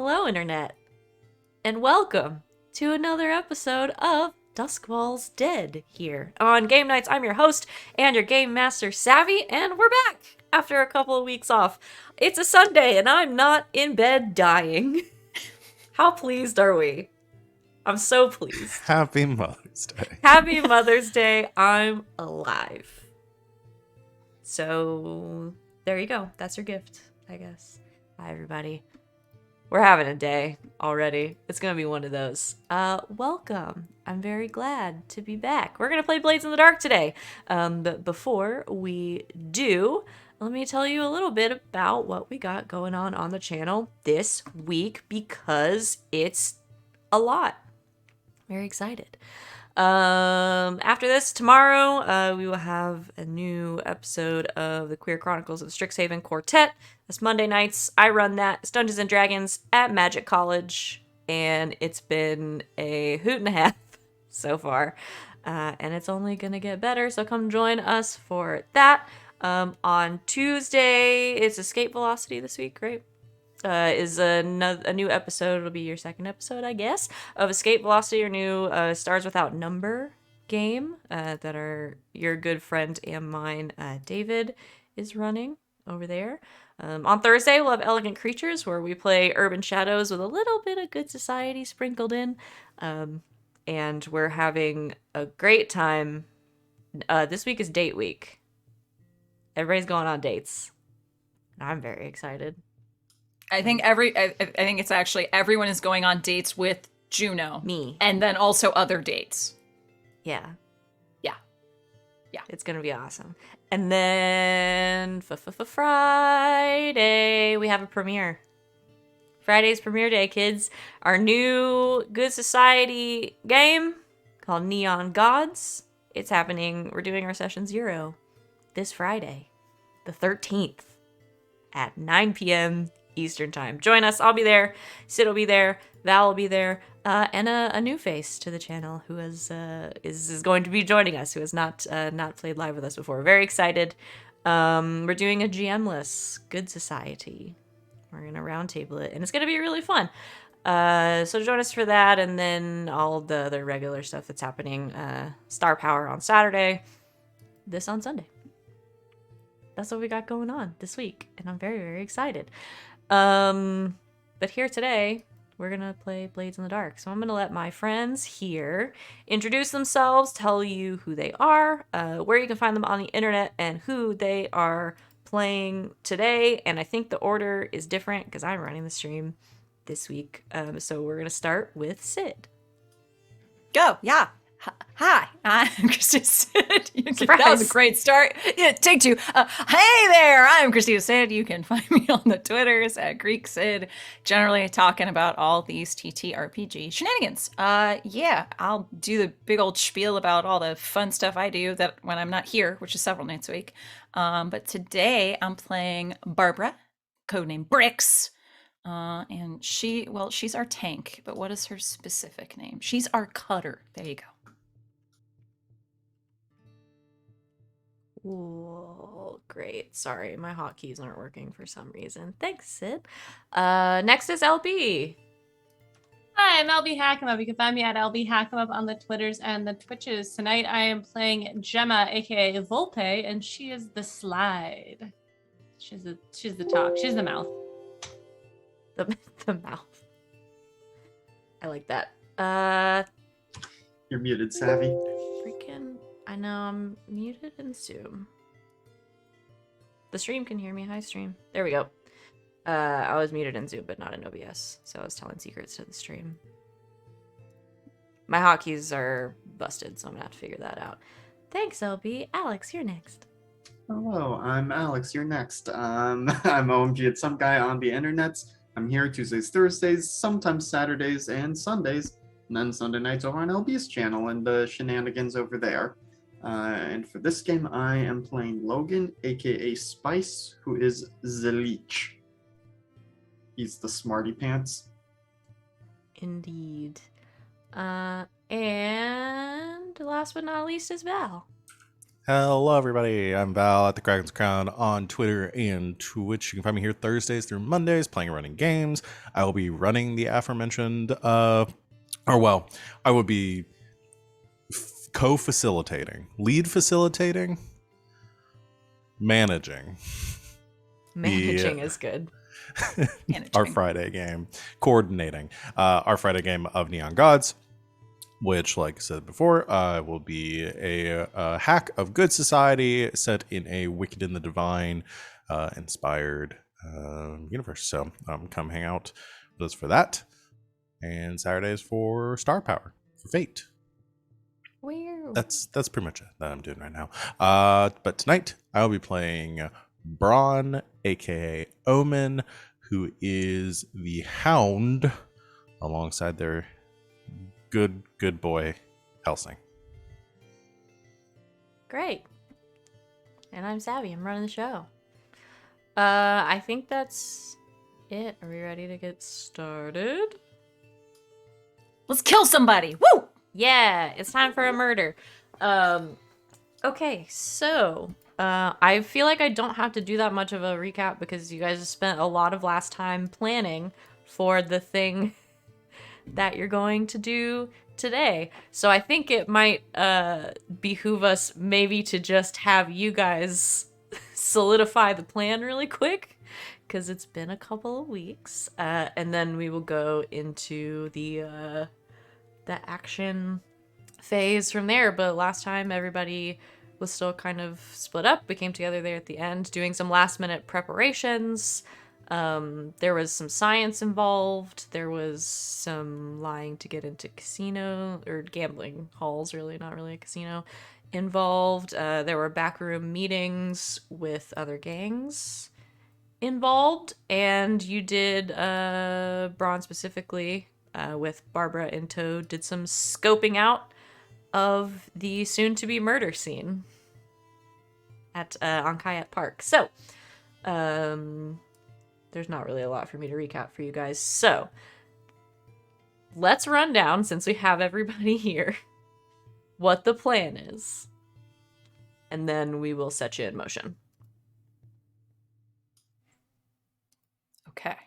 Hello, Internet, and welcome to another episode of Doskvol's Dead here. On Game Nights, I'm your host and your Game Master, Savvy, and we're back after a couple of weeks off. It's a Sunday, and I'm not in bed dying. How pleased are we? I'm so pleased. Happy Mother's Day. Happy Mother's Day. I'm alive. So, there you go. That's your gift, I guess. Hi, everybody. We're having a day already. It's gonna be one of those. Welcome. I'm very glad to be back. We're gonna play Blades in the Dark today. But before we do, let me tell you a little bit about what we got going on the channel this week, because it's a lot. Very excited. After this, tomorrow, we will have a new episode of the Queer Chronicles of the Strixhaven Quartet. That's Monday nights. I run that. It's Dungeons and Dragons at Magic College, and it's been a hoot and a half so far. And it's only gonna get better, so come join us for that. On Tuesday, it's Escape Velocity this week, right? Is a new episode. It'll be your second episode, I guess, of Escape Velocity, your new Stars Without Number game that are your good friend and mine, David, is running over there. On Thursday, we'll have Elegant Creatures, where we play Urban Shadows with a little bit of Good Society sprinkled in. And we're having a great time. This week is date week. Everybody's going on dates. I'm very excited. I think it's actually everyone is going on dates with Juno. Me. And then also other dates. Yeah. Yeah. It's gonna be awesome. And then Friday, we have a premiere. Friday's premiere day, kids. Our new Good Society game called Neon Gods. It's happening. We're doing our session 0 this Friday, the 13th at 9 p.m. Eastern time. Join us. I'll be there. Sid will be there. Val will be there. And a new face to the channel who is going to be joining us, who has not played live with us before. Very excited. We're doing a GM-less Good Society. We're gonna roundtable it, and it's gonna be really fun. So join us for that, and then all the other regular stuff that's happening. Star Power on Saturday. This on Sunday. That's what we got going on this week, and I'm very, very excited. But here today, we're gonna play Blades in the Dark. So I'm gonna let my friends here introduce themselves, tell you who they are, where you can find them on the internet, and who they are playing today. And I think the order is different because I'm running the stream this week. So we're gonna start with Sid. Go, yeah. Hi, I'm Christina Sid. Surprise. That was a great start. Yeah, take two. Hey there, I'm Christina Sid. You can find me on the Twitters at Greek Sid, generally talking about all these TTRPG shenanigans. Yeah, I'll do the big old spiel about all the fun stuff I do that when I'm not here, which is several nights a week. But today I'm playing Barbara, codename Bricks. And she's our tank, but what is her specific name? She's our cutter. There you go. Ooh, great. Sorry, my hotkeys aren't working for some reason. Thanks, Sid. Next is LB. Hi, I'm LB Hackemup. You can find me at LB Hackemup on the Twitters and the Twitches. Tonight I am playing Jemma, aka Volpe, and she is the slide. She's the talk. She's the mouth. The mouth. I like that. You're muted, Savvy. Freaking, I know I'm muted in Zoom. The stream can hear me. Hi, stream. There we go. I was muted in Zoom, but not in OBS, so I was telling secrets to the stream. My hotkeys are busted, so I'm gonna have to figure that out. Thanks, LB. Alex, you're next. Hello, I'm Alex. You're next. I'm OMG. It's some guy on the internet. I'm here Tuesdays, Thursdays, sometimes Saturdays and Sundays, and then Sunday nights over on LB's channel and the shenanigans over there. And for this game, I am playing Logan, aka Spice, who is the leech. He's the smarty pants. Indeed. And last but not least is Val. Hello, everybody. I'm Val at the Kraken's Crown on Twitter and Twitch. You can find me here Thursdays through Mondays playing and running games. I will be running the aforementioned, I will be co-facilitating, lead facilitating, managing. Managing is good. Our Friday game, coordinating our Friday game of Neon Gods, which, like I said before, will be a hack of good society set in a Wicked in the Divine inspired universe. So come hang out with us for that. And Saturdays for Star Power, for Fate. Weird. That's pretty much it that I'm doing right now. But tonight I will be playing Bron, aka Omen, who is the Hound, alongside their good boy Helsing. Great. And I'm Savvy. I'm running the show. I think that's it. Are we ready to get started? Let's kill somebody. Woo! Yeah, it's time for a murder. Okay, so I feel like I don't have to do that much of a recap because you guys spent a lot of last time planning for the thing that you're going to do today. So I think it might behoove us maybe to just have you guys solidify the plan really quick because it's been a couple of weeks, and then we will go into the action phase from there. But last time everybody was still kind of split up. We came together there at the end doing some last minute preparations. There was some science involved. There was some lying to get into casino or gambling halls, really, not really a casino, involved. There were backroom meetings with other gangs involved. And you did, Bron specifically, with Barbara in tow, did some scoping out of the soon-to-be murder scene at on Kayat Park. So, there's not really a lot for me to recap for you guys. So, let's run down, since we have everybody here, what the plan is. And then we will set you in motion. Okay.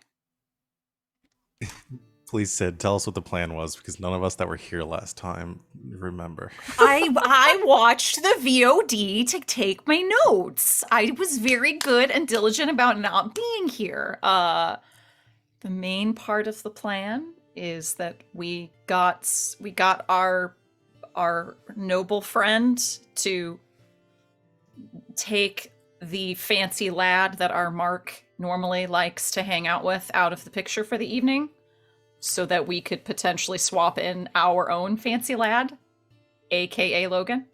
Please, Sid, tell us what the plan was, because none of us that were here last time remember. I watched the VOD to take my notes. I was very good and diligent about not being here. The main part of the plan is that we got our noble friend to take the fancy lad that our Mark normally likes to hang out with out of the picture for the evening, so that we could potentially swap in our own fancy lad, aka Logan.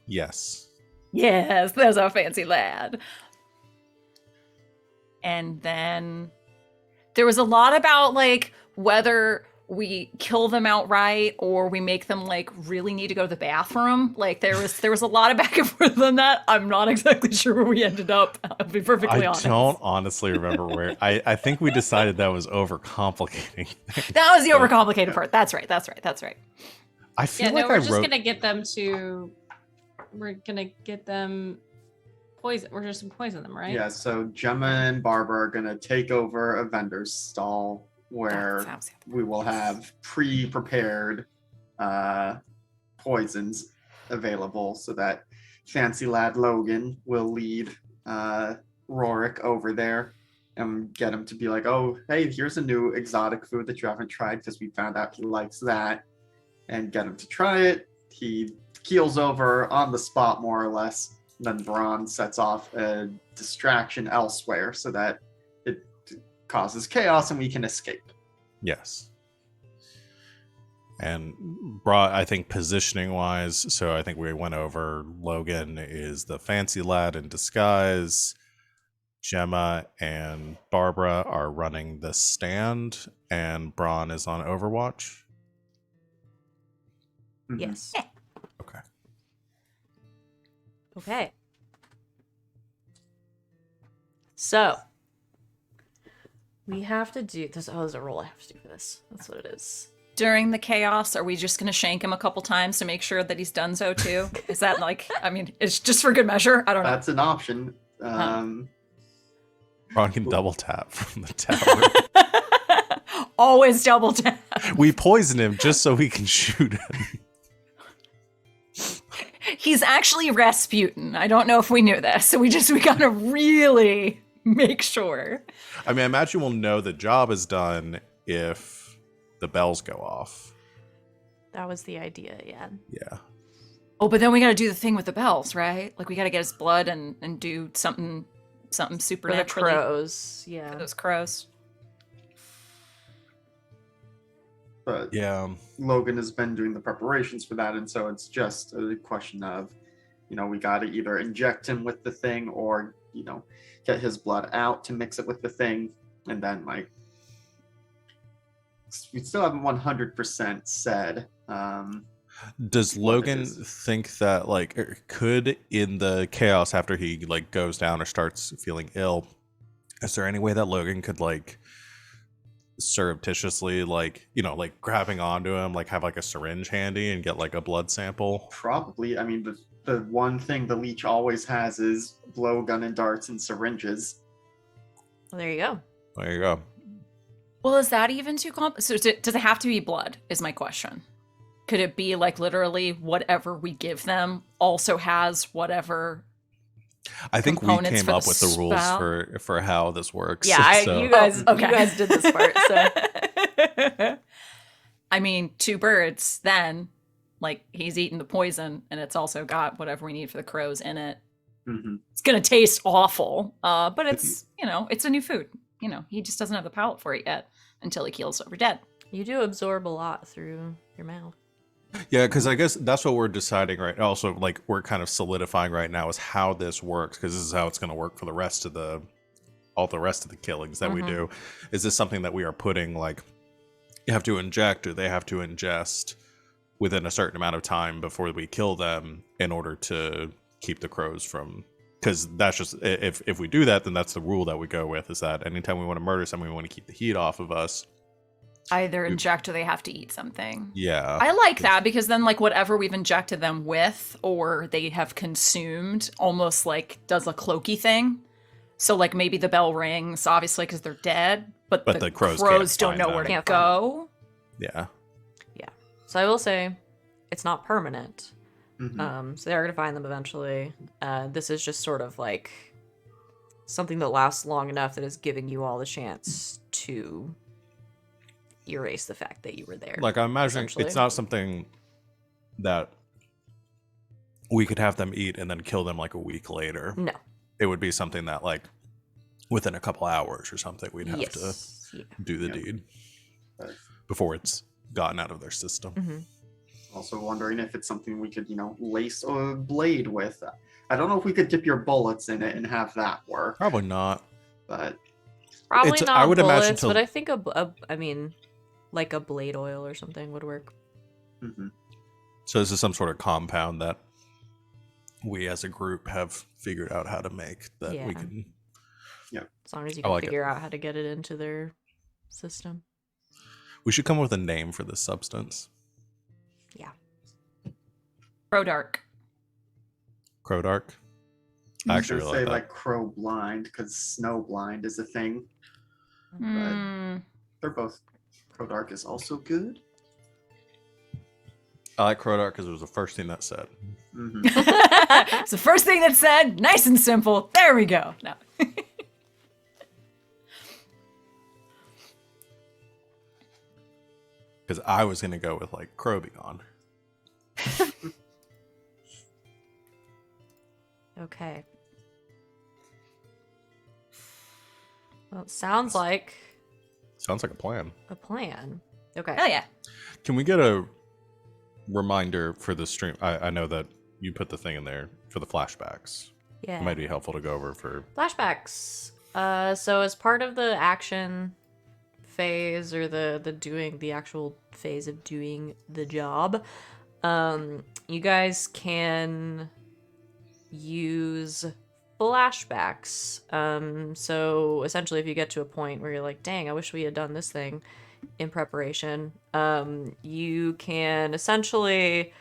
Yes. Yes, there's our fancy lad. And then there was a lot about like whether we kill them outright or we make them like really need to go to the bathroom. Like there was a lot of back and forth on that. I'm not exactly sure where we ended up. I'll be perfectly honest. I don't honestly remember where. I think we decided that was overcomplicating. That was the overcomplicated part. That's right. I feel like we're just gonna get them to. We're gonna get them poison. We're just gonna poison them, right? Yeah. So Jemma and Barbara are gonna take over a vendor's stall where we will have pre-prepared poisons available, so that fancy lad Logan will lead Rorik over there and get him to be like, oh, hey, here's a new exotic food that you haven't tried because we found out he likes that, and get him to try it. He keels over on the spot, more or less. Then Bron sets off a distraction elsewhere so that it causes chaos and we can escape. Yes. And I think positioning wise, so I think we went over Logan is the fancy lad in disguise. Jemma and Barbara are running the stand, and Bron is on Overwatch. Mhm. Yes. Okay. Okay. So, we have to do this. Oh, there's a roll I have to do for this. That's what it is. during the chaos? Are we just going to shank him a couple times to make sure that he's done so too? Is that like, I mean, it's just for good measure? I don't know. That's an option. Bron can double tap from the tower. Always double tap. We poison him just so we can shoot him. He's actually Rasputin. I don't know if we knew this, so we gotta really make sure. I mean, I imagine we'll know the job is done if the bells go off. That was the idea, yeah. Yeah. Oh, but then we gotta do the thing with the bells, right? Like we gotta get his blood and do something For the supernaturally. crows, yeah. For those crows. But Yeah. Logan has been doing the preparations for that, and so it's just a question of, we got to either inject him with the thing or, get his blood out to mix it with the thing, and then, we still haven't 100% said. Does Logan is. think that, could in the chaos after he, goes down or starts feeling ill, is there any way that Logan could, surreptitiously, grabbing onto him, have, a syringe handy and get, a blood sample? Probably. I mean, the one thing the leech always has is blowgun and darts and syringes. Well, there you go. There you go. Well, is that even too so does it have to be blood, is my question. Could it be, literally whatever we give them also has whatever... I think we components came for up the with the rules spell? for how this works. Yeah, so. you guys okay. did this part, so. I mean, 2 birds, then. He's eating the poison, and it's also got whatever we need for the crows in it. Mm-hmm. It's gonna taste awful, but it's, it's a new food. He just doesn't have the palate for it yet until he keels over dead. You do absorb a lot through your mouth. Yeah, because I guess that's what we're deciding right now. Also, we're kind of solidifying right now is how this works, because this is how it's going to work for all the rest of the killings that we do. Is this something that we are putting, you have to inject or they have to ingest within a certain amount of time before we kill them in order to keep the crows from... Because that's just... If we do that, then that's the rule that we go with, is that anytime we want to murder someone, we want to keep the heat off of us. Either inject or they have to eat something. Yeah. I like that, because then whatever we've injected them with or they have consumed almost does a cloaky thing. So maybe the bell rings, obviously, because they're dead, but the crows don't know where to go. Yeah. Yeah. So I will say it's not permanent. Mm-hmm. So they're going to find them eventually. This is just sort of something that lasts long enough that is giving you all the chance to erase the fact that you were there. I imagine it's not something that we could have them eat and then kill them a week later. No. It would be something that within a couple hours or something we'd have to do the deed before it's gotten out of their system. Mm-hmm. Also wondering if it's something we could, lace a blade with. I don't know if we could dip your bullets in it and have that work. Probably not. But Probably not I would bullets, imagine but I think a blade oil or something would work. mm-hmm. So this is some sort of compound that we as a group have figured out how to make that we can... As long as you can figure out how to get it into their system. We should come up with a name for this substance. Yeah. Crowdark. Crowdark? I actually really say like that. crow blind, because snow blind is a thing. Mm. They're both... Crowdark is also good. I like Crowdark because it was the first thing that said. Mm-hmm. It's the first thing that said, nice and simple. There we go. No. Because I was going to go with Crobion. Okay. Well, it sounds like Sounds like a plan. a plan. Okay. Hell yeah. Can we get a reminder for the stream? I know that you put the thing in there for the flashbacks. Yeah. It might be helpful to go over for... Flashbacks. So as part of the action phase, or the actual phase of doing the job, you guys can use flashbacks. So essentially, if you get to a point where you're like, dang, I wish we had done this thing, in preparation. You can essentially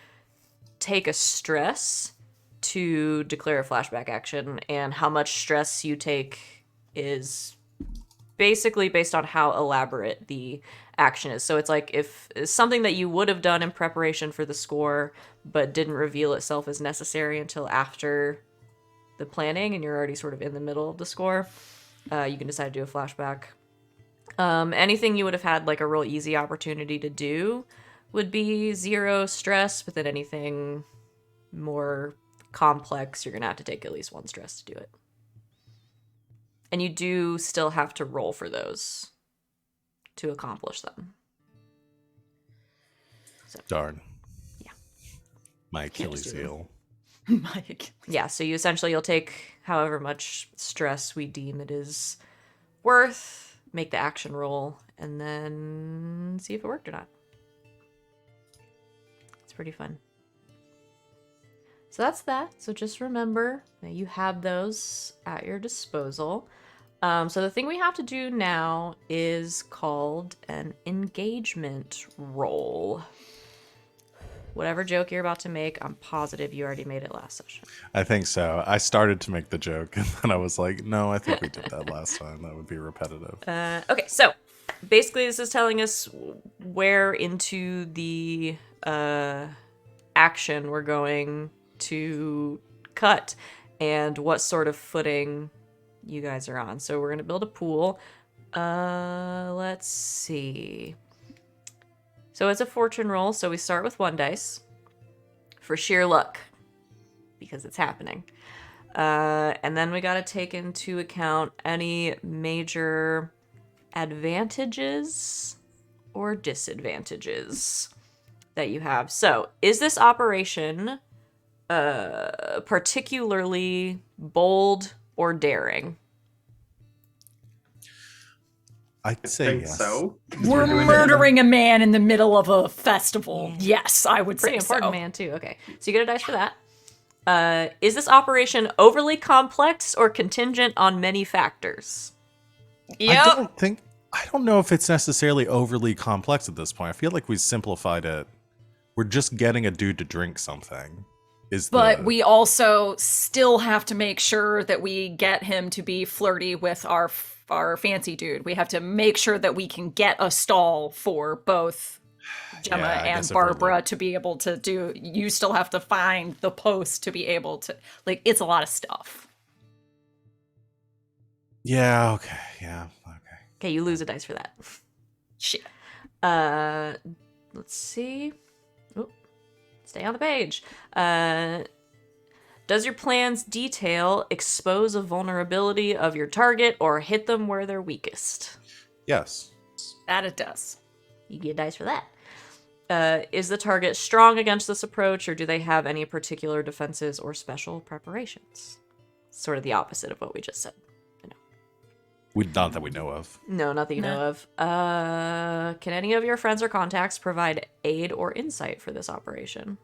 take a stress to declare a flashback action, and how much stress you take is basically based on how elaborate the action is. So it's like if it's something that you would have done in preparation for the score but didn't reveal itself as necessary until after the planning and you're already sort of in the middle of the score, you can decide to do a flashback. Anything you would have had like a real easy opportunity to do would be 0 stress, but then anything more complex, you're gonna have to take at least 1 stress to do it. And you do still have to roll for those to accomplish them. So, Darn. Yeah. My Achilles heel. My Achilles. Yeah, so you'll take however much stress we deem it is worth, make the action roll, and then see if it worked or not. It's pretty fun. So that's that. So just remember that you have those at your disposal. So the thing we have to do now is called an engagement roll. Whatever joke you're about to make, I'm positive you already made it last session. I think so. I started to make the joke, and then I was like, no, I think we did that last time. That would be repetitive. Okay, so basically this is telling us where into the action we're going to cut and what sort of footing you guys are on. So we're going to build a pool. Let's see. So it's a fortune roll, so we start with 1 dice for sheer luck because it's happening. And then we got to take into account any major advantages or disadvantages that you have. So is this operation particularly bold or daring? I'd say think yes. so. 'cause We're doing it in murdering a man in the middle of a festival. Yes, I would Pretty say important so. man too. Okay, so you get a dice for that. Is this operation overly complex or contingent on many factors? Yep. I don't know if it's necessarily overly complex at this point. I feel like we simplified it. We're just getting a dude to drink something. But we also still have to make sure that we get him to be flirty with our fancy dude. We have to make sure that we can get a stall for both Jemma Yeah, I and guess if we're Barbara to be able to do. You still have to find the post to be able to, like, it's a lot of stuff. Yeah, okay. Yeah, okay. Okay, you lose a dice for that. Shit. Let's see. Oop. Stay on the page. Does your plan's detail expose a vulnerability of your target or hit them where they're weakest? Yes. That it does. You get a dice for that. Is the target strong against this approach, or do they have any particular defenses or special preparations? Sort of the opposite of what we just said. Not that we know of. No, not that you know of. Can any of your friends or contacts provide aid or insight for this operation?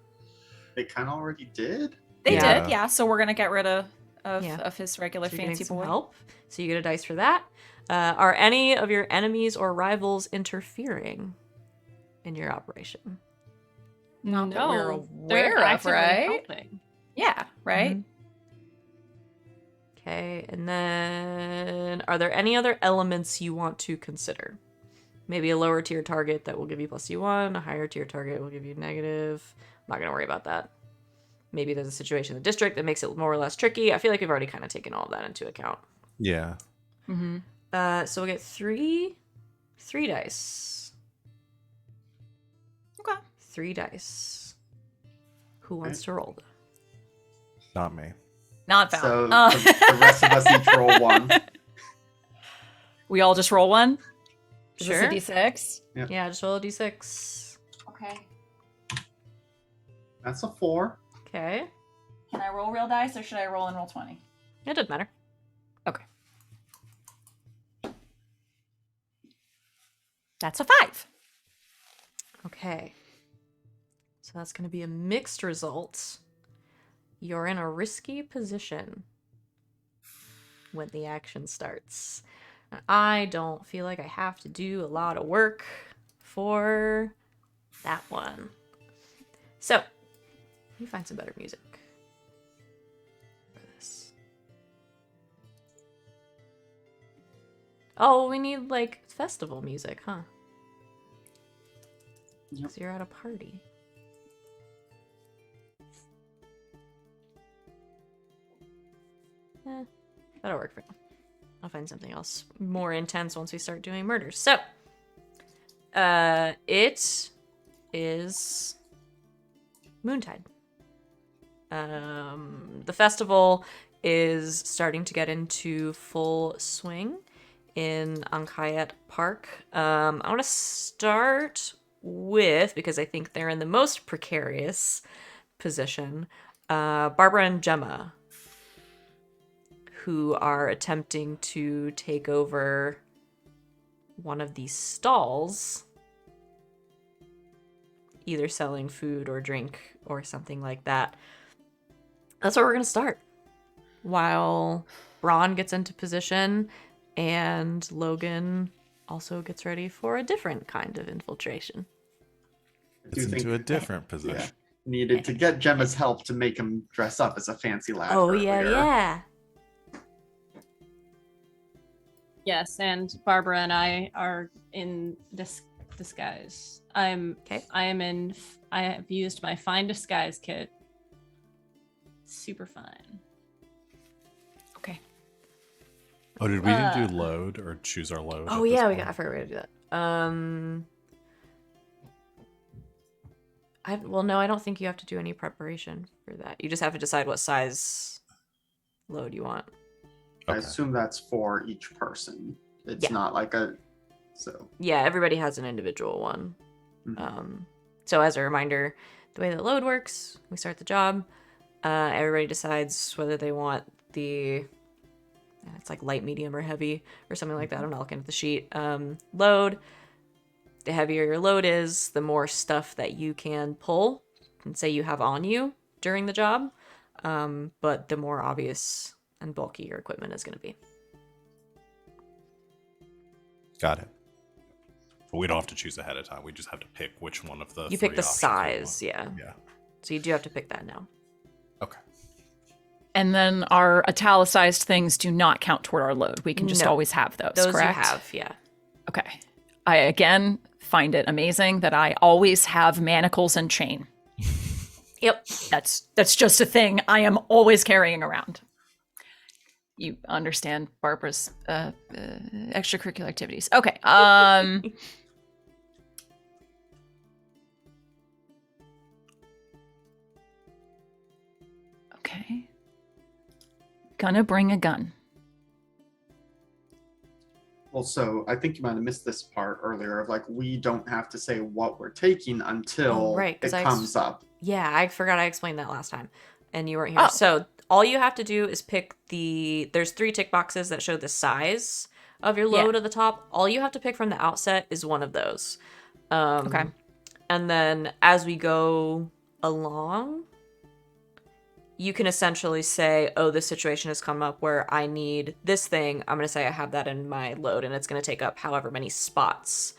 They kind of already did. They Yeah. did, yeah. So we're gonna get rid of Yeah. his regular So you're getting fancy some boy. help. So you get a dice for that. Are any of your enemies or rivals interfering in your operation? Not that we're No, they're aware of, actively right? helping. Yeah, right. Okay, and then are there any other elements you want to consider? Maybe a lower tier target that will give you +1, a higher tier target will give you negative. I'm not going to worry about that. Maybe there's a situation in the district that makes it more or less tricky. I feel like we've already kind of taken all of that into account. Yeah. Mm-hmm. So we'll get three dice. Okay. 3 dice. Who wants to roll them? Not me. Not So Val. the rest of us each roll 1. We all just roll one? Is Sure. this a D6? Yeah, just roll a d6. Okay. That's a 4. Okay. Can I roll real dice or should I roll and roll 20? It doesn't matter. Okay. That's a 5. Okay. So that's going to be a mixed result. You're in a risky position when the action starts. I don't feel like I have to do a lot of work for that one. So, let me find some better music for this. Oh, we need, like, festival music, huh? Yep. So you're at a party. That'll work for now. I'll find something else more intense once we start doing murders. So, it is Moontide. The festival is starting to get into full swing in Ankayet Park. I want to start with, because I think they're in the most precarious position, Barbara and Jemma, who are attempting to take over one of these stalls, either selling food or drink or something like that. That's where we're going to start. While Bron gets into position and Logan also gets ready for a different kind of infiltration. It's into a different position. Yeah, needed to get Gemma's help to make him dress up as a fancy lad. Oh, earlier. yeah. Yes, and Barbara and I are in disguise. I have used my fine disguise kit. Super fine. Okay. Oh, did we do load or choose our load? Oh, yeah, I forgot we had to do that. No, I don't think you have to do any preparation for that. You just have to decide what size load you want. I assume that's for each person. It's not like a... So. Yeah, everybody has an individual one. Mm-hmm. So as a reminder, the way that load works, we start the job. Everybody decides whether they want it's like light, medium, or heavy, or something like that. I'm not looking at the sheet. Load. The heavier your load is, the more stuff that you can pull and say you have on you during the job. But the more obvious and bulky your equipment is going to be. Got it. But we don't have to choose ahead of time. We just have to pick which one of the You pick three the options size, we yeah. want. Yeah. So you do have to pick that now. Okay. And then our italicized things do not count toward our load. We can just No. always have those, Those correct? you have, yeah. Okay. I, again, find it amazing that I always have manacles and chain. Yep. That's just a thing I am always carrying around. You understand Barbara's extracurricular activities. Okay. Okay. Gonna bring a gun. Well, so I think you might have missed this part earlier of like, we don't have to say what we're taking until right, it 'cause comes up. Yeah, I forgot I explained that last time, and you weren't here. Oh. So all you have to do is pick there's 3 tick boxes that show the size of your load at the top. All you have to pick from the outset is one of those. Okay. And then as we go along, you can essentially say, oh, this situation has come up where I need this thing. I'm going to say I have that in my load, and it's going to take up however many spots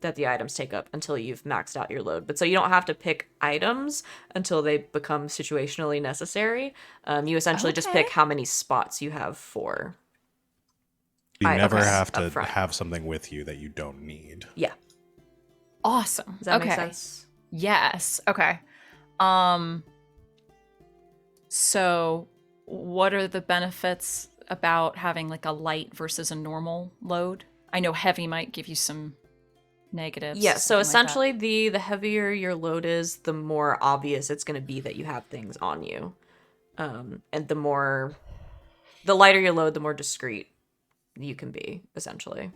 that the items take up until you've maxed out your load. But so you don't have to pick items until they become situationally necessary. You essentially just pick how many spots you have for. You never have to upfront. have something with you that you don't need. Yeah. Awesome. Does that make sense? Yes. Okay. So what are the benefits about having like a light versus a normal load? I know heavy might give you some negatives. Yeah, so something like essentially the heavier your load is, the more obvious it's going to be that you have things on you. And the lighter your load, the more discreet you can be, essentially.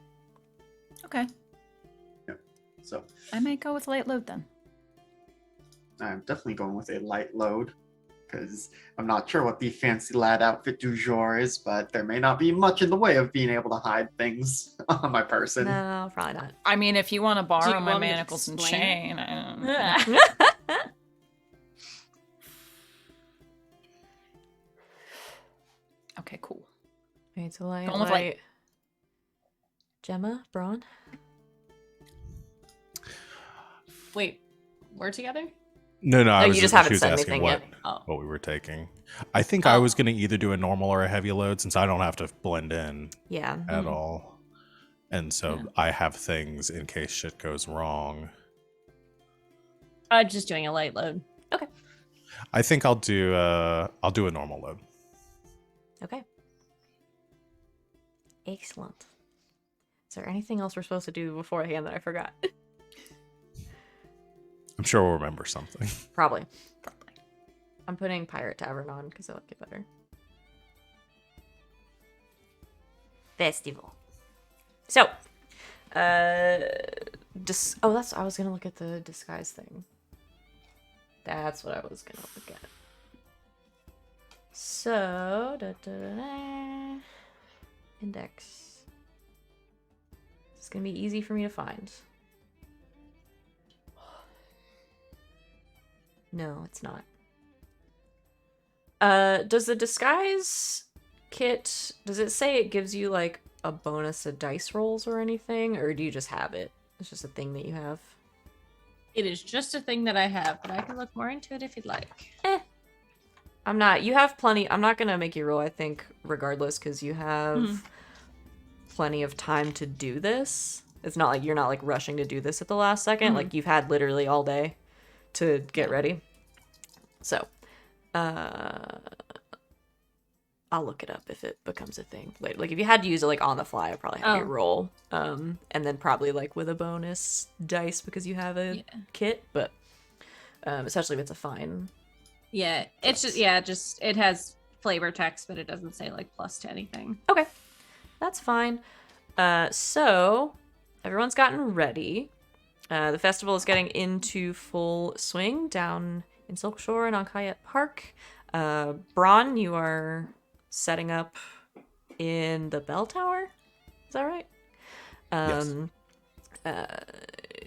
that. Okay. Yeah. So I might go with light load then. I'm definitely going with a light load because I'm not sure what the fancy lad outfit du jour is, but there may not be much in the way of being able to hide things on my person. No, probably not. I mean, if you want to Do borrow you my want me to manacles and explain chain, it? I don't... Okay, cool. Fade to light. Going with light. Jemma, Bron. Wait, we're together? No, I was you just she haven't was said asking anything what, yet. Oh. what we were taking. I think I was going to either do a normal or a heavy load since I don't have to blend in Yeah. at all. And so I have things in case shit goes wrong. Just doing a light load. Okay. I think I'll do a normal load. Okay. Excellent. Is there anything else we're supposed to do beforehand that I forgot? I'm sure we'll remember something. Probably. I'm putting Pirate Tavern on because I like it better. Festival. So, I was gonna look at the disguise thing. That's what I was gonna look at. So, index. It's gonna be easy for me to find. No, it's not. Does the disguise kit, does it say it gives you like a bonus of dice rolls or anything, or do you just have it? It's just a thing that you have. It is just a thing that I have, but I can look more into it if you'd like. You have plenty. I'm not gonna make you roll, I think, regardless, because you have plenty of time to do this. It's not like you're not like rushing to do this at the last second. Like you've had literally all day to get ready. So, I'll look it up if it becomes a thing later. Like if you had to use it like on the fly, I'd probably have you roll. And then probably like with a bonus dice because you have a kit, but especially if it's a fine. Yeah, it's just it has flavor text, but it doesn't say like plus to anything. Okay, that's fine. So everyone's gotten ready. The festival is getting into full swing down in Silkshore and on Kayet Park. Bron, you are setting up in the bell tower. Is that right? Yes.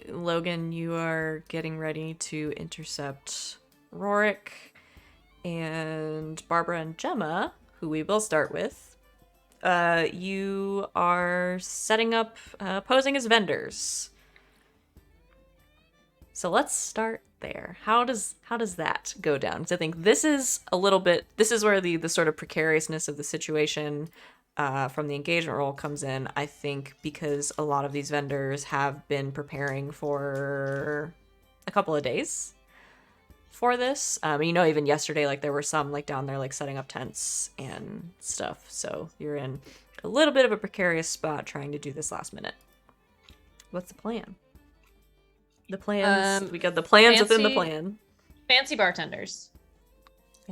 Logan, you are getting ready to intercept Rorik. And Barbara and Jemma, who we will start with, you are setting up, posing as vendors. So let's start there. How does that go down? Because I think this is where the sort of precariousness of the situation from the engagement role comes in. I think because a lot of these vendors have been preparing for a couple of days for this. Even yesterday, like there were some like down there like setting up tents and stuff. So you're in a little bit of a precarious spot trying to do this last minute. What's the plan? The plans. We got the plans within the plan. Fancy bartenders.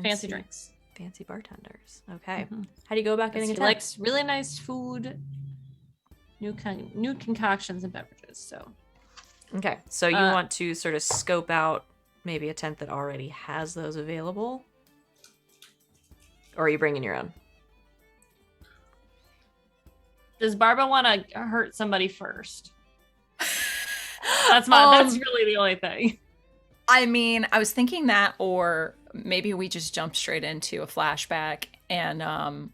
Fancy drinks. Fancy bartenders. Okay. How do you go about getting a He tent? likes really nice food, new concoctions and beverages. So. Okay. So you want to sort of scope out maybe a tent that already has those available? Or are you bringing your own? Does Barbara want to hurt somebody first? That's really the only thing. I mean, I was thinking that, or maybe we just jump straight into a flashback and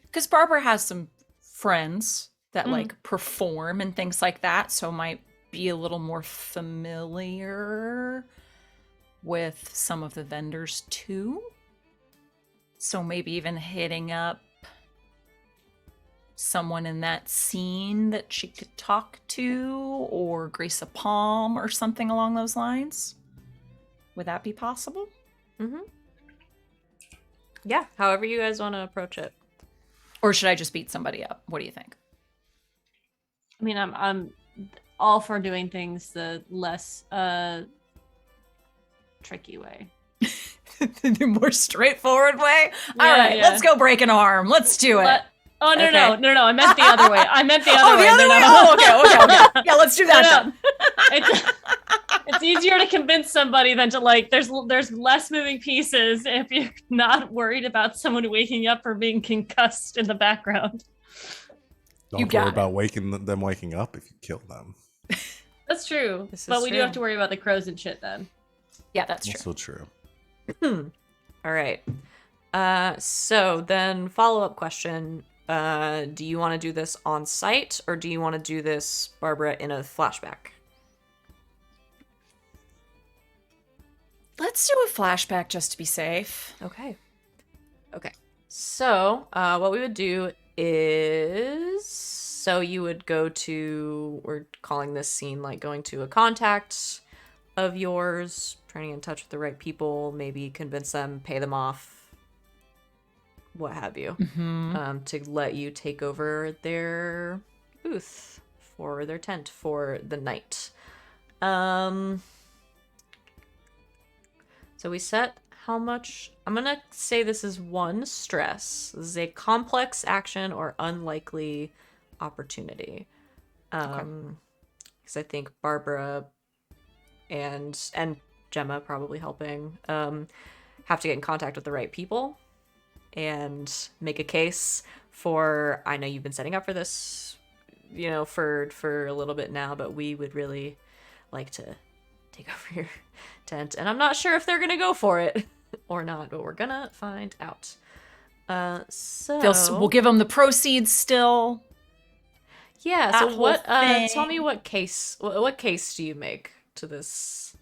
because Barbara has some friends that like perform and things like that, so might be a little more familiar with some of the vendors too. So maybe even hitting up someone in that scene that she could talk to, or grease a palm or something along those lines. Would that be possible? Yeah, however you guys want to approach it. Or should I just beat somebody up? What do you think? I mean, I'm all for doing things the less tricky way. The more straightforward way? All right, let's go break an arm. Let's do it. No, Okay. no. I meant the other way. I meant the other way. The other way? Oh, okay. Yeah, let's do that then. It's easier to convince somebody than to like. There's less moving pieces if you're not worried about someone waking up or being concussed in the background. Don't worry about them waking up if you kill them. That's true. But we do have to worry about the crows and shit then. Yeah, that's true. Also true. All right. So then follow-up question. Do you want to do this on site, or do you want to do this, Barbara, in a flashback? Let's do a flashback just to be safe. Okay. So, what we would do is, so you would go to, we're calling this scene like going to a contact of yours, trying to get in touch with the right people, maybe convince them, pay them off, what have you, to let you take over their booth for their tent for the night. So we set how much? I'm gonna say this is 1 stress. This is a complex action or unlikely opportunity. Because I think Barbara and Jemma probably helping have to get in contact with the right people and make a case for, I know you've been setting up for this, you know, for a little bit now, but we would really like to take over your tent, and I'm not sure if they're gonna go for it or not, but we're gonna find out. So We'll give them the proceeds still. Yeah. That So whole what? thing. Tell me what case. What case do you make to this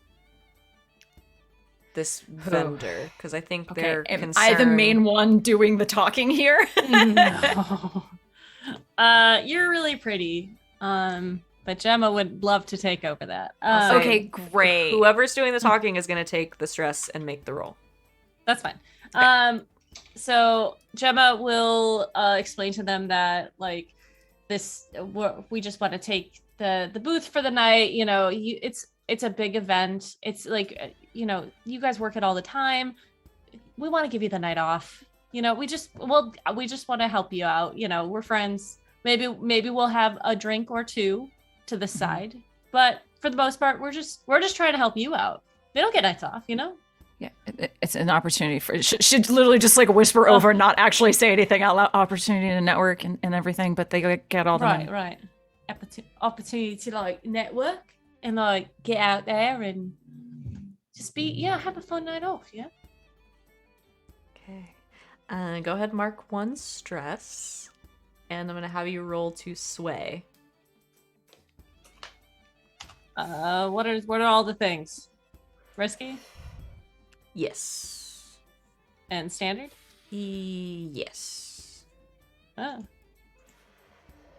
vendor? Because I think they're Am concerned. I the main one doing the talking here? No. You're really pretty. But Jemma would love to take over that. I'll say Okay, great. Whoever's doing the talking is gonna take the stress and make the roll. That's fine. So Jemma will explain to them that like we just want to take the booth for the night. You know, it's a big event. It's like, you know, you guys work it all the time. We want to give you the night off. You know, we just want to help you out. You know, we're friends. Maybe we'll have a drink or two to the side, but for the most part, we're just trying to help you out. They don't get nights off, you know. Yeah, it's an opportunity for. She'd literally just like whisper over, not actually say anything out loud. Opportunity to network and everything, but they get all the money. Right. Opportunity to like network and like get out there and just have a fun night off. Yeah. Okay. Go ahead, and mark 1 stress, and I'm gonna have you roll to sway. What are all the things? Risky Yes. and standard? Yes. Oh.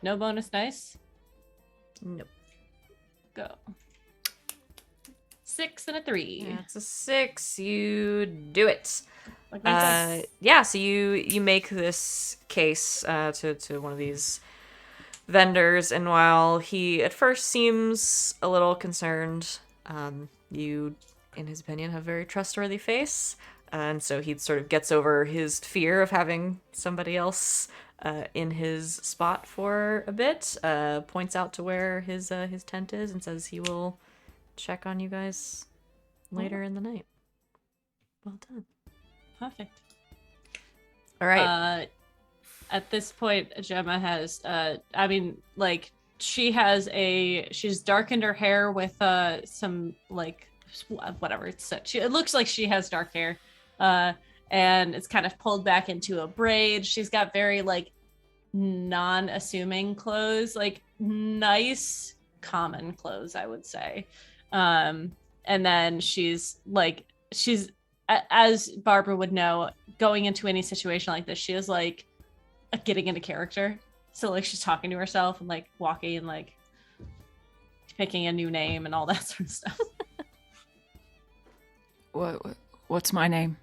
No bonus dice? Nope. Go. 6 and a 3. That's a 6. You do it. Like my dice. Yeah, so you make this case to one of these vendors, and while he at first seems a little concerned, you, in his opinion, have a very trustworthy face, and so he sort of gets over his fear of having somebody else in his spot for a bit, points out to where his tent is, and says he will check on you guys later in the night. Well done. Perfect. All right. At this point, Jemma has, she's darkened her hair with some like whatever. It looks like she has dark hair, and it's kind of pulled back into a braid. She's got very like non-assuming clothes, like nice common clothes, I would say. And then she's as Barbara would know, going into any situation like this, she is like getting into character. So like she's talking to herself and like walking and like picking a new name and all that sort of stuff. What's my name?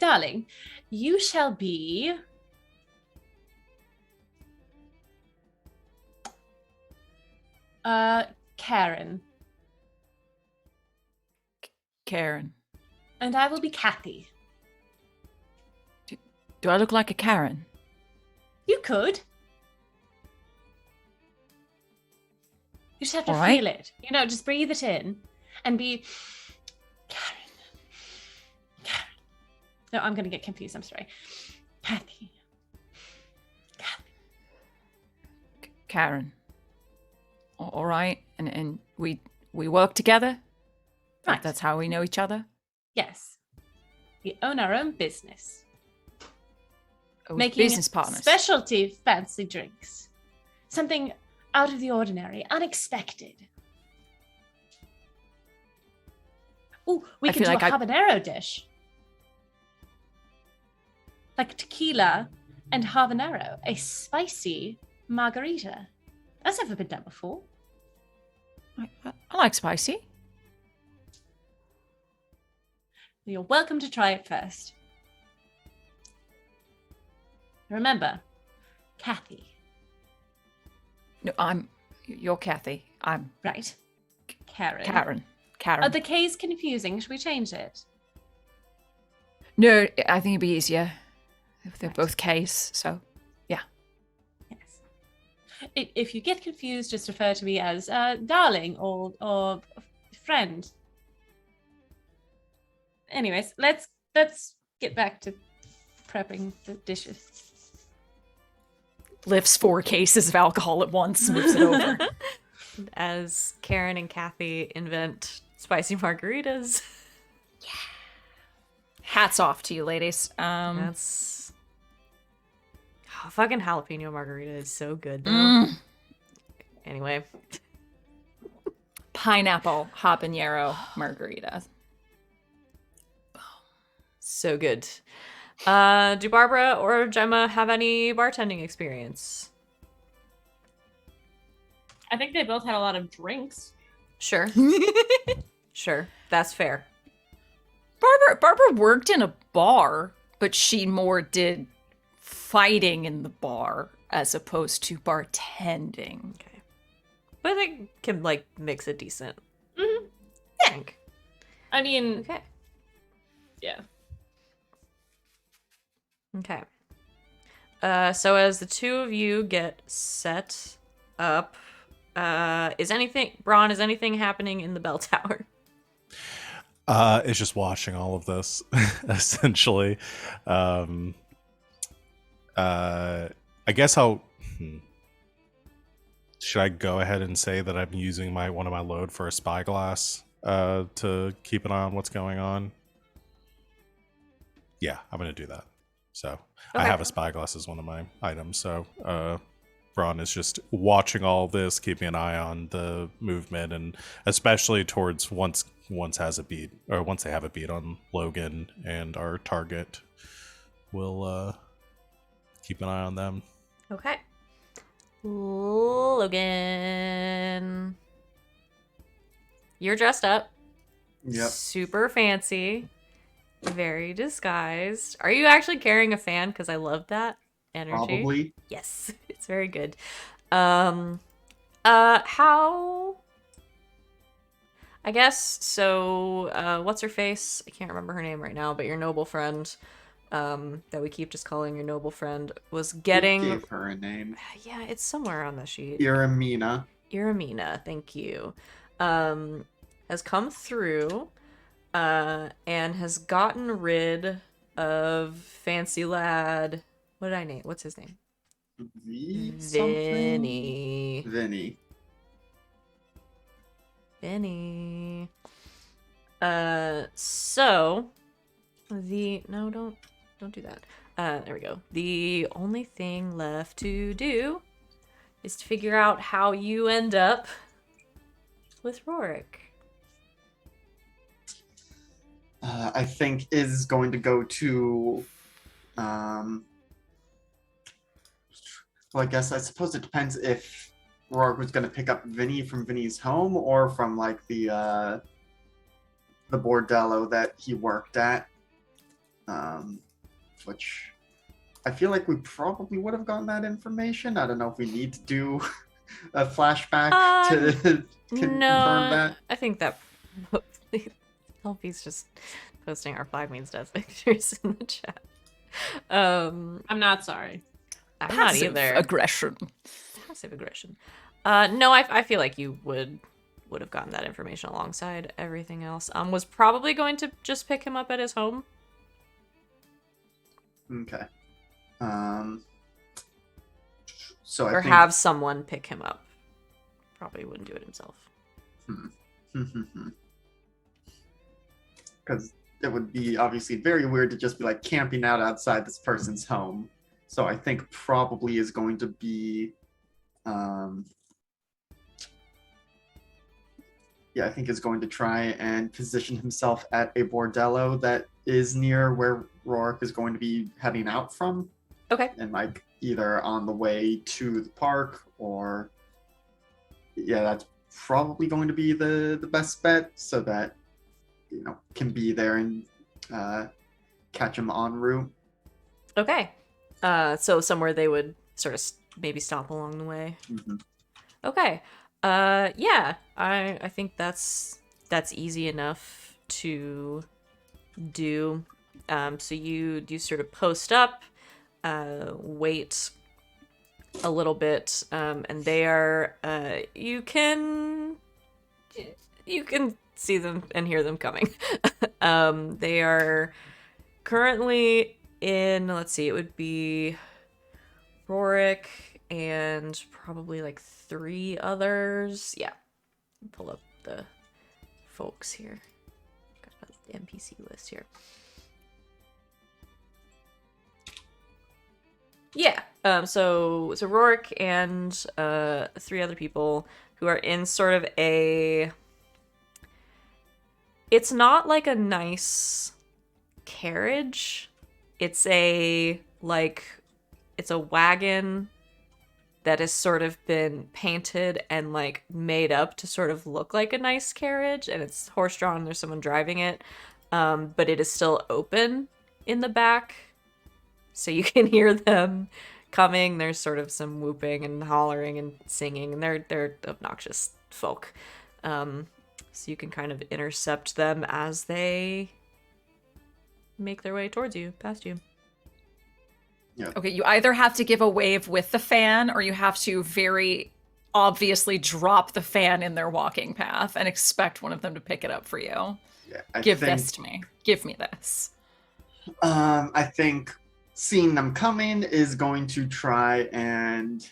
Darling, you shall be Karen. Karen. And I will be Kathy. Do I look like a Karen? You could. You just have to All right. feel it. You know, just breathe it in and be Karen. No, I'm going to get confused. I'm sorry. Kathy. Karen. All right. And we work together? Right. That's how we know each other? Yes. We own our own business. Oh, Making business partners. specialty fancy drinks. Something out of the ordinary, unexpected. Ooh, we I could feel do like a habanero dish. Like tequila and habanero. A spicy margarita. That's never been done before. I like spicy. You're welcome to try it first. Remember, Kathy. No, you're Kathy. I'm Right. Karen. Karen. Oh, the K's confusing. Should we change it? No, I think it'd be easier if they're Right. both K's. So, yeah. Yes. If you get confused, just refer to me as darling or friend. Anyways, let's get back to prepping the dishes. Lifts 4 cases of alcohol at once, moves it over. As Karen and Kathy invent spicy margaritas. Hats off to you, ladies. That's fucking jalapeno margarita is so good though. Mm. Anyway, Pineapple habanero margarita. so good. Do Barbara or Jemma have any bartending experience? I think they both had a lot of drinks. Sure. Sure. That's fair. Barbara worked in a bar, but she more did fighting in the bar as opposed to bartending. Okay. But they can like mix it decent. Mm-hmm. I think. I mean, Okay. yeah. Okay. So as the two of you get set up, is anything happening in the bell tower? It's just watching all of this, essentially. I guess should I go ahead and say that I'm using one of my load for a spyglass to keep an eye on what's going on? Yeah, I'm gonna do that. So I Okay. have a spyglass as one of my items. So Bron is just watching all this, keeping an eye on the movement, and especially towards once they have a beat on Logan and our target, we'll keep an eye on them. Okay. Logan. You're dressed up. Yep. Super fancy. Very disguised. Are you actually carrying a fan? Because I love that energy. Probably. Yes, it's very good. How? I guess so. What's her face? I can't remember her name right now, but your noble friend, that we keep just calling your noble friend, was getting. Who gave her a name? Yeah, it's somewhere on the sheet. Iramina. Iramina, thank you. Has come through, and has gotten rid of Fancy Lad. What did I name? What's his name? Vinny. Vinny. Vinny. So don't do that. There we go. The only thing left to do is to figure out how you end up with Rorik. I think is going to go to well, I suppose it depends if Rourke was going to pick up Vinny from Vinny's home or from like the bordello that he worked at, which I feel like we probably would have gotten that information. I don't know if we need to do a flashback to confirm that. I think that LP's just posting our 5 means death pictures in the chat. I'm not sorry. I'm Passive not either. aggression. Passive aggression. No, I feel like you would have gotten that information alongside everything else. Was probably going to just pick him up at his home. Okay. So Or I think have someone pick him up. Probably wouldn't do it himself. because it would be obviously very weird to just be like camping out outside this person's home. So I think probably is going to be, I think is going to try and position himself at a bordello that is near where Rourke is going to be heading out from. Okay. And like either on the way to the park or that's probably going to be the best bet so that can be there and catch him en route. Okay. So somewhere they would sort of maybe stop along the way. Mm-hmm. Okay. Yeah. I think that's easy enough to do. So you sort of post up, wait a little bit, and they are you can see them and hear them coming. They are currently in, let's see, it would be Rorik and probably like 3 others. Yeah. Pull up the folks here. Got the NPC list here. Yeah. So Rorik and 3 other people who are in sort of a... It's not like a nice carriage. It's a wagon that has sort of been painted and like made up to sort of look like a nice carriage, and it's horse-drawn and there's someone driving it. But it is still open in the back. So you can hear them coming. There's sort of some whooping and hollering and singing, and they're obnoxious folk. So you can kind of intercept them as they make their way towards you, past you. Yeah. Okay, you either have to give a wave with the fan, or you have to very obviously drop the fan in their walking path and expect one of them to pick it up for you. Yeah, Give this to me. Give me this. I think seeing them coming is going to try and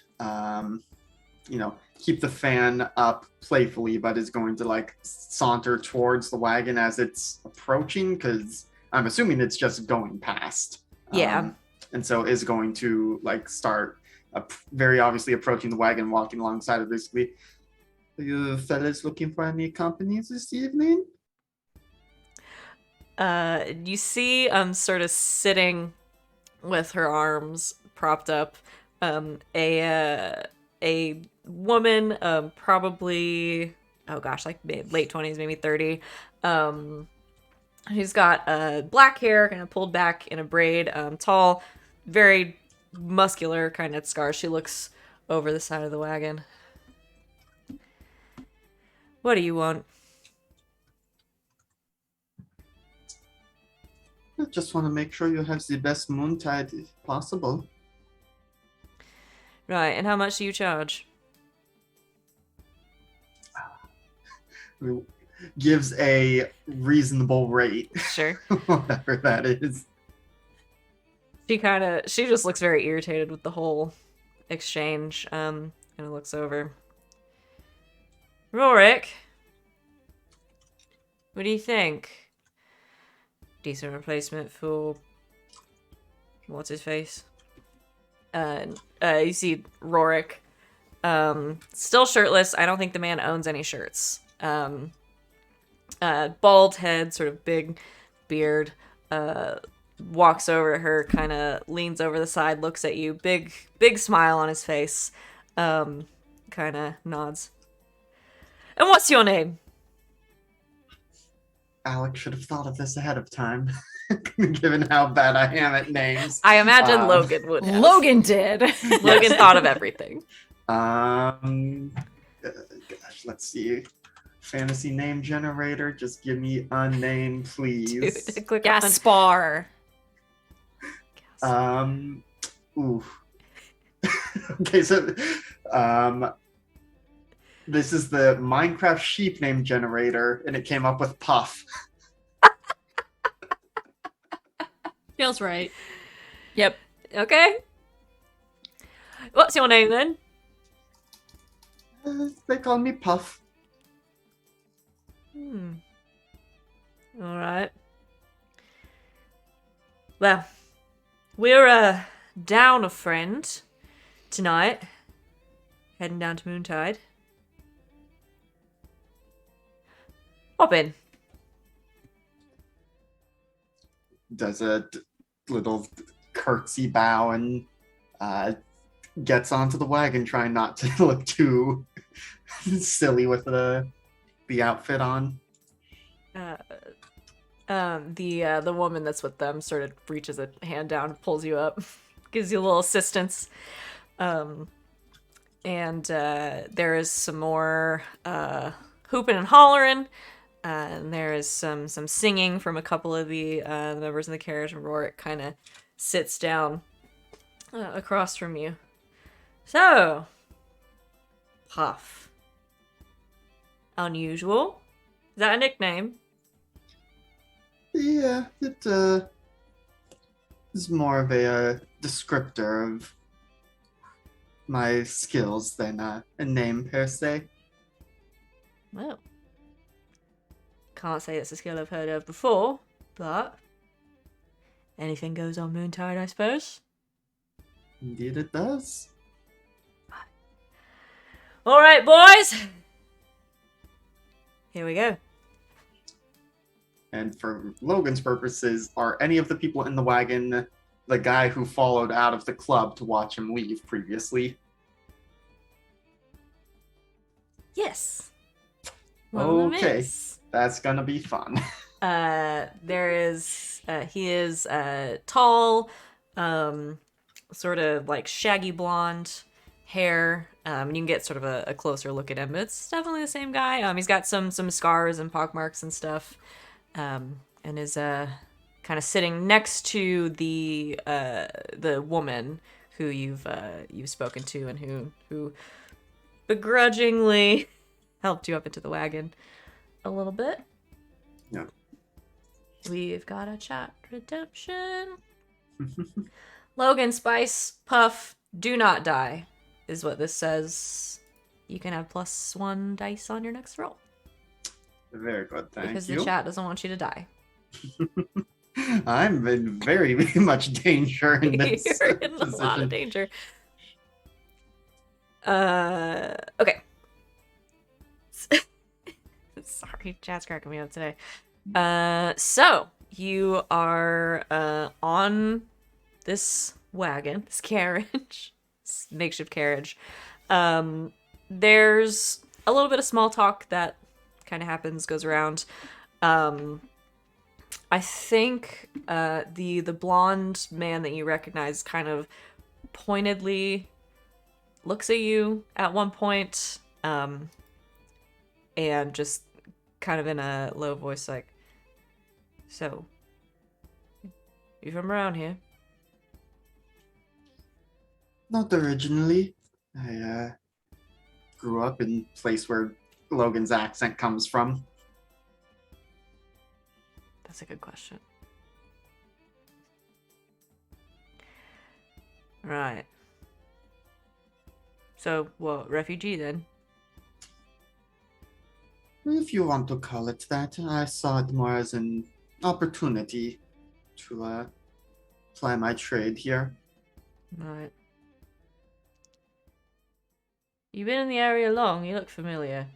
keep the fan up playfully, but is going to like saunter towards the wagon as it's approaching, because I'm assuming it's just going past. Yeah. And so is going to like start very obviously approaching the wagon, walking alongside of basically. Are you fellas looking for any company this evening? You see sort of sitting with her arms propped up, a woman, probably, oh gosh, like late 20s, maybe 30. She's got black hair kind of pulled back in a braid, tall, very muscular kind of scars. She looks over the side of the wagon. What do you want? I just want to make sure you have the best moontide possible. Right, and how much do you charge? Gives a reasonable rate. Sure. Whatever that is. She just looks very irritated with the whole exchange, and looks over. Rorik, what do you think? Decent replacement for what's his face? You see Rorik, still shirtless. I don't think the man owns any shirts. Bald head, sort of big beard, walks over to her, kind of leans over the side, looks at you, big smile on his face, kind of nods. And what's your name? Alex should have thought of this ahead of time, given how bad I am at names. I imagine Logan would have. Logan did. Logan thought of everything. Gosh, let's see. Fantasy name generator. Just give me a name, please. Dude, click Gaspar. Ooh. Okay, so this is the Minecraft sheep name generator, and it came up with Puff. Feels right. Yep. Okay. What's your name then? They call me Puff. All right. Well, we're down a friend tonight. Heading down to Moontide. Hop in. Does a little curtsy bow and gets onto the wagon, trying not to look too silly with the outfit on. The woman that's with them sort of reaches a hand down, pulls you up, gives you a little assistance. And there is some more hooping and hollering. And there is some singing from a couple of the members in the carriage, and Rorik kind of sits down across from you. So, Puff. Unusual. Is that a nickname? Yeah, it is more of a descriptor of my skills than a name per se. Well, can't say it's a skill I've heard of before, but anything goes on Moontide, I suppose. Indeed it does. All right, boys. Here we go. And for Logan's purposes, are any of the people in the wagon the guy who followed out of the club to watch him leave previously? Yes. One of them Okay, is. that's gonna be fun. He is tall, sort of like shaggy blonde hair. And you can get sort of a closer look at him, but it's definitely the same guy. He's got some scars and pockmarks and stuff. And is kind of sitting next to the woman who you've spoken to and who begrudgingly helped you up into the wagon a little bit. Yeah. We've got a chat redemption. Logan, Spice, Puff, do not die, is what this says. You can have +1 dice on your next roll. Very good, thank because you. the chat doesn't want you to die. I'm in very much danger in this You're in a lot of danger. Okay. Sorry, chat's cracking me up today. So you are on this wagon, this carriage, this makeshift carriage. There's a little bit of small talk that kind of happens, goes around. I think the blonde man that you recognize kind of pointedly looks at you at one point, and just kind of in a low voice like, "So, you from around here?" Not originally. I grew up in a place where Logan's accent comes from. That's a good question. Right. So, what, refugee then? If you want to call it that, I saw it more as an opportunity to ply my trade here. Right. You been in the area long? You look familiar.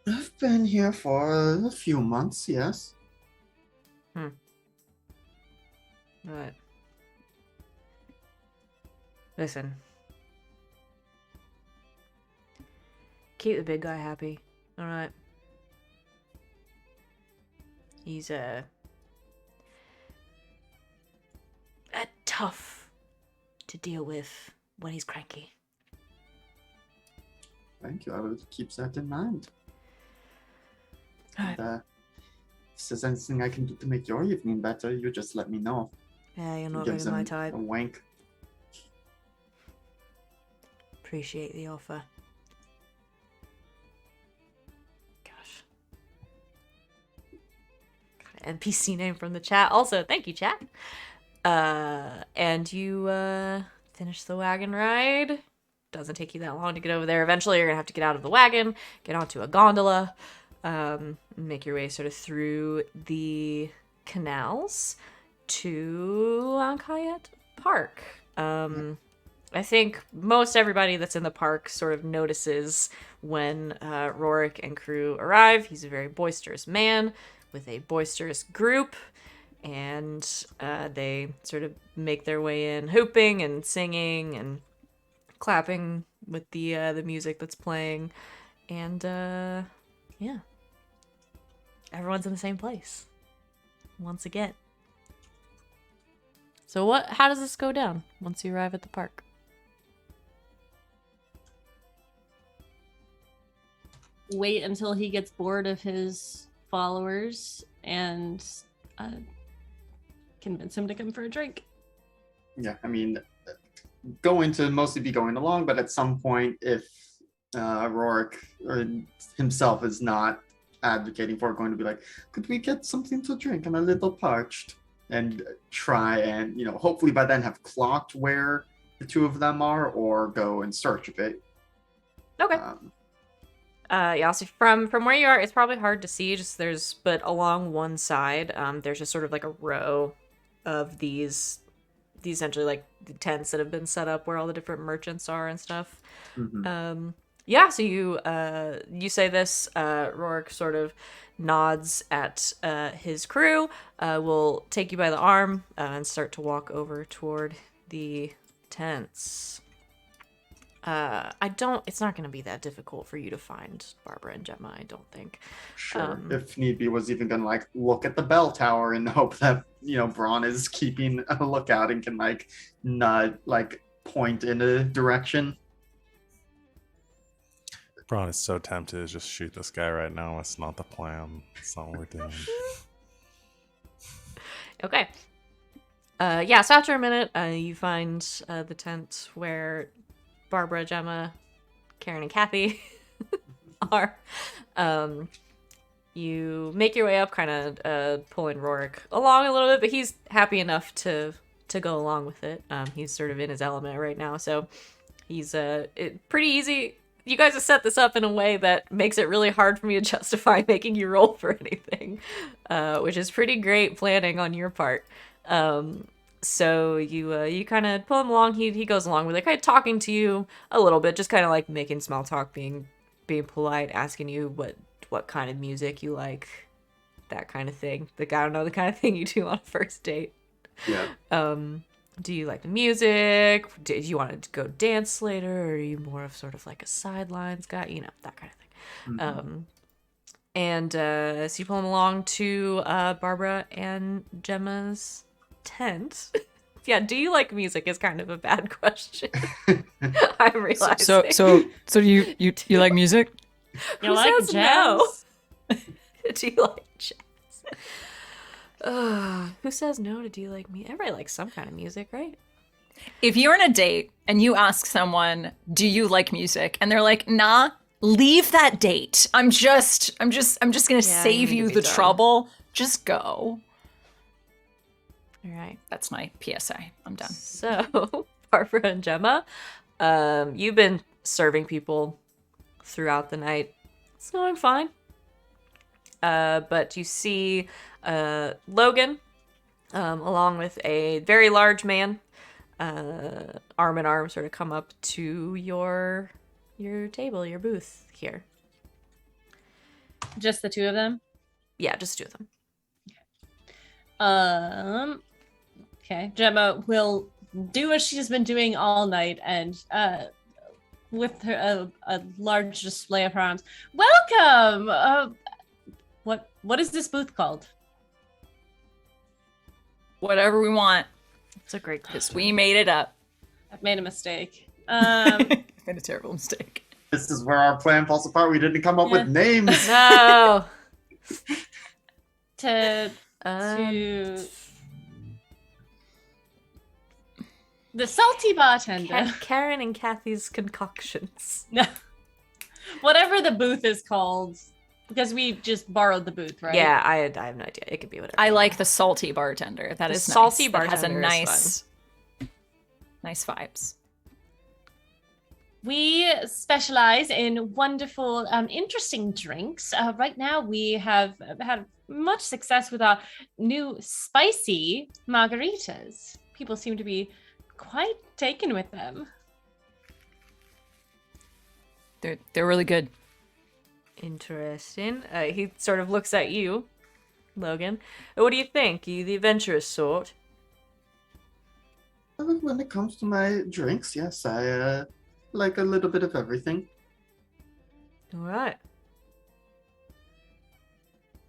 I've been here for a few months, yes. Right. Listen. Keep the big guy happy, alright? He's tough to deal with when he's cranky. Thank you, I will keep that in mind. Alright. And, if there's anything I can do to make your evening better, you just let me know. Yeah, you're He not gives really my him type. a wink. Appreciate the offer. Gosh. Got an NPC name from the chat. Also, thank you, chat. And you finish the wagon ride. Doesn't take you that long to get over there. Eventually, you're gonna have to get out of the wagon, get onto a gondola. make your way sort of through the canals to Ankayet Park. I think most everybody that's in the park sort of notices when Rorik and crew arrive. He's a very boisterous man with a boisterous group, and they sort of make their way in, hooping and singing and clapping with the music that's playing, and yeah, everyone's in the same place once again. So how does this go down once you arrive at the park? Wait until he gets bored of his followers and convince him to come for a drink. Yeah, I mean, going to mostly be going along, but at some point, if Rorik himself is not advocating for it, going to be like, could we get something to drink? I'm a little parched. And try and, hopefully by then have clocked where the two of them are, or go in search of it. Okay. Yeah, so from where you are, it's probably hard to see, but along one side, there's just sort of like a row of these essentially like the tents that have been set up where all the different merchants are and stuff. Mm-hmm. Yeah, so you say this, Rorik sort of nods at his crew, will take you by the arm and start to walk over toward the tents. It's not going to be that difficult for you to find Barbara and Jemma, I don't think. Sure. If need be, was even going to look at the bell tower and hope that, Bron is keeping a lookout and can nod, point in a direction. Bron is so tempted to just shoot this guy right now. It's not the plan. It's not what we're doing. Okay. Yeah, so after a minute, you find the tent where Barbara, Jemma, Karen, and Kathy are. You make your way up, kind of pulling Rorik along a little bit, but he's happy enough to go along with it. He's sort of in his element right now, so he's pretty easy. You guys have set this up in a way that makes it really hard for me to justify making you roll for anything, which is pretty great planning on your part. So you kind of pull him along. He goes along with it, kind of talking to you a little bit, just kind of like making small talk, being polite, asking you what kind of music you like, that kind of thing. I don't know, the kind of thing you do on a first date. Yeah. Do you like the music? Do you want to go dance later? Or are you more of sort of like a sidelines guy? That kind of thing. Mm-hmm. So you pull him along to Barbara and Gemma's tent. Yeah, do you like music is kind of a bad question. I'm realizing. So do you like music? You like says jazz? no? Do you like jazz? Who says no to do you like me? Everybody likes some kind of music, right? If you're on a date and you ask someone, do you like music? And they're like, nah, leave that date. I'm just gonna save you the trouble. Just go. All right. That's my PSA. I'm done. So, Barbara and Jemma, you've been serving people throughout the night. It's going fine. But you see Logan, along with a very large man, arm in arm, sort of come up to your table, your booth here. Just the two of them? Yeah, just two of them. Okay. Jemma will do what she's been doing all night and with her a large display of her arms. Welcome! What is this booth called? Whatever we want. It's a great Because question. we made it up. I've made a mistake. Made a terrible mistake. This is where our plan falls apart. We didn't come up with names. No! to the salty bartender. Karen and Kathy's concoctions. No. Whatever the booth is called. Because we just borrowed the booth, right? Yeah, I have no idea. It could be whatever. I like the salty bartender. That The is salty nice. That has a bartender is nice vibes. We specialize in wonderful, interesting drinks. Right now, we have had much success with our new spicy margaritas. People seem to be quite taken with them. They're really good. Interesting. He sort of looks at you, Logan. What do you think? Are you the adventurous sort? When it comes to my drinks, yes, I like a little bit of everything. All right.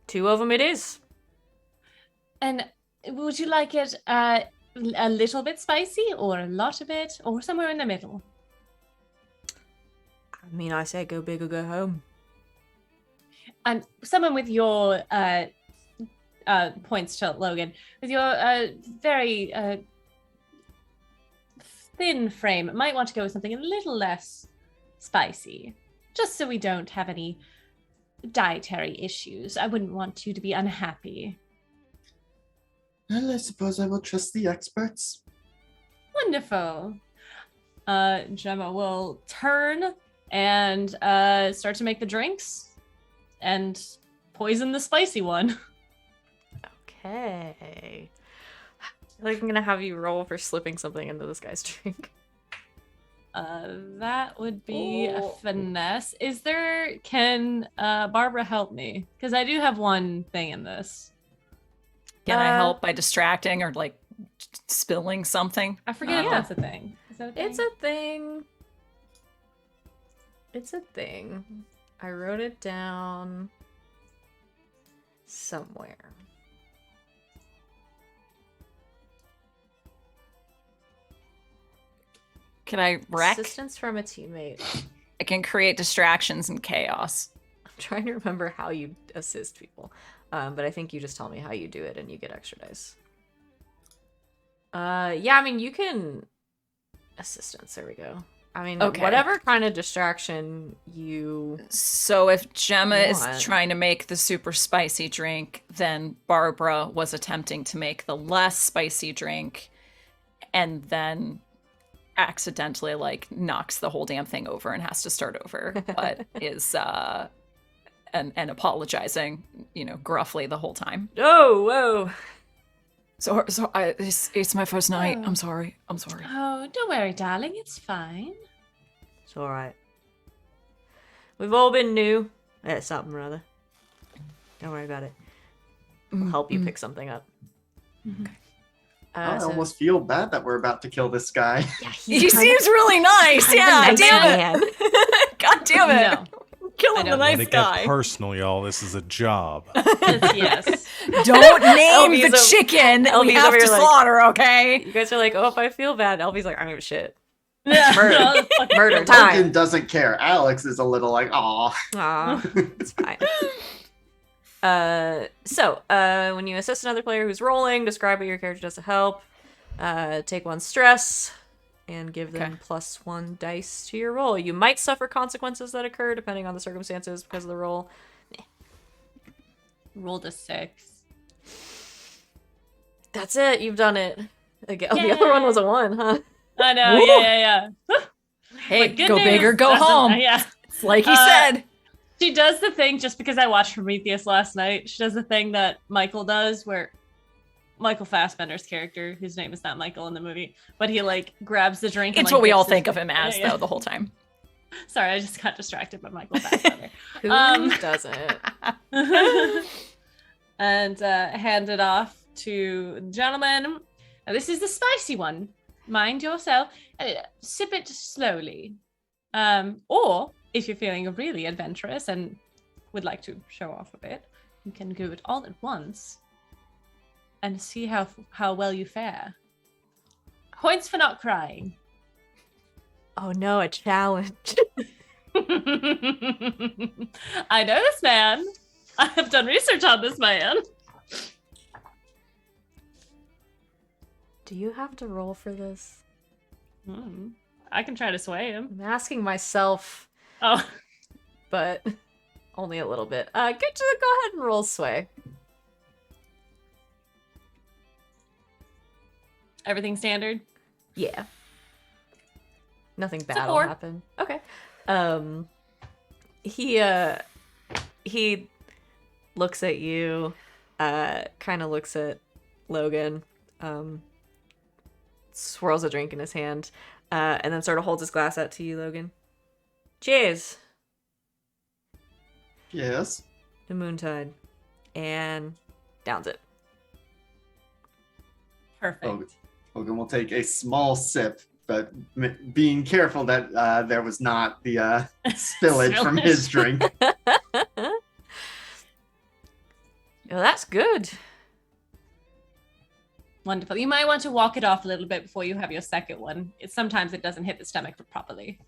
2 of them it is. And would you like it a little bit spicy, or a lot of it, or somewhere in the middle? I mean, I say go big or go home. And someone with your points to Logan, with your very thin frame, might want to go with something a little less spicy, just so we don't have any dietary issues. I wouldn't want you to be unhappy. Well, I suppose I will trust the experts. Wonderful. Jemma will turn and start to make the drinks and poison the spicy one. Okay. I feel like I'm gonna have you roll for slipping something into this guy's drink. That would be a finesse. Can Barbara help me? Because I do have one thing in this. Can I help by distracting or like spilling something? I forget if that's a thing. Is that a thing? It's a thing. It's a thing. I wrote it down somewhere. Can I wreck? Assistance from a teammate. I can create distractions and chaos. I'm trying to remember how you assist people. But I think you just tell me how you do it and you get extra dice. Yeah, I mean, you can... Assistance, there we go. I mean, Okay. whatever kind of distraction you... So if Jemma What? is trying to make the super spicy drink, then Barbara was attempting to make the less spicy drink and then accidentally like knocks the whole damn thing over and has to start over, but is and apologizing, gruffly the whole time. Oh, whoa. It's my first night. Oh. I'm sorry. Oh, don't worry, darling. It's fine. It's alright. We've all been new at something or other. Don't worry about it. I'll help you pick something up. Okay. I So- almost feel bad that we're about to kill this guy. Yeah, He he's seems really nice. Yeah, damn it. God damn it. No. Killing I the don't Let nice it guy. get personal, y'all. This is a job. Yes. Don't name LB's the over- chicken that we LB's have over to here like- slaughter, okay? You guys are like, oh, if I feel bad. Elby's like, I don't give a shit. Yeah. Murder. No, fuck- Murder Logan time. doesn't care. Alex is a little like, aw. Aw, it's fine. So, when you assist another player who's rolling, describe what your character does to help. Take 1 stress and give them Okay. +1 dice to your roll. You might suffer consequences that occur depending on the circumstances because of the roll. Rolled a 6. That's it. You've done it. Again. Oh, the other one was a 1, huh? I know. Woo! Yeah. Hey, But good go big or news go doesn't- home. Yeah. It's like he Uh, said. She does the thing just because I watched Prometheus last night. She does the thing that Michael does where Michael Fassbender's character, whose name is not Michael in the movie, but he like grabs the drink. And, It's like, what we all dips his- think of him as, Yeah. though, the whole time. Sorry, I just got distracted by Michael Fassbender. Who Um, doesn't? And hand it off to the gentleman. Now, this is the spicy one. Mind yourself. Sip it slowly. Or if you're feeling really adventurous and would like to show off a bit, you can do it all at once and see how well you fare. Points for not crying. Oh no, a challenge. I know this man. I have done research on this man. Do you have to roll for this? I can try to sway him. I'm asking myself, Oh, but only a little bit. Go ahead and roll sway. everything standard? Yeah. Nothing a bad will 4. happen. Okay. He looks at you, kind of looks at Logan, swirls a drink in his hand, and then sort of holds his glass out to you, Logan. Cheers. Yes. The Moontide. And downs it. Perfect. Logan will take a small sip, but being careful that there was not the spillage from his drink. Well, that's good. Wonderful. You might want to walk it off a little bit before you have your second one. Sometimes it doesn't hit the stomach properly.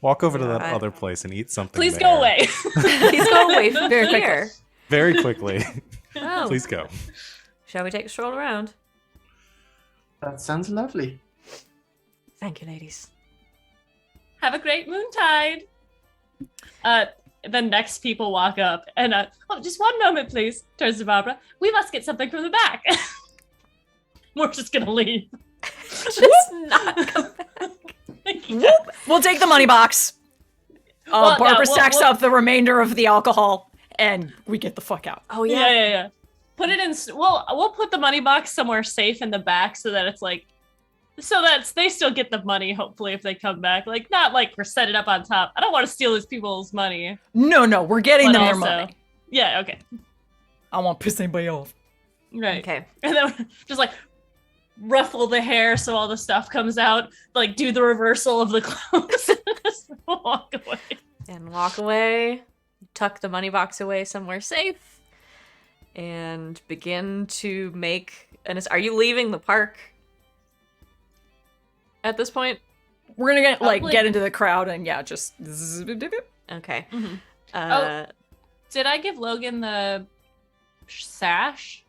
Walk over to Yeah, that other place and eat something. Please there. go away. Please go away from here. Very quickly. Oh. Please go. Shall we take a stroll around? That sounds lovely. Thank you, ladies. Have a great moontide. The next people walk up and oh, just one moment, please. Turns to Barbara. We must get something from the back. We're just gonna leave. Just not come back. We'll take the money box. Well, Barbara no, stacks up the remainder of the alcohol, and we get the fuck out. Oh Yeah. Put it in. We'll put the money box somewhere safe in the back so that it's like, so that they still get the money. Hopefully, if they come back, like not like we're setting up on top. I don't want to steal these people's money. No, we're getting But them their also- money. Yeah. Okay. I won't piss anybody off. Right. Okay. And then just like ruffle the hair so all the stuff comes out. Like do the reversal of the clothes. Just walk away. And walk away. Tuck the money box away somewhere safe. And begin to make are you leaving the park at this point? We're gonna get Probably. get into the crowd and just. Okay. Mhm. Did I give Logan the sash?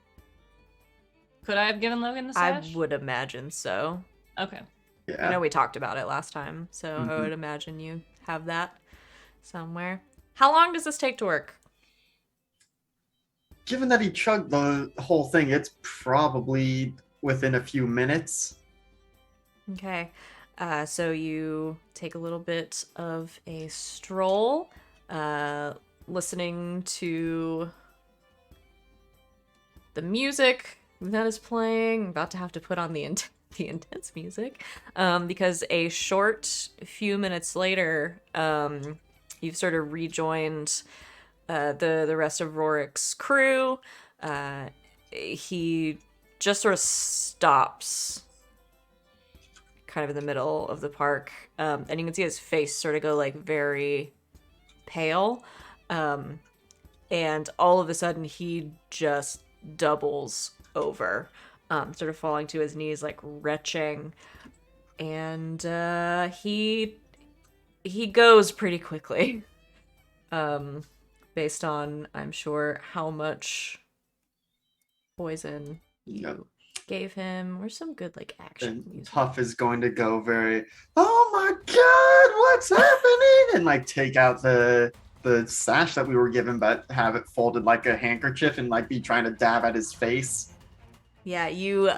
Could I have given Logan the I sash? would imagine so. Okay. Yeah. I know we talked about it last time, so I Mhm. would imagine you have that somewhere. How long does this take to work? Given that he chugged the whole thing, it's probably within a few minutes. Okay. So you take a little bit of a stroll, listening to the music that is playing. I'm about to have to put on the intense music, because a short few minutes later, you've sort of rejoined the rest of Rorik's crew. He just sort of stops kind of in the middle of the park, and you can see his face sort of go like very pale, and all of a sudden he just doubles over, sort of falling to his knees, like retching, and he goes pretty quickly, based on, I'm sure, how much poison you Yep. gave him, or some good like action And music. Puff is going to go very, oh my god, what's happening? And like take out the sash that we were given, but have it folded like a handkerchief and like be trying to dab at his face. Yeah, you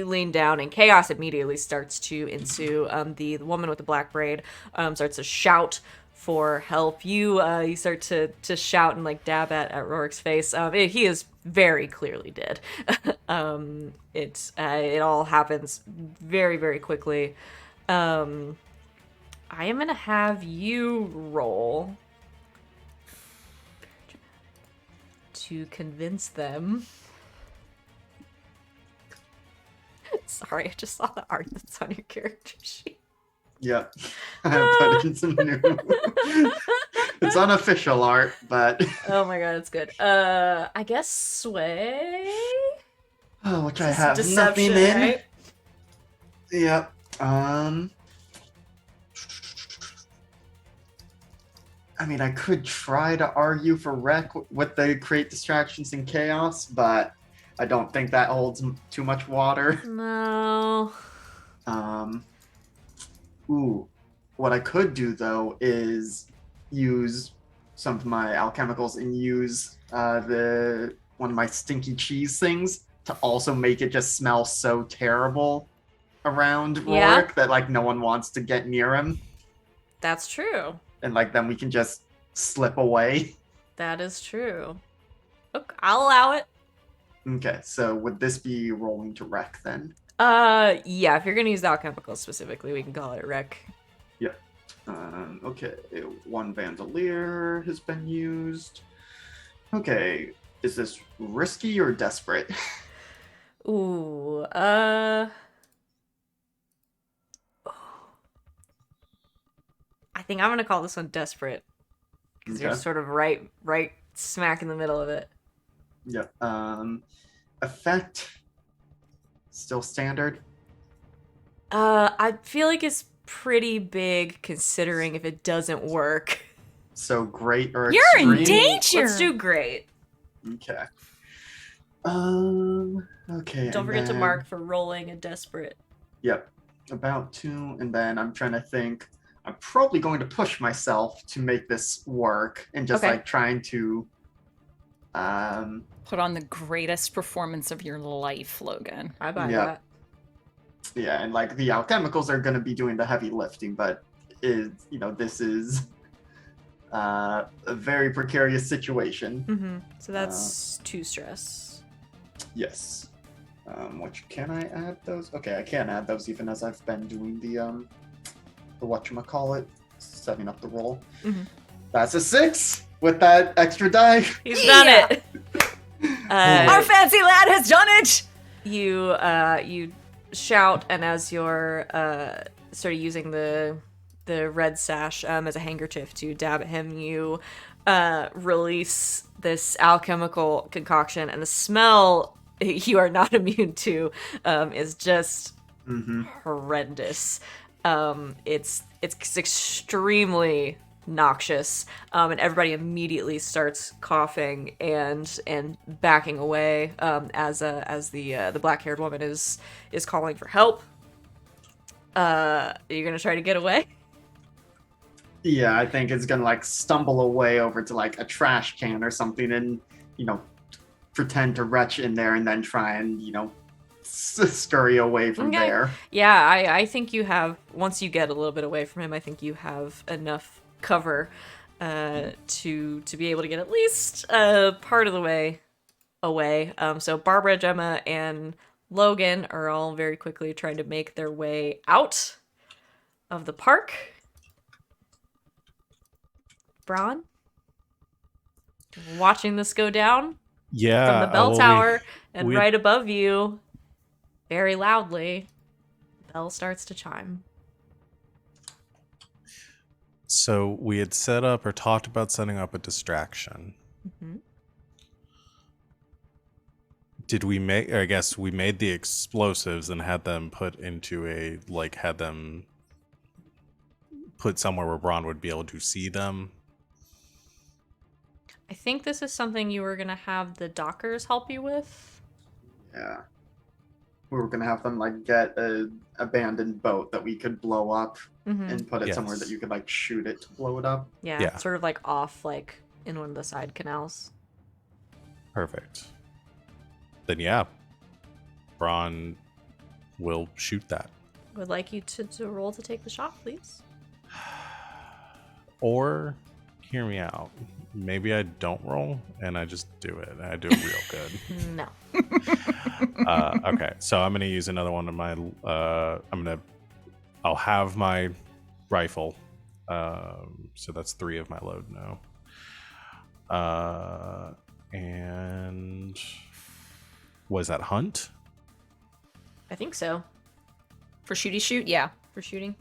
lean down and chaos immediately starts to ensue. The woman with the black braid starts to shout for help. You start to shout and like dab at Rorik's face. He is very clearly dead. It all happens very, very quickly. I am gonna have you roll to convince them. Sorry, I just saw the art that's on your character sheet. Yep. I put in some new. It's unofficial art, but Oh my god, it's good. I guess sway. oh, which I This is have deception, nothing in. right? Yep. I mean, I could try to argue for Rec with the create distractions and chaos, but I don't think that holds too much water. No. Ooh. What I could do though is use some of my alchemicals and use one of my stinky cheese things to also make it just smell so terrible around Yeah. Rorik that like no one wants to get near him, That's true. and like then we can just slip away. That is true. Okay, I'll allow it. Okay, so would this be rolling to wreck then? Yeah, if you're gonna use the alchemical specifically, we can call it wreck. Yeah. Okay, one Vandalier has been used. Okay, is this risky or desperate? Ooh, I think I'm gonna call this one desperate. Because you're Okay. sort of right smack in the middle of it. Yep. Effect still standard. I feel like it's pretty big considering if it doesn't work. So great or You're in extreme? danger. Let's do great. Okay. Okay. Don't and forget to then- mark for rolling a desperate. Yep. About 2, and then I'm trying to think. I'm probably going to push myself to make this work, and just Okay. like trying to. Put on the greatest performance of your life, Logan. I buy Yeah. that. Yeah, and like the alchemicals are going to be doing the heavy lifting, but this is a very precarious situation. Mm-hmm. So that's 2 stress. Yes. Which can I add those? Okay, I can add those even as I've been doing the whatchamacallit, setting up the roll. Mhm. That's a 6 with that extra die. He's done Yeah. it. Our fancy lad has done it! You shout, and as you're sort of using the red sash as a handkerchief to dab at him, you release this alchemical concoction, and the smell you are not immune to is just Mm-hmm. horrendous. It's extremely noxious, and everybody immediately starts coughing and backing away as the black-haired woman is calling for help. Are you gonna try to get away? Yeah, I think it's gonna like stumble away over to like a trash can or something, and pretend to retch in there, and then try and scurry away from Okay. there. Yeah, I think you have, once you get a little bit away from him, I think you have enough cover to be able to get at least part of the way away. So Barbara, Jemma, and Logan are all very quickly trying to make their way out of the park. Bron, watching this go down Yeah. from the bell well, tower, and we- right above you, very loudly, the bell starts to chime. So we had set up or talked about setting up a distraction. Mm-hmm. Did we make? I guess we made the explosives and had them put into had them put somewhere where Bron would be able to see them. I think this is something you were gonna have the dockers help you with. Yeah. We were gonna have them like get a abandoned boat that we could blow up Mm-hmm. and put it somewhere Yes. that you could like shoot it to blow it up. Yeah, Yeah. sort of like off, like in one of the side canals. Perfect. Then yeah, Bron will shoot that. Would like you to roll to take the shot, please. Or, hear me out. Maybe I don't roll and I just do it. I do it real good. No. Okay, so I'm gonna use another one of my. I'll have my rifle. So that's 3 of my load now. And was that hunt? I think so. For shooty shoot, yeah. For shooting.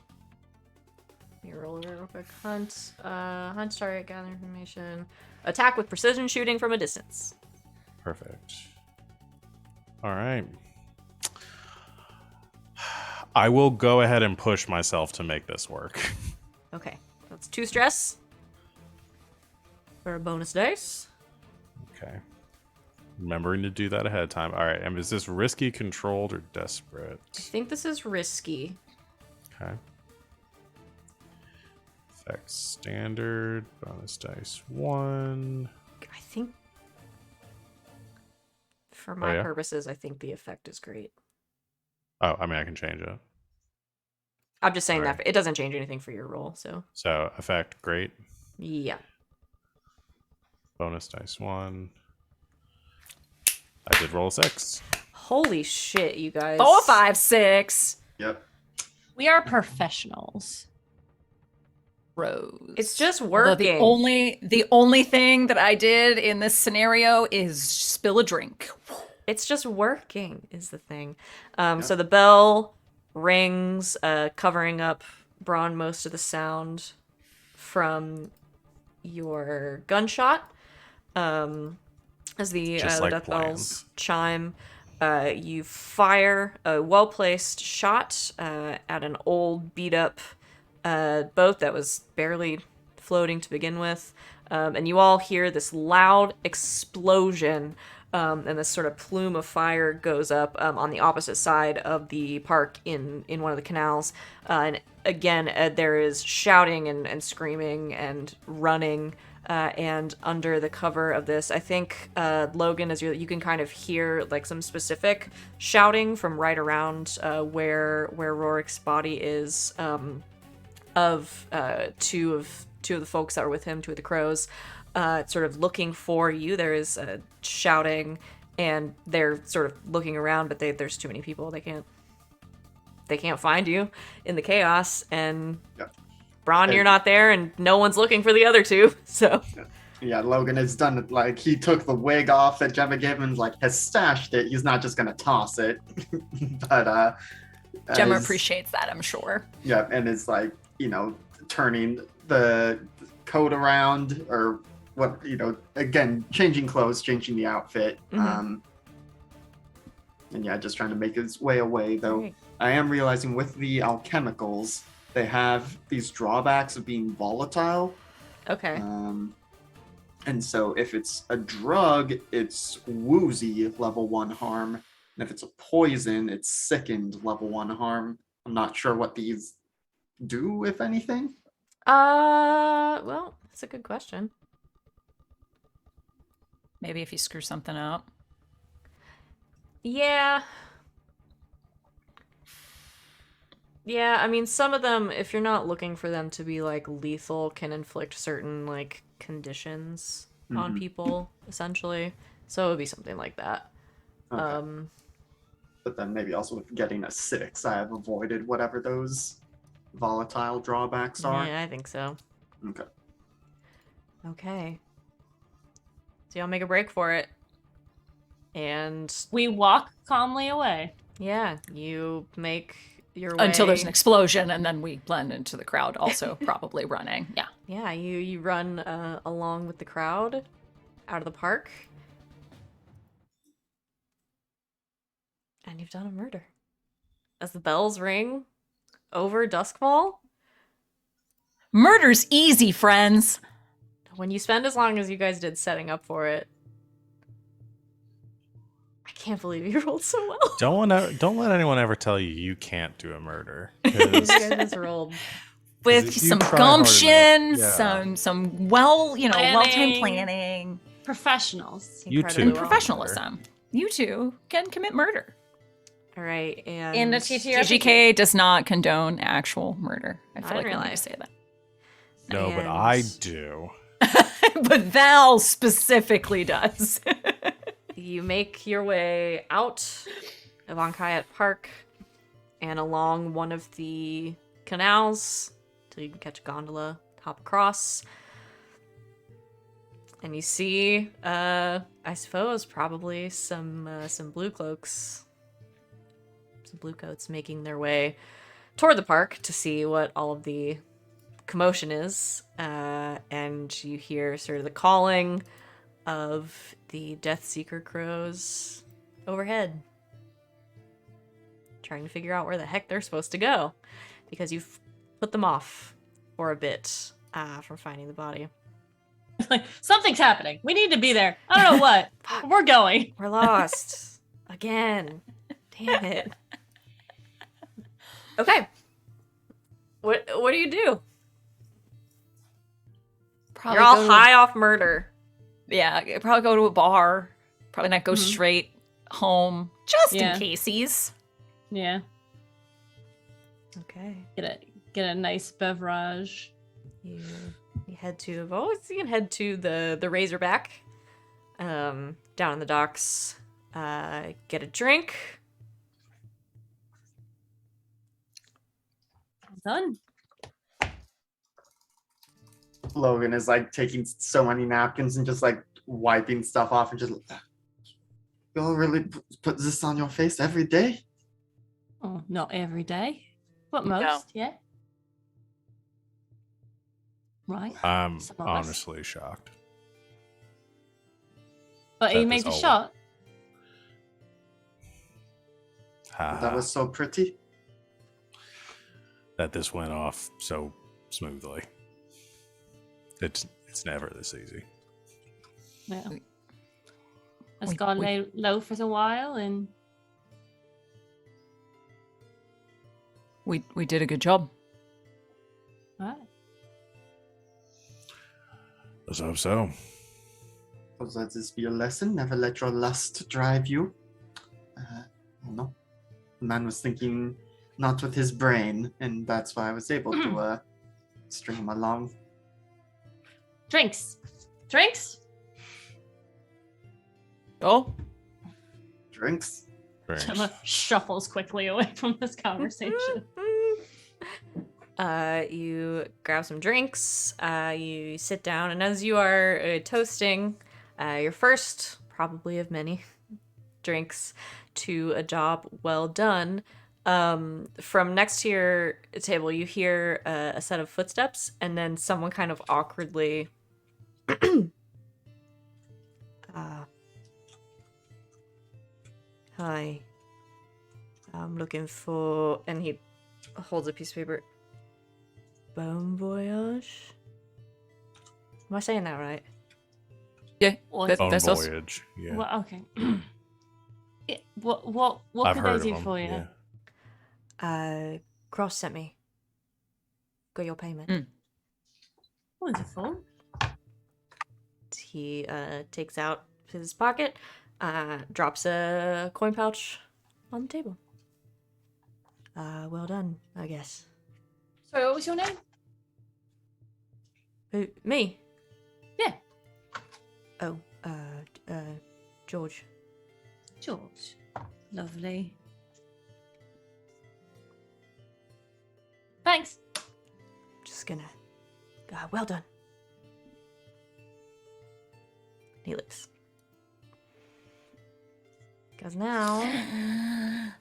Let me roll over real quick. Hunt. Hunt target, gather information. Attack with precision shooting from a distance. Perfect. All right. I will go ahead and push myself to make this work. Okay. That's 2 stress. For a bonus dice. Okay. Remembering to do that ahead of time. All right. And is this risky, controlled, or desperate? I think this is risky. Okay. Effects standard. Bonus dice 1. I think for my yeah? purposes, I think the effect is great. Oh, I mean, I can change it. I'm just saying Right. that it doesn't change anything for your roll. So effect, great. yeah. Bonus dice 1. I did roll a 6. Holy shit, you guys. 4, 5, 6. Yep. We are professionals. Rose. It's just Although working. The only thing that I did in this scenario is spill a drink. It's just working is the thing. So the bell rings, covering up Bron most of the sound from your gunshot. As the Just like death bells plans. chime, you fire a well-placed shot at an old, beat-up boat that was barely floating to begin with. And you all hear this loud explosion, and this sort of plume of fire goes up on the opposite side of the park in one of the canals. And again, there is shouting and screaming and running. And under the cover of this, I think, Logan, as you can kind of hear like some specific shouting from right around where Rorik's body is, of two of the folks that were with him, 2 of the crows, sort of looking for you. There is shouting, and they're sort of looking around, but there's too many people. They can't find you in the chaos, and Bron, you're not there, and no one's looking for the other 2. So Yeah, Logan has done it. Like, he took the wig off that Jemma gave him, like, has stashed it. He's not just gonna toss it. But Jemma as- appreciates that, I'm sure. Yeah, and is like, turning the coat around, or what, again, changing clothes, changing the outfit. Mhm. And yeah, just trying to make his way away, though. Great. I am realizing with the alchemicals, they have these drawbacks of being volatile. okay. And so if it's a drug, it's woozy level 1 harm. And if it's a poison, it's sickened level 1 harm. I'm not sure what these do, if anything. Well, that's a good question. Maybe if you screw something up. Yeah. Yeah, I mean, some of them, if you're not looking for them to be, like, lethal, can inflict certain, like, conditions on Mhm. people, essentially. So it would be something like that. Okay. But then maybe also with getting a 6, I have avoided whatever those volatile drawbacks are. Yeah, I think so. Okay. Okay. So y'all make a break for it. And, We walk calmly away. yeah, you make your way... Until there's an explosion, and then we blend into the crowd, also probably running. Yeah. Yeah, you run along with the crowd out of the park. And you've done a murder. As the bells ring over Doskvol, Murder's easy, friends. when you spend as long as you guys did setting up for it, I can't believe you rolled so well. Don't let anyone ever tell you you can't do a murder. You 'cause guys just rolled. With if you some try hard enough, gumption, yeah. some well-timed Planning. planning, Professionals. You incredibly too. and well. professionalism. You two can commit murder. All right, and In the TTRPG. TGK does not condone actual murder. I I feel didn't like I need to realize. say that. No, but And- I do. But Val specifically does. You make your way out of Ankayat Park and along one of the canals till you can catch a gondola, hop across. And you see, I suppose, probably some blue cloaks, some blue coats making their way toward the park to see what all of the commotion is. And you hear sort of the calling of the Death Seeker crows overhead, trying to figure out where the heck they're supposed to go, because you've put them off for a bit from finding the body. Like, something's happening. We need to be there. I don't know what. We're going. We're lost again. Damn it. Okay. What do you do? Probably You're all go to high off murder. Yeah, probably go to a bar. Probably not go Mhm. straight home, just Yeah. in cases. Yeah. Okay. Get a nice beverage. You head to you can head to the Razorback, down in the docks. Get a drink. Done. Logan is like taking so many napkins and just like wiping stuff off and just. You all really put this on your face every day? Oh, not every day, but most, yeah. Right. I'm Some of us. honestly shocked. But he That made is the all- shot. That was so pretty. That this went off so smoothly. It's never this easy. Yeah. Let's go lay low for a while and We did a good job. right. Let's hope so. So let this be a lesson. Never let your lust drive you. No. The man was thinking not with his brain, and that's why I was able to string him along. Drinks. Oh, Drinks. Thanks. Gemma shuffles quickly away from this conversation. You grab some drinks. You sit down, and as you are toasting your first, probably of many, drinks to a job well done, from next to your table, you hear a set of footsteps, and then someone kind of awkwardly. Hi. I'm looking for, and he holds a piece of paper. Bon voyage? Am I saying that right? yeah. What? On That's us. voyage. Yeah. Well, okay. What I've could heard I do of them. for you? Yeah. Cross sent me. Got your payment. Mm. Wonderful. He takes out his pocket, drops a coin pouch on the table. Well done, I guess. Sorry, what was your name? Who, me? Yeah. Oh, George. George. Lovely. Thanks. Just gonna. Well done. He leaves. Because now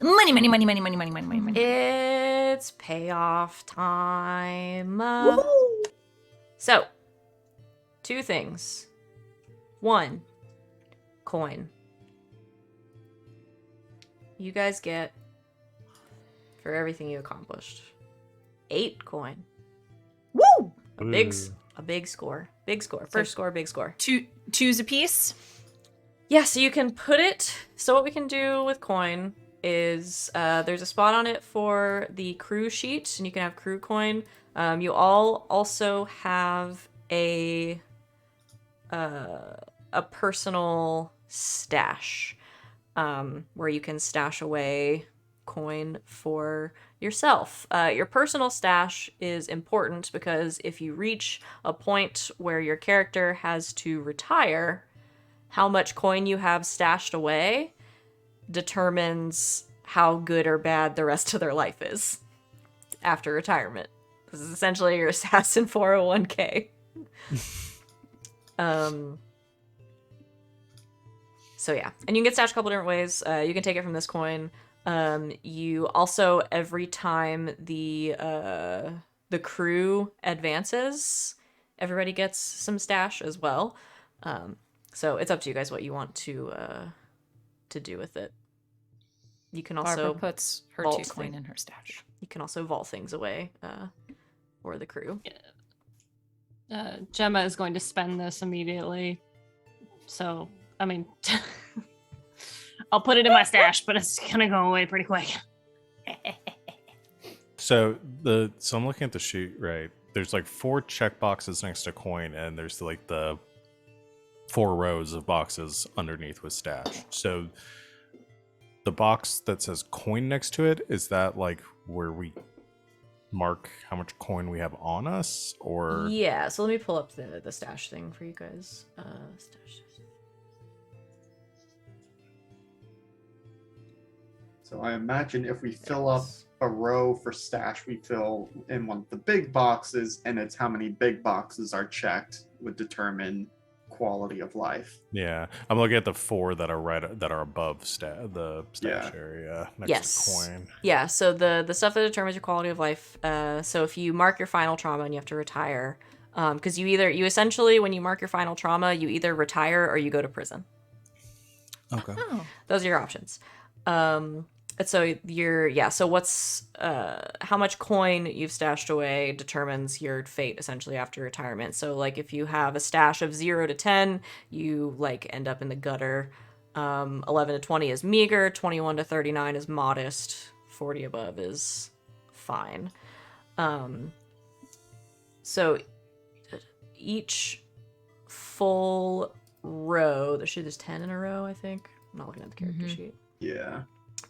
Money. it's payoff time. So, two things. One, coin. You guys get, for everything you accomplished, 8 coin. Woo! A big score. Big score. First score, big score. Twos a piece. Yeah, so you can put it. So what we can do with coin is there's a spot on it for the crew sheet, and you can have crew coin. You all also have a personal stash where you can stash away coin for yourself. Your personal stash is important because if you reach a point where your character has to retire, how much coin you have stashed away determines how good or bad the rest of their life is after retirement. This is essentially your assassin 401k. So yeah, and you can get stashed a couple different ways. You can take it from this coin. You also, every time the crew advances, everybody gets some stash as well. So it's up to you guys what you want to do with it. You can also Barbara puts her vault 2 coin thing. in her stash. You can also vault things away for the crew. Jemma is going to spend this immediately. So, I mean, I'll put it in my stash, but it's gonna go away pretty quick. So I'm looking at the sheet, right? There's like 4 check boxes next to coin, and there's like the 4 rows of boxes underneath with stash. So the box that says coin next to it, is that like where we mark how much coin we have on us, or Yeah, so let me pull up the stash thing for you guys. Stash. So I imagine if we fill up a row for stash, we fill in one of the big boxes, and it's how many big boxes are checked would determine quality of life. yeah, I'm looking at the 4 that are above the stash area next to coin. Yeah, so the stuff that determines your quality of life. So if you mark your final trauma and you have to retire, because you essentially, when you mark your final trauma, you either retire or you go to prison. Okay. Oh. Those are your options. So so what's how much coin you've stashed away determines your fate essentially after retirement. So like if you have a stash of 0 to 10, you like end up in the gutter. 11 to 20 is meager, 21 to 39 is modest, 40 above is fine. So each full row, there's 10 in a row, I think. I'm not looking at the character sheet. Yeah.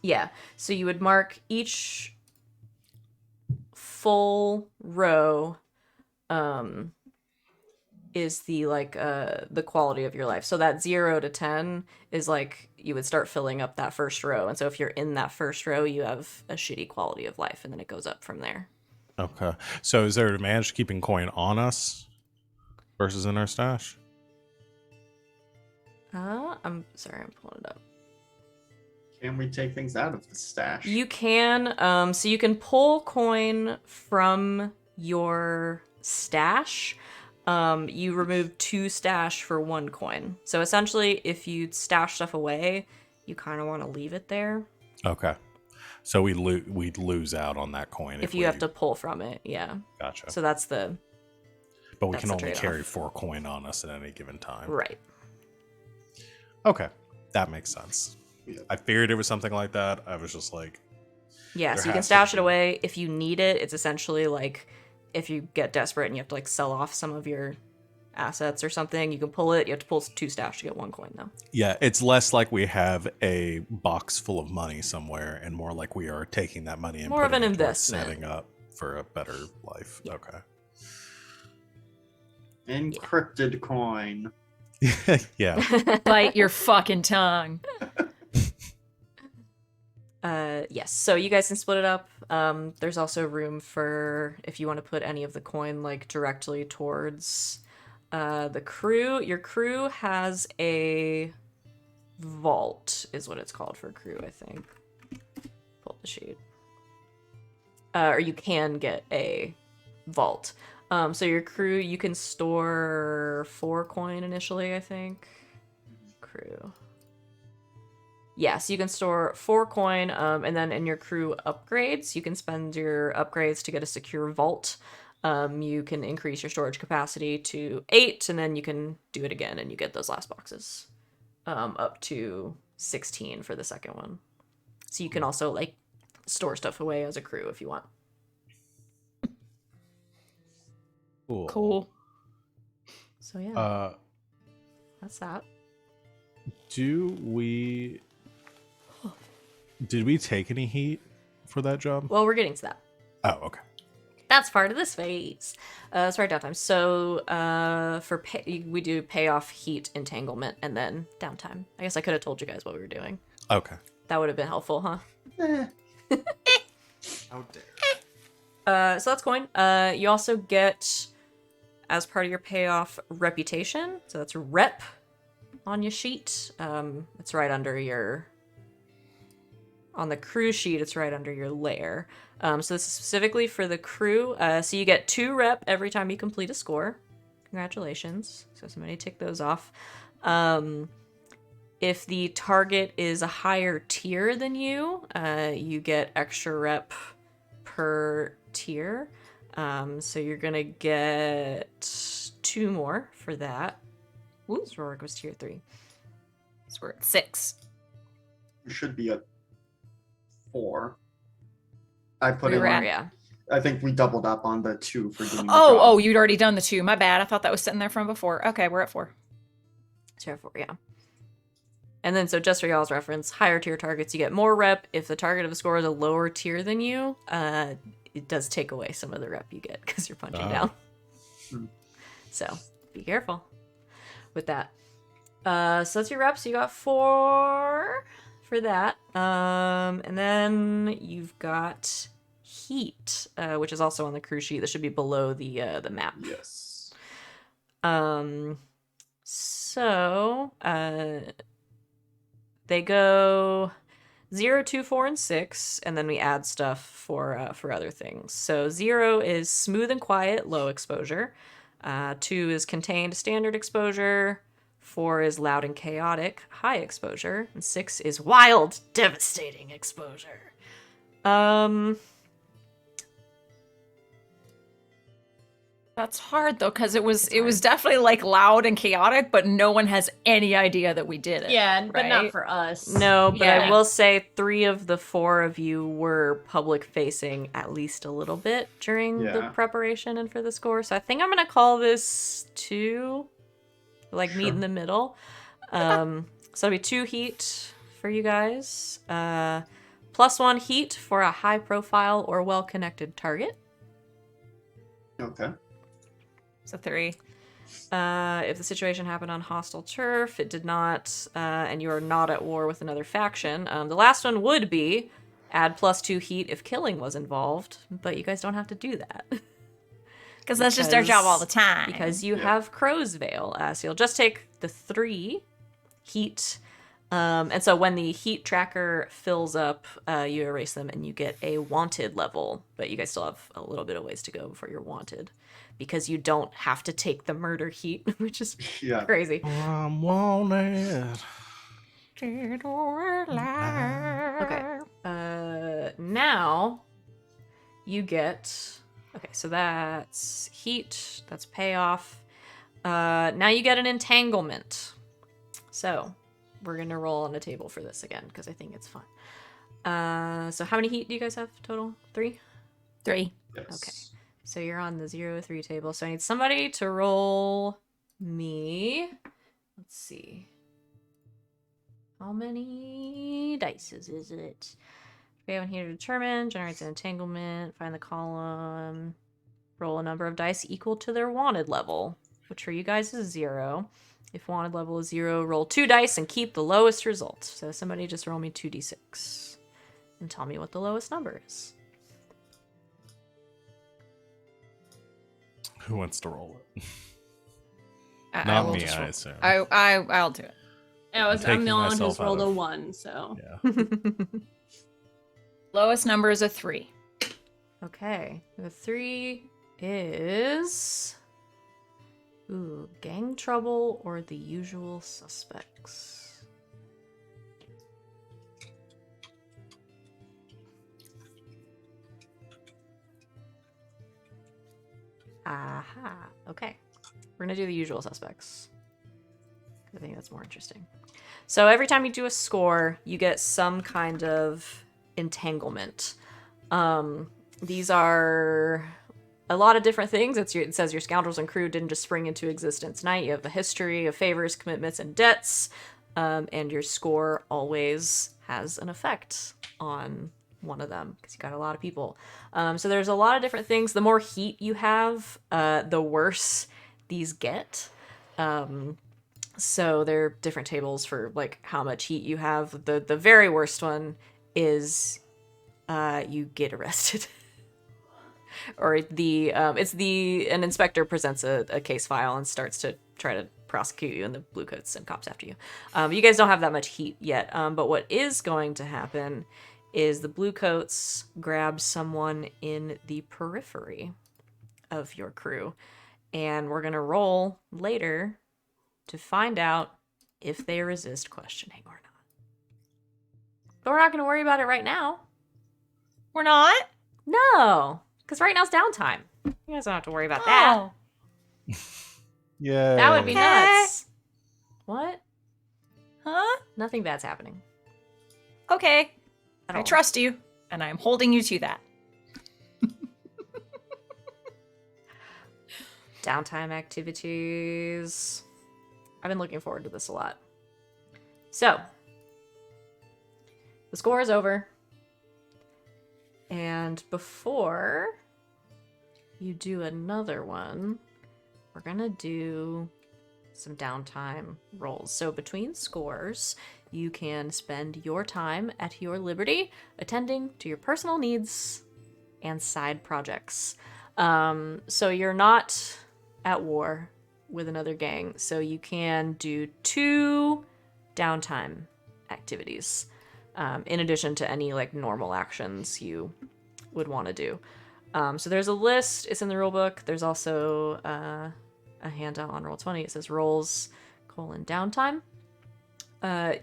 Yeah, so you would mark each full row is the quality of your life. So that 0 to 10 is like you would start filling up that first row. And so if you're in that first row, you have a shitty quality of life, and then it goes up from there. Okay. So is there an advantage to keeping coin on us versus in our stash? I'm sorry, I'm pulling it up. Can we take things out of the stash? You can, so you can pull coin from your stash. You remove 2 stash for 1 coin. So essentially, if you stash stuff away, you kind of want to leave it there. Okay. So we'd lose out on that coin if you have to pull from it. Yeah. Gotcha. So that's the. But we can only carry 4 coin on us at any given time. Right. Okay, that makes sense. Yeah. I figured it was something like that. I was just like, yeah. So you can stash it away if you need it. It's essentially like if you get desperate and you have to like sell off some of your assets or something, you can pull it. You have to pull 2 stash to get 1 coin though. Yeah, it's less like we have a box full of money somewhere and more like we are taking that money and more of an putting it towards investment, setting up for a better life. Yeah. Okay. Encrypted coin. Yeah. Bite your fucking tongue. Yes. So you guys can split it up. There's also room for if you want to put any of the coin like directly towards the crew. Your crew has a vault, is what it's called for crew, I think. Pull the sheet. Or you can get a vault. So your crew, you can store 4 coin initially, I think. Crew. Yes, you can store 4 coin, and then in your crew upgrades, you can spend your upgrades to get a secure vault. You can increase your storage capacity to 8, and then you can do it again, and you get those last boxes. Up to 16 for the second one. So you can also, like, store stuff away as a crew if you want. Cool. So yeah, that's that. Did we take any heat for that job? Well, we're getting to that. Oh, okay. That's part of this phase. Sorry, downtime. So we do payoff, heat, entanglement, and then downtime. I guess I could have told you guys what we were doing. Okay. That would have been helpful, huh? How dare. So that's coin. You also get, as part of your payoff, reputation. So that's rep on your sheet. It's right under your... On the crew sheet, it's right under your lair. So this is specifically for the crew. So you get 2 rep every time you complete a score. Congratulations. So somebody tick those off. If the target is a higher tier than you, you get extra rep per tier. So you're gonna get 2 more for that. Ooh, Rorik was tier 3. So we're at 6. It should be a 4. I put We in. were at- Yeah. I think we doubled up on the 2 for doing. Oh, you'd already done the 2. My bad. I thought that was sitting there from before. Okay, we're at 4. Tier 4, yeah. And then, so just for y'all's reference, higher tier targets, you get more rep. If the target of a score is a lower tier than you, it does take away some of the rep you get because you're punching Oh. down. Hmm. So be careful with that. So that's your reps. You got 4 for that. And then you've got heat, which is also on the crew sheet. That should be below the map. Yes. So they go 0, 2, 4, and 6, and then we add stuff for other things. So 0 is smooth and quiet, low exposure. 2 is contained, standard exposure. 4 is loud and chaotic, high exposure. And 6 is wild, devastating exposure. That's hard though, because it was definitely like loud and chaotic, but no one has any idea that we did it. Yeah, but not right? for us. No, but Yeah. I will say 3 of the 4 of you were public facing at least a little bit during the Yeah. preparation and for the score. So I think I'm gonna call this 2, like meet Sure. in the middle. So it'll be 2 heat for you guys. +1 heat for a high profile or well connected target. Okay. So 3. If the situation happened on hostile turf, it did not, and you are not at war with another faction. The last one would be add +2 heat if killing was involved, but you guys don't have to do that. Because that's just our job all the time. Because you Yeah. have Crow's Veil, so you'll just take the 3 heat. And so when the heat tracker fills up, you erase them and you get a wanted level, but you guys still have a little bit of ways to go before you're wanted. Because you don't have to take the murder heat, which is Yeah. crazy. I'm wanted. Okay. Now you get. Okay, so that's heat. That's payoff. Now you get an entanglement. So we're gonna roll on the table for this again because I think it's fun. So how many heat do you guys have total? 3? 3. Yes. Okay. So you're on the 0, 3 table. So I need somebody to roll me. Let's see. How many dices is it? We haven't here to determine. Generates an entanglement. Find the column. Roll a number of dice equal to their wanted level, which for you guys is 0. If wanted level is 0, roll 2 dice and keep the lowest result. So somebody just roll me 2d6 and tell me what the lowest number is. Who wants to roll it? I Not will me, just I roll. assume. I'll do it. I'm taking the one myself who's rolled out a of- 1, so. Yeah. Lowest number is a 3. Okay. The 3 is. Ooh, gang trouble or the usual suspects. Aha. Okay. We're gonna do the usual suspects. I think that's more interesting. So every time you do a score, you get some kind of entanglement. These are a lot of different things. It says your scoundrels and crew didn't just spring into existence tonight. You have a history of favors, commitments, and debts. And your score always has an effect on one of them because you got a lot of people. So there's a lot of different things. The more heat you have, the worse these get. So there are different tables for like how much heat you have. The very worst one is you get arrested. Or an inspector presents a case file and starts to try to prosecute you, and the bluecoats send cops after you. You guys don't have that much heat yet, but what is going to happen is the bluecoats grab someone in the periphery of your crew, and we're gonna roll later to find out if they resist questioning or not. But we're not gonna worry about it right now. We're not? No, because right now's downtime. You guys don't have to worry about that. Oh. Yeah. That would be Okay. nuts. What? Huh? Nothing bad's happening. Okay. At I all. trust you, and I'm holding you to that. Downtime activities. I've been looking forward to this a lot. So, the score is over. And before you do another one, we're gonna do some downtime rolls. So between scores, you can spend your time at your liberty attending to your personal needs and side projects. So you're not at war with another gang, so you can do 2 downtime activities in addition to any like normal actions you would want to do. So there's a list. It's in the rule book. There's also a handout on Roll20. It says rolls : downtime.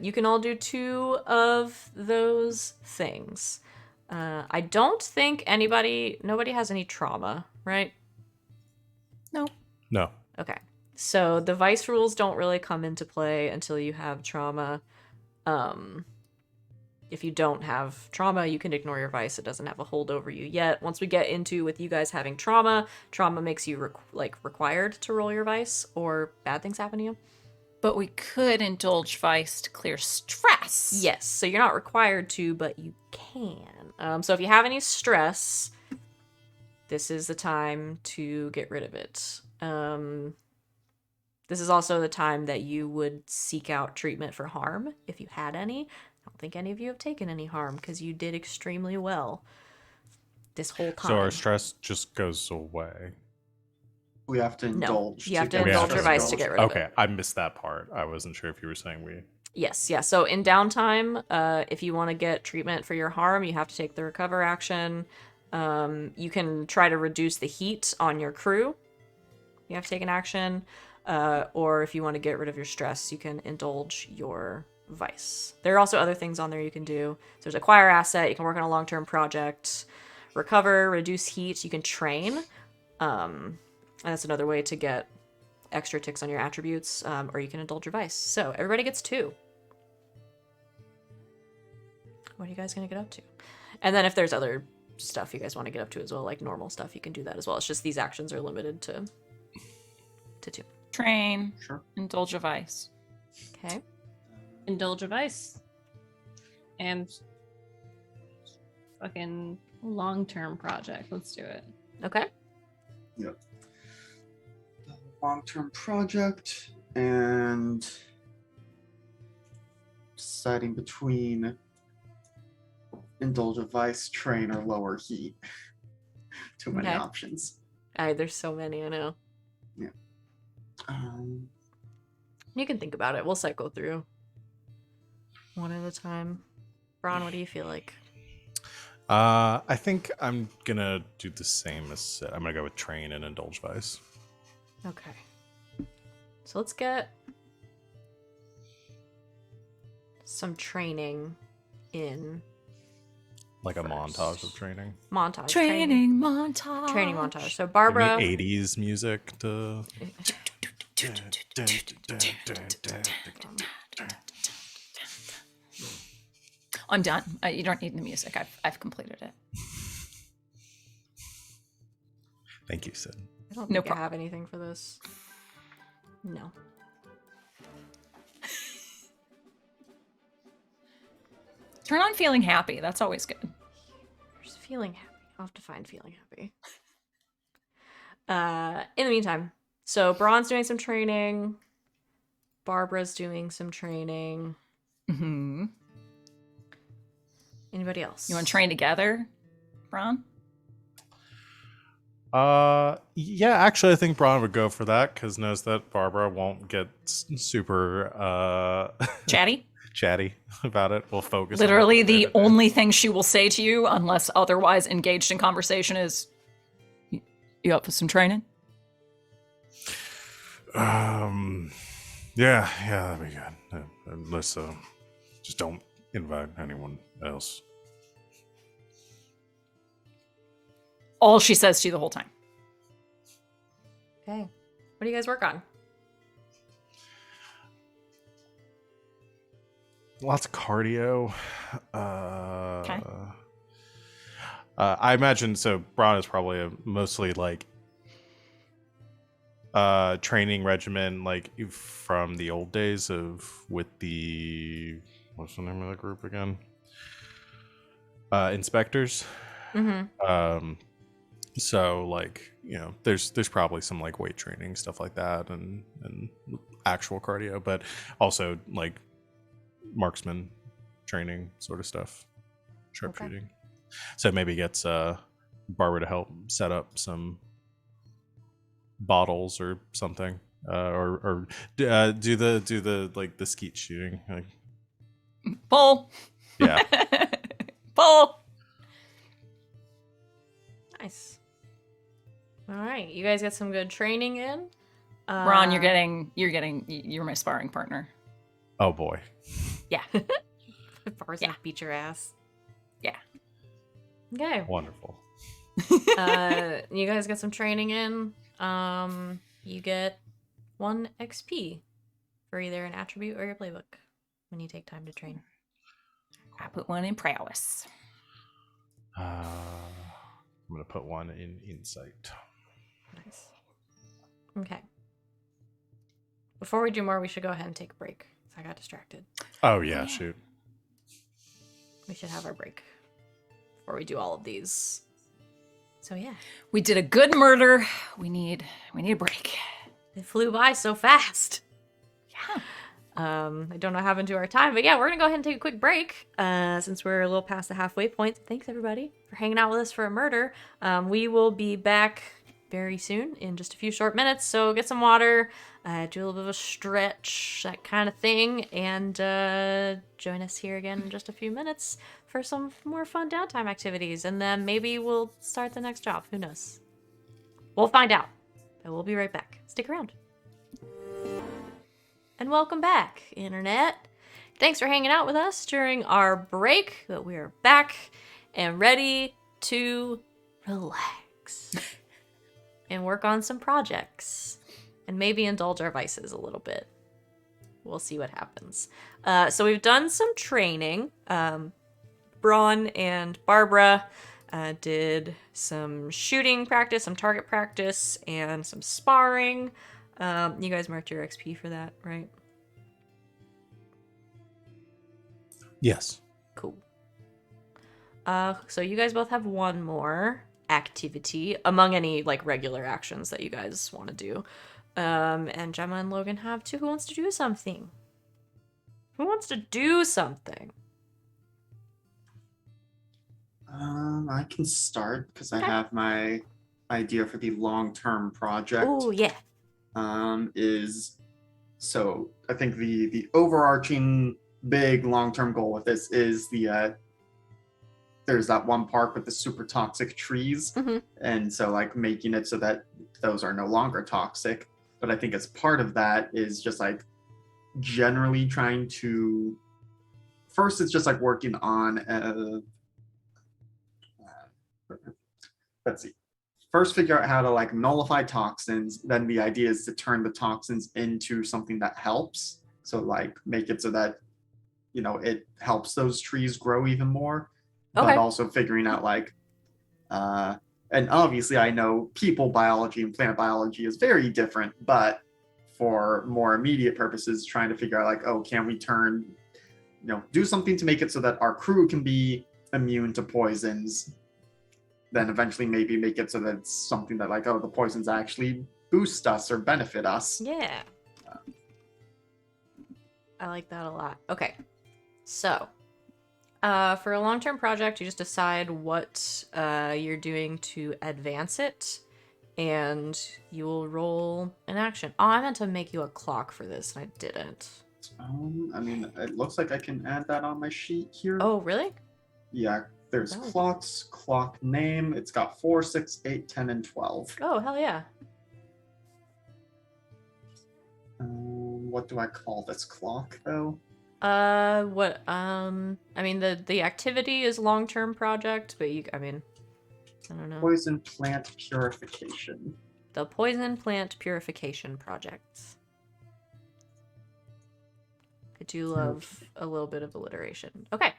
You can all do 2 of those things. I don't think nobody has any trauma, right? No. Okay. So the vice rules don't really come into play until you have trauma. If you don't have trauma, you can ignore your vice. It doesn't have a hold over you yet. Once we get into with you guys having trauma makes you required to roll your vice, or bad things happen to you. But we could indulge vice to clear stress. Yes, so you're not required to, but you can. So if you have any stress, this is the time to get rid of it. This is also the time that you would seek out treatment for harm, if you had any. I don't think any of you have taken any harm, because you did extremely well this whole time. So our stress just goes away. We have to indulge. You have to get indulge stress your vice to indulged. get rid of it. Okay, I missed that part. I wasn't sure if you were saying we... Yes, yeah. So in downtime, if you want to get treatment for your harm, you have to take the recover action. You can try to reduce the heat on your crew. You have to take an action. Or if you want to get rid of your stress, you can indulge your vice. There are also other things on there you can do. So there's acquire asset. You can work on a long-term project. Recover, reduce heat. You can train. And that's another way to get extra ticks on your attributes. Or you can indulge your vice. So everybody gets 2. What are you guys going to get up to? And then if there's other stuff you guys want to get up to as well, like normal stuff, you can do that as well. It's just these actions are limited to 2. Train. Sure. Indulge a vice. Okay. Indulge a vice. And fucking long-term project. Let's do it. Okay. Yep. Long-term project and deciding between indulge a vice, train, or lower heat. Too many Okay. options. There's so many, I know. You can think about it. We'll cycle through one at a time. Bron, what do you feel like? I think I'm gonna do the same as Sid. I'm gonna go with train and indulge vice. Okay. So let's get some training in. Like a First. montage of training. Montage. Training montage. Training montage. So Give me Barbara. 80s music to... I'm done. You don't need the music. I've completed it. Thank you, Sid. I don't No think I have anything for this. No. Turn on feeling happy. That's always good. There's feeling happy. I'll have to find feeling happy. In the meantime, so Bron's doing some training. Barbara's doing some training. Mm-hmm. Anybody else? You want to train together, Bron? Yeah, actually, I think Bron would go for that because knows that Barbara won't get super Chatty? chatty about it. We'll focus. Literally, on it the later. only thing she will say to you, unless otherwise engaged in conversation, is, "You up for some training?" Yeah, that'd be good. Unless just don't invite anyone else. All she says to you the whole time. Okay. What do you guys work on? Lots of cardio. Okay. I imagine so. Bron is probably mostly like training regimen, like from the old days of with the what's the name of the group again? Inspectors. Mm-hmm. So like, there's probably some like weight training stuff like that and actual cardio, but also like marksman training sort of stuff, sharpshooting. So maybe gets Barbara to help set up some bottles or something, or do the like the skeet shooting. Like, Pull. yeah. Pull. Nice. All right, you guys get some good training in. Bron, you're my sparring partner. Oh boy. Yeah. Barbara's gonna beat your ass. Yeah. Okay. Wonderful. You guys get some training in. You get 1 XP for either an attribute or your playbook when you take time to train. I put 1 in prowess. I'm gonna put 1 in insight. Nice. Okay. Before we do more, we should go ahead and take a break. I got distracted. Oh yeah, shoot. We should have our break before we do all of these. So yeah. We did a good murder. We need a break. It flew by so fast. Yeah. I don't know what happened to our time, but yeah, we're gonna go ahead and take a quick break since we're a little past the halfway point. Thanks everybody for hanging out with us for a murder. We will be back very soon in just a few short minutes, so get some water, do a little bit of a stretch, that kind of thing, and join us here again in just a few minutes for some more fun downtime activities, and then maybe we'll start the next job. Who knows? We'll find out. But we'll be right back. Stick around. And welcome back, Internet. Thanks for hanging out with us during our break, but we are back and ready to relax and work on some projects and maybe indulge our vices a little bit. We'll see what happens. So we've done some training. Bron and Barbara did some shooting practice, some target practice, and some sparring. You guys marked your XP for that, right? Yes. Cool. So you guys both have 1 more activity among any like regular actions that you guys want to do. And Jemma and Logan have 2. Who wants to do something? Who wants to do something? I can start because I have my idea for the long-term project. Oh yeah. Is so I think the overarching big long-term goal with this is there's that one park with the super toxic trees, and so like making it so that those are no longer toxic. But I think as part of that is just like generally trying to first it's just like working on let's see. First figure out how to like nullify toxins, then the idea is to turn the toxins into something that helps. So like make it so that it helps those trees grow even more. Okay. But also figuring out like and obviously I know people biology and plant biology is very different, but for more immediate purposes, trying to figure out like, oh, can we do something to make it so that our crew can be immune to poisons, then eventually maybe make it so that it's something that like, oh, the poisons actually boost us or benefit us. Yeah. I like that a lot. Okay. So, for a long-term project, you just decide what you're doing to advance it, and you will roll an action. Oh, I meant to make you a clock for this, and I didn't. I mean, it looks like I can add that on my sheet here. Oh, really? Yeah, there's clocks, clock name. It's got 4, 6, 8, 10, and 12. Oh, hell yeah. What do I call this clock, though? I mean, the activity is long-term project, but I don't know. Poison plant purification. The Poison Plant Purification Project. I do love a little bit of alliteration. Okay.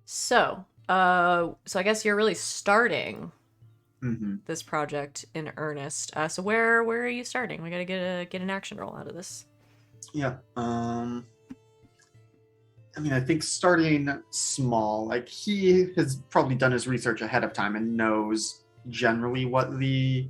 So I guess you're really starting this project in earnest. So where are you starting? We gotta get an action roll out of this. Yeah. I mean, I think starting small, like he has probably done his research ahead of time and knows generally what the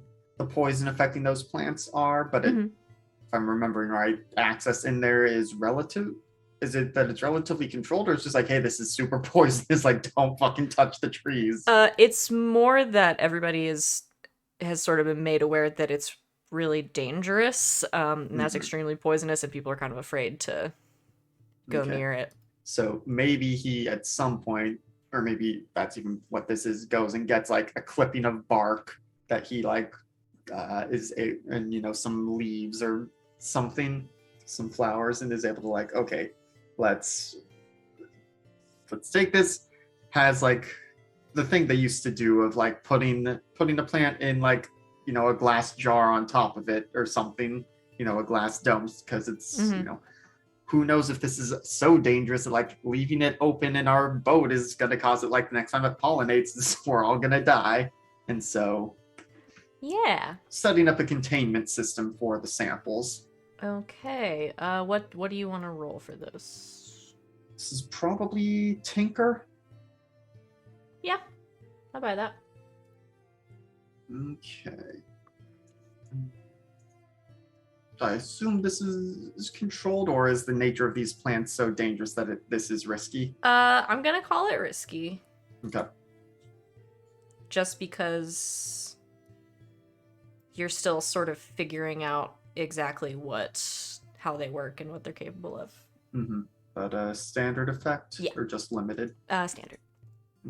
poison affecting those plants are. But Mhm. if I'm remembering right, access in there is relative. Is it that it's relatively controlled, or it's just like, hey, this is super poisonous, like don't fucking touch the trees? It's more that everybody has sort of been made aware that it's really dangerous, and that's Mhm. extremely poisonous, and people are kind of afraid to go Okay. near it. So maybe he at some point, or maybe that's even what this is, goes and gets like a clipping of bark that he like and some leaves or something, some flowers, and is able to like, okay, let's take this. Has like the thing they used to do of like putting the plant in like a glass jar on top of it or something, a glass dome, because it's Mhm. who knows if this is so dangerous that like leaving it open in our boat is going to cause it like the next time it pollinates we're all going to die. And so Yeah. setting up a containment system for the samples. Okay. What do you want to roll for this? This is probably Tinker. Yeah, I'll buy that. Okay. I assume this is controlled, or is the nature of these plants so dangerous that this is risky? I'm gonna call it risky. Okay. Just because you're still sort of figuring out exactly how they work and what they're capable of. Mm-hmm. But standard effect, Yeah. or just limited? Standard.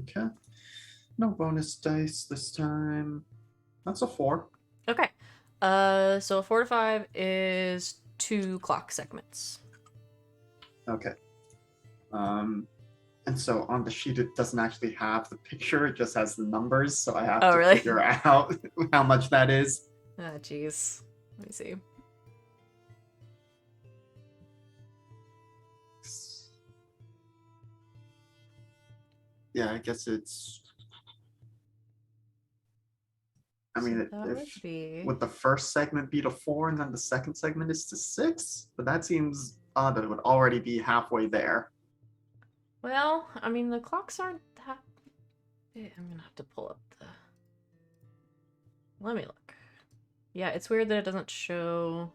Okay. No bonus dice this time. That's a 4. Okay. So a 4 to 5 is 2 clock segments. Okay. And so on the sheet it doesn't actually have the picture, it just has the numbers, so I have to really? figure out how much that is. Ah, jeez. Let me see. Yeah, I guess it's. I So mean, that would be... would the first segment be to 4 and then the second segment is to 6? But that seems odd that it would already be halfway there. Well, I mean, the clocks aren't that... I'm gonna have to pull up the... Let me look. Yeah, it's weird that it doesn't show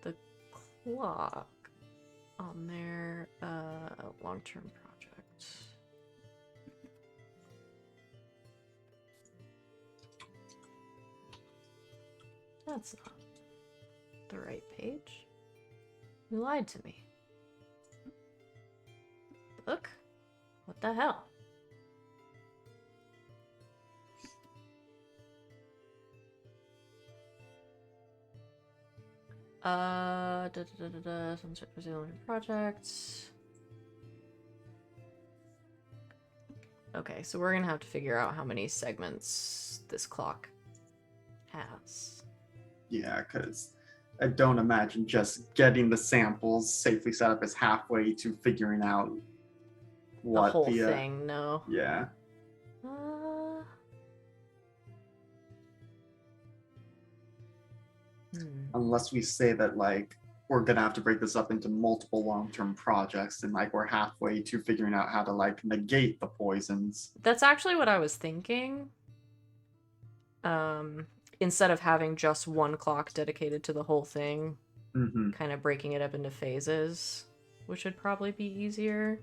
the clock on their long-term project. That's not the right page. You lied to me. Look. What the hell? Some sort of Brazilian project. Okay, so we're gonna have to figure out how many segments this clock has. Yeah, because I don't imagine just getting the samples safely set up as halfway to figuring out what the whole thing, no. Yeah. Unless we say that like we're gonna have to break this up into multiple long-term projects and like we're halfway to figuring out how to like negate the poisons. That's actually what I was thinking. Instead of having just one clock dedicated to the whole thing, kind of breaking it up into phases, which would probably be easier.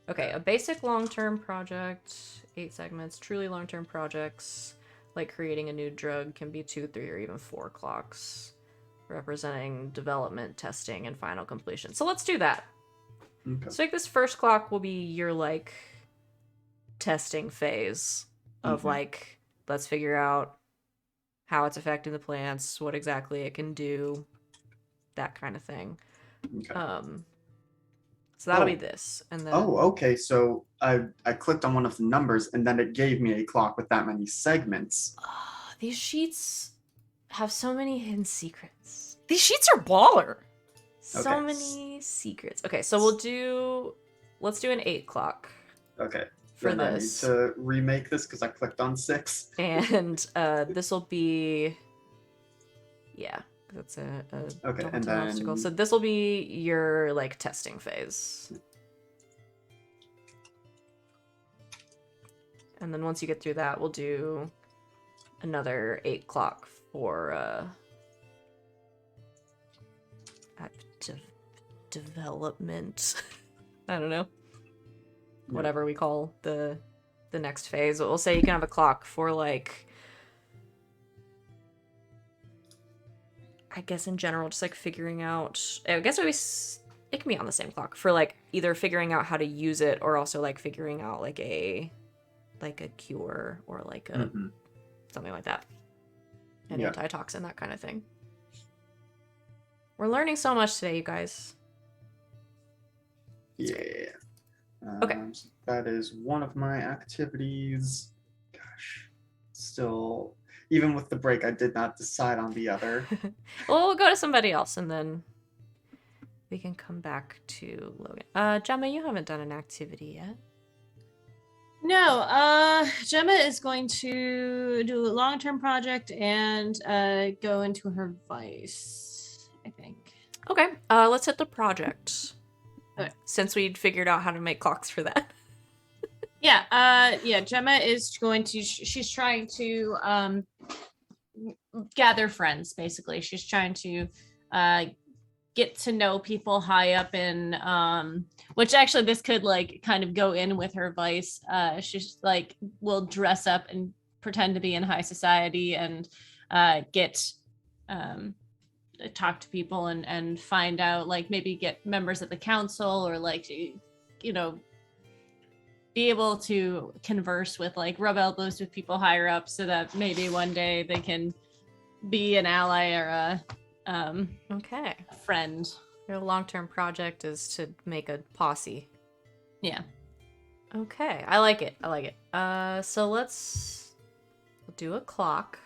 Okay, a basic long-term project, 8 segments. Truly long-term projects, like creating a new drug, can be 2, 3, or even 4 clocks, representing development, testing, and final completion. So let's do that. Okay. So like this first clock will be your like testing phase of like, let's figure out how it's affecting the plants, what exactly it can do, that kind of thing. Okay. So that'll be this, and then... Oh, okay. So I clicked on one of the numbers, and then it gave me a clock with that many segments. These sheets have so many hidden secrets. These sheets are baller. So many secrets. Okay, so let's do an 8 clock. Okay. For then this. I need to remake this because I clicked on 6. And this will be... Yeah, That's a Okay, and double obstacle. then So this will be your like testing phase. And then once you get through that, we'll do another 8 o'clock for development. I don't know. Whatever we call the next phase. We'll say you can have a clock for like, I guess in general, just like figuring out, I guess it can be on the same clock for like either figuring out how to use it or also like figuring out like a cure or like a something like that. An antitoxin, that kind of thing. We're learning so much today, you guys. Yeah. Okay. So that is one of my activities. Gosh, still, even with the break, I did not decide on the other. Well, we'll go to somebody else and then we can come back to Logan. Jemma, you haven't done an activity yet. No, Jemma is going to do a long-term project and go into her vice, I think. Okay, let's hit the project. Okay. Since we'd figured out how to make clocks for that. Yeah, Jemma is going to, she's trying to gather friends, basically. She's trying to get to know people high up in, which actually this could like kind of go in with her vice. She's like, will dress up and pretend to be in high society and get, talk to people and find out, like maybe get members of the council or like, you know, be able to converse with, like rub elbows with people higher up so that maybe one day they can be an ally or a Okay. friend. Your long-term project is to make a posse. Yeah. Okay, I like it. So we'll do a clock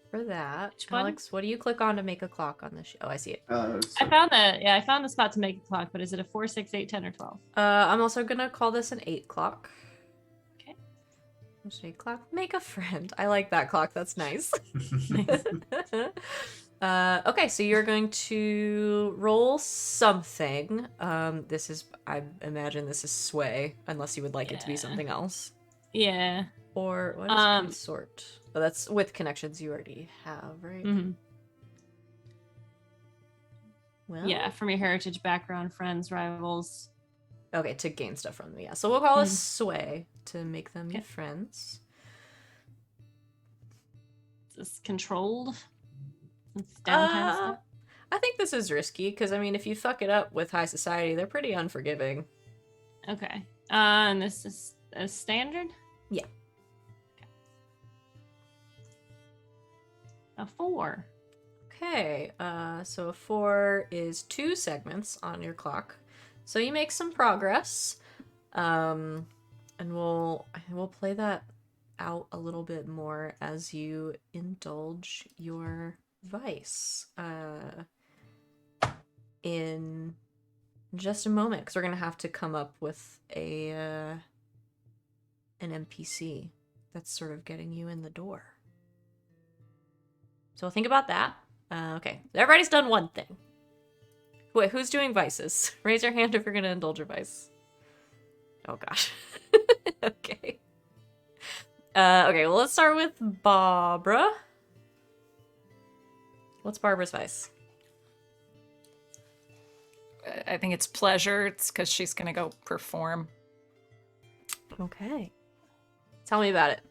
for that. Which one? Alex, what do you click on to make a clock on this? Oh, I see it. I found the spot to make a clock, but is it a 4, 6, 8, 10, or 12? I'm also gonna call this an 8 clock. Okay. 8 clock. Make a friend. I like that clock. That's nice. Okay, so you're going to roll something. This is, I imagine this is sway, unless you would like it to be something else. Yeah. Or what is consort? Oh, that's with connections you already have, right? Mm-hmm. Well, Yeah, from your heritage background, friends, rivals. okay, to gain stuff from them, yeah. So we'll call this sway to make them your friends. Is this controlled? It's downtime stuff? I think this is risky, because, I mean, if you fuck it up with high society, they're pretty unforgiving. Okay. And this is a standard? Yeah. Okay. A 4. Okay, so a 4 is 2 segments on your clock. So you make some progress. And we'll play that out a little bit more as you indulge your vice in just a moment, because we're gonna have to come up with an NPC that's sort of getting you in the door. So think about that. Okay, everybody's done one thing. Wait, who's doing vices? Raise your hand if you're gonna indulge your vice. Oh gosh. Okay. Okay, well, let's start with Barbara. What's Barbara's vice? I think it's pleasure. It's because she's going to go perform. Okay. Tell me about it.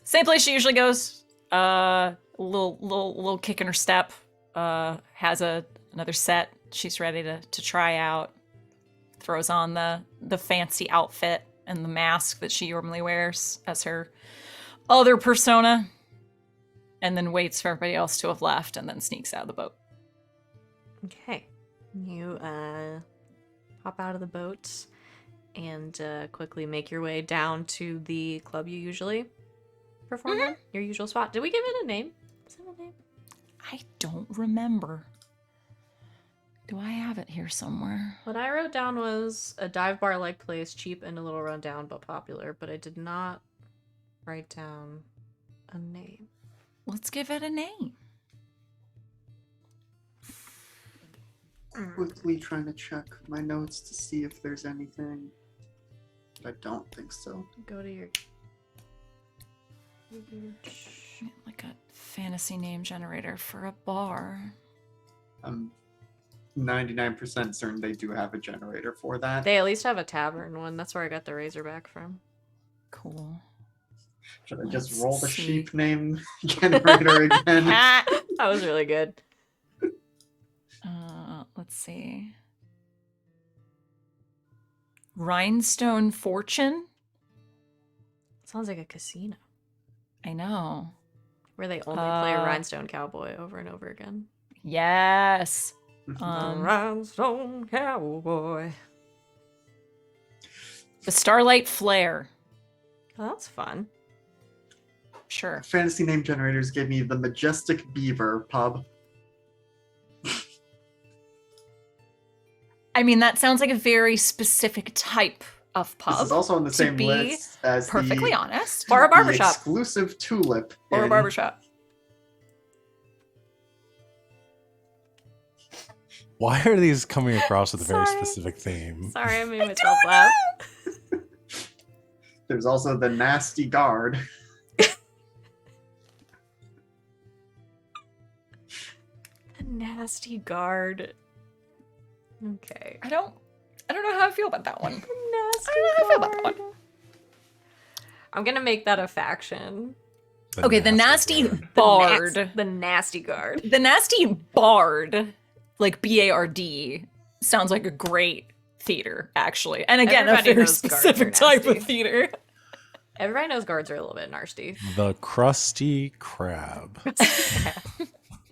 Same place she usually goes. Little kick in her step. Has another set she's ready to try out. Throws on the fancy outfit and the mask that she normally wears as her other persona. And then waits for everybody else to have left and then sneaks out of the boat. Okay. You hop out of the boat and quickly make your way down to the club you usually perform in, your usual spot. Did we give it a name? Is that a name? I don't remember. Do I have it here somewhere? What I wrote down was a dive bar-like place, cheap and a little rundown, but popular. But I did not write down a name. Let's give it a name. quickly trying to check my notes to see if there's anything. I don't think so. Go to your. Like a fantasy name generator for a bar. I'm 99% certain they do have a generator for that. They at least have a tavern one. That's where I got the Razorback from. Cool. Should I just Let's roll the see. sheep name generator again? That was really good. Let's see. Rhinestone Fortune? Sounds like a casino I know. where they only play a Rhinestone Cowboy over and over again. Yes. Rhinestone Cowboy. The Starlight Flare. Oh, that's fun. Sure. Fantasy name generators gave me the Majestic Beaver pub. I mean, that sounds like a very specific type of pub. This is also on the to same be list as perfectly the, honest. Or a the barbershop. exclusive Tulip. Or a in- barbershop. Why are these coming across with a very Sorry. specific theme? Sorry, I made myself laugh. There's also the Nasty Guard. A nasty guard. Okay. I don't know how I feel about that one. Nasty I don't know how I feel about that guard. one. I'm gonna make that a faction. Okay, the nasty Guard. bard. The nasty guard. The nasty bard, like B-A-R-D, sounds like a great theater, actually. And again, Everybody a very knows guards are specific type nasty. of theater. Everybody knows guards are a little bit nasty. The Krusty Krab.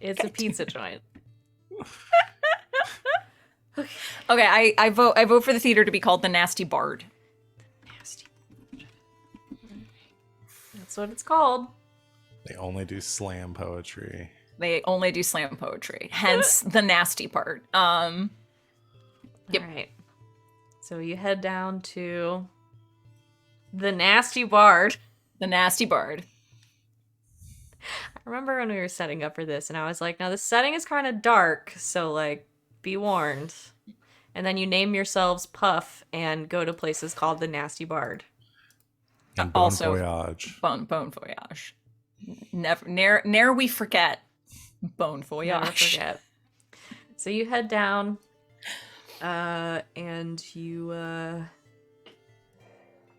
It's a pizza joint. Okay, I vote for the theater to be called the Nasty Bard. Nasty. That's what it's called. They only do slam poetry. They only do slam poetry, hence the nasty part. Yep. All right. So you head down to the Nasty Bard. The Nasty Bard. I remember when we were setting up for this, and I was like, now the setting is kind of dark, so, like, be warned. And then you name yourselves Puff and go to places called the Nasty Bard. And Bon Also- Voyage. Bon voyage. Ne'er we forget. Bon voyage. Never forget. So you head down, and you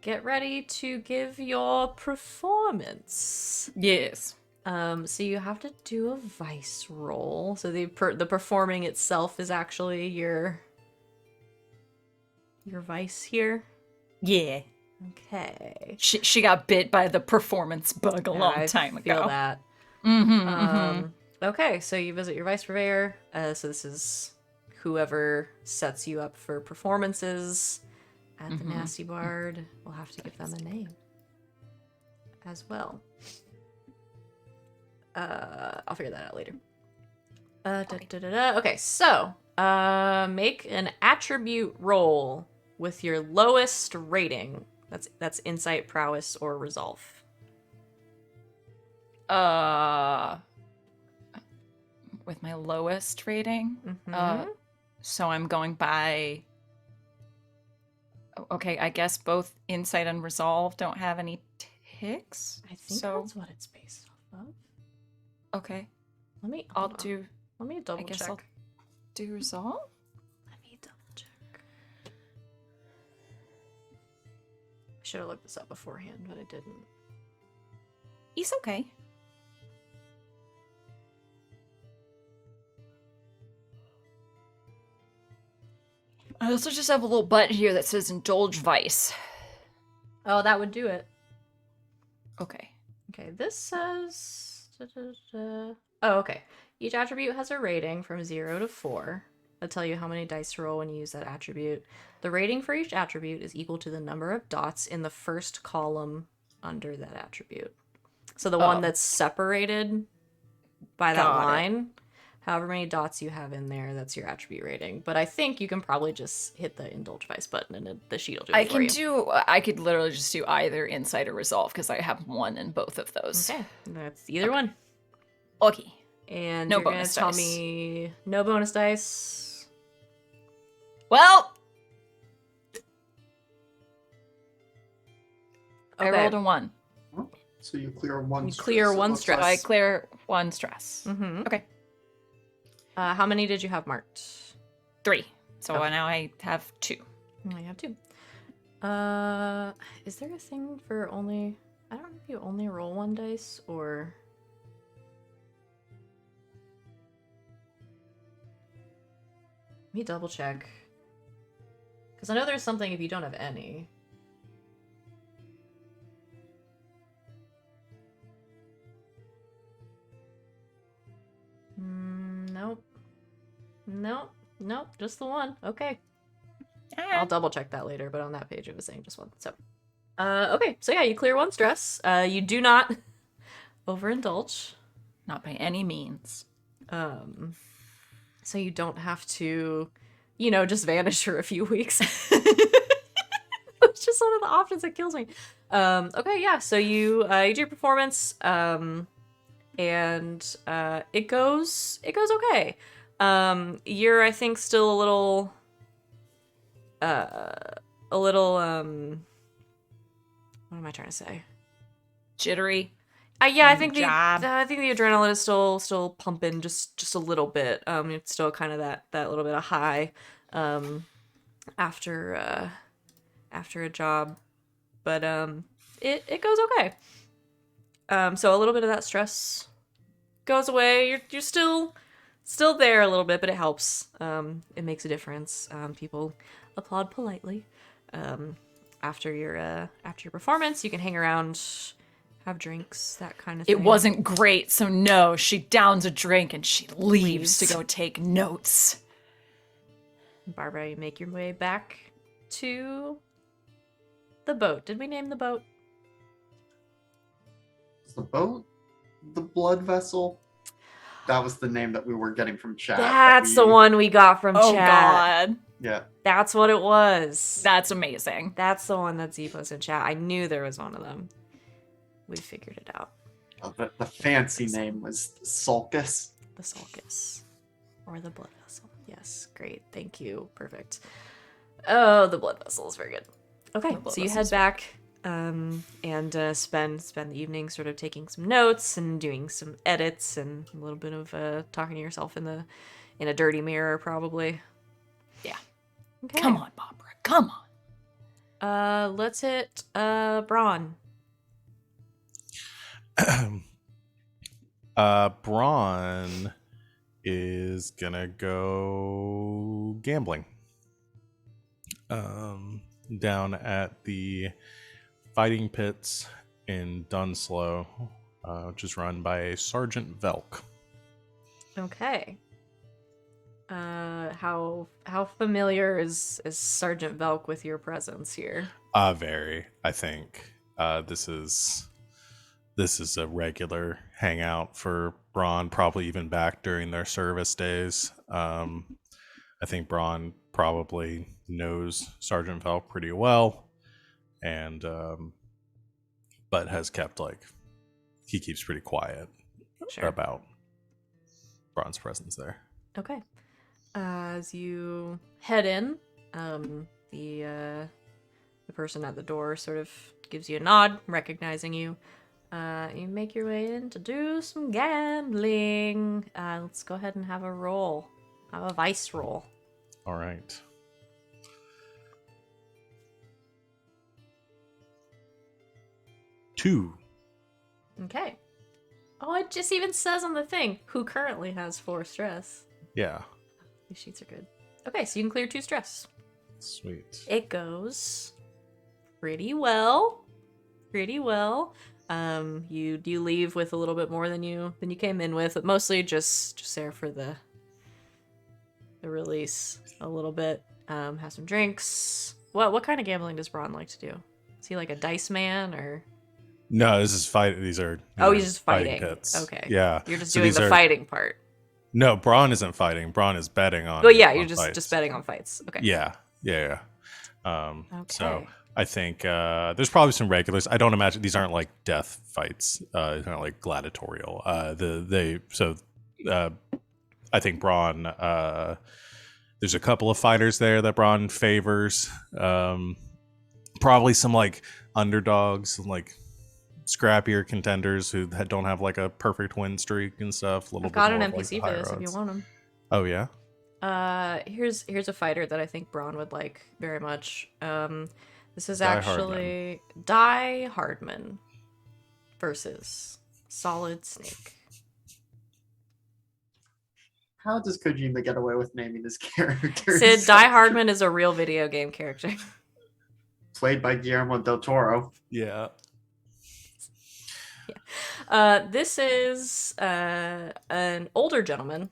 get ready to give your performance. Yes. So you have to do a vice roll. So the performing itself is actually your vice here. Yeah. Okay. She got bit by the performance bug a long I time ago. feel that. Mm-hmm, Okay, so you visit your vice purveyor. So this is whoever sets you up for performances at the Nasty Bard. We'll have to give them a name as well. I'll figure that out later. Okay, so make an attribute roll with your lowest rating. That's insight, prowess, or resolve. With my lowest rating. Mhm. So I'm going by. Okay, I guess both insight and resolve don't have any ticks. I think so. that's what it's based off of. Okay, Let me. I'll hold on. do. Let me double I guess check. I'll do resolve. Let me double check. I should have looked this up beforehand, but I didn't. It's okay. I also just have a little button here that says indulge vice. Oh, that would do it. Okay. Okay, this says. Oh, okay. Each attribute has a rating from 0 to 4. That'll tell you how many dice to roll when you use that attribute. The rating for each attribute is equal to the number of dots in the first column under that attribute. So the one that's separated by that Got it. line, however many dots you have in there, that's your attribute rating. But I think you can probably just hit the indulge vice button and the sheet will do it for you. I could literally just do either insight or resolve because I have one in both of those. Okay, that's either one. Okay. And No you're gonna bonus tell dice. me no bonus dice. Well, Okay. I rolled a 1. So you clear one. You stress, clear it one looks stress. So I like. clear 1 stress. Mm-hmm. Okay. How many did you have marked? 3. So Okay. now I have 2. I have 2. Is there a thing for only... I don't know if you only roll 1 dice, or... Let me double check. Because I know there's something if you don't have any. Nope. Nope, just the 1. Okay. I'll double check that later, but on that page it was saying just 1. So, okay. So yeah, you clear 1 stress. You do not overindulge. Not by any means. So you don't have to, just vanish for a few weeks. It's just one of the options that kills me. Okay, yeah. So you do your performance, and it goes okay. You're, I think, still a little what am I trying to say? Jittery. Yeah, I think the Job. adrenaline is still pumping just a little bit. It's still kind of that little bit of high, after a job, but it goes okay. So a little bit of that stress goes away. You're still there a little bit, but it helps. It makes a difference. People applaud politely. After your performance, you can hang around, have drinks, that kind of thing. It wasn't great, so no, she downs a drink and she leaves to Leaves. go take notes. Barbara, you make your way back to the boat. Did we name the boat? Is the boat the blood vessel? That was the name that we were getting from chat. That's the one we got from Oh chat. god. Yeah. That's what it was. That's amazing. That's the one that Z posted in chat. I knew there was one of them. We figured it out. Oh, the fancy name was Sulcus. The sulcus. Or the blood vessel. Yes, great. Thank you. Perfect. Oh, the blood vessel is very good. Okay, The blood so you head vessel's back and spend the evening sort of taking some notes and doing some edits and a little bit of talking to yourself in a dirty mirror, probably. Yeah. Okay. Come on, Barbara. Come on. Let's hit Bron. Bron is gonna go gambling. Down at the fighting pits in Dunslow, which is run by Sergeant Velk. Okay. How familiar is Sergeant Velk with your presence here? Very. I think this is a regular hangout for Bron, probably even back during their service days. I think Bron probably knows Sergeant Velk pretty well, and but has kept he keeps pretty quiet about Bron's presence there. Okay. As you head in, the person at the door sort of gives you a nod, recognizing you. You make your way in to do some gambling. Let's go ahead and have a roll. Have a vice roll. All right. Two. Okay. Oh, it just even says on the thing who currently has 4 stress. Yeah. These sheets are good. Okay, so you can clear 2 stress. Sweet. It goes pretty well. Pretty well. You leave with a little bit more than you came in with, but mostly just there for the release a little bit. Have some drinks. What kind of gambling does Bron like to do? Is he like a dice man or? No, this is fight. These are He's just fighting. pits. Okay. Yeah. You're just So doing these the are- fighting part. No, Bron isn't fighting. Bron is betting on. Well, yeah, you're on just fights. betting on fights. Okay. Yeah. Okay. So I think there's probably some regulars. I don't imagine these aren't like death fights. These aren't like gladiatorial. I think Bron There's a couple of fighters there that Bron favors. Probably some like underdogs, like scrappier contenders who don't have like a perfect win streak and stuff. A little I've got bit an more of, like, NPC the for higher this if you odds. want him. Oh yeah. Here's a fighter that I think Bron would like very much. This is Die actually Die Hardman versus Solid Snake. How does Kojima get away with naming his character? Sid, Die Hardman is a real video game character. Played by Guillermo del Toro. Yeah. This is an older gentleman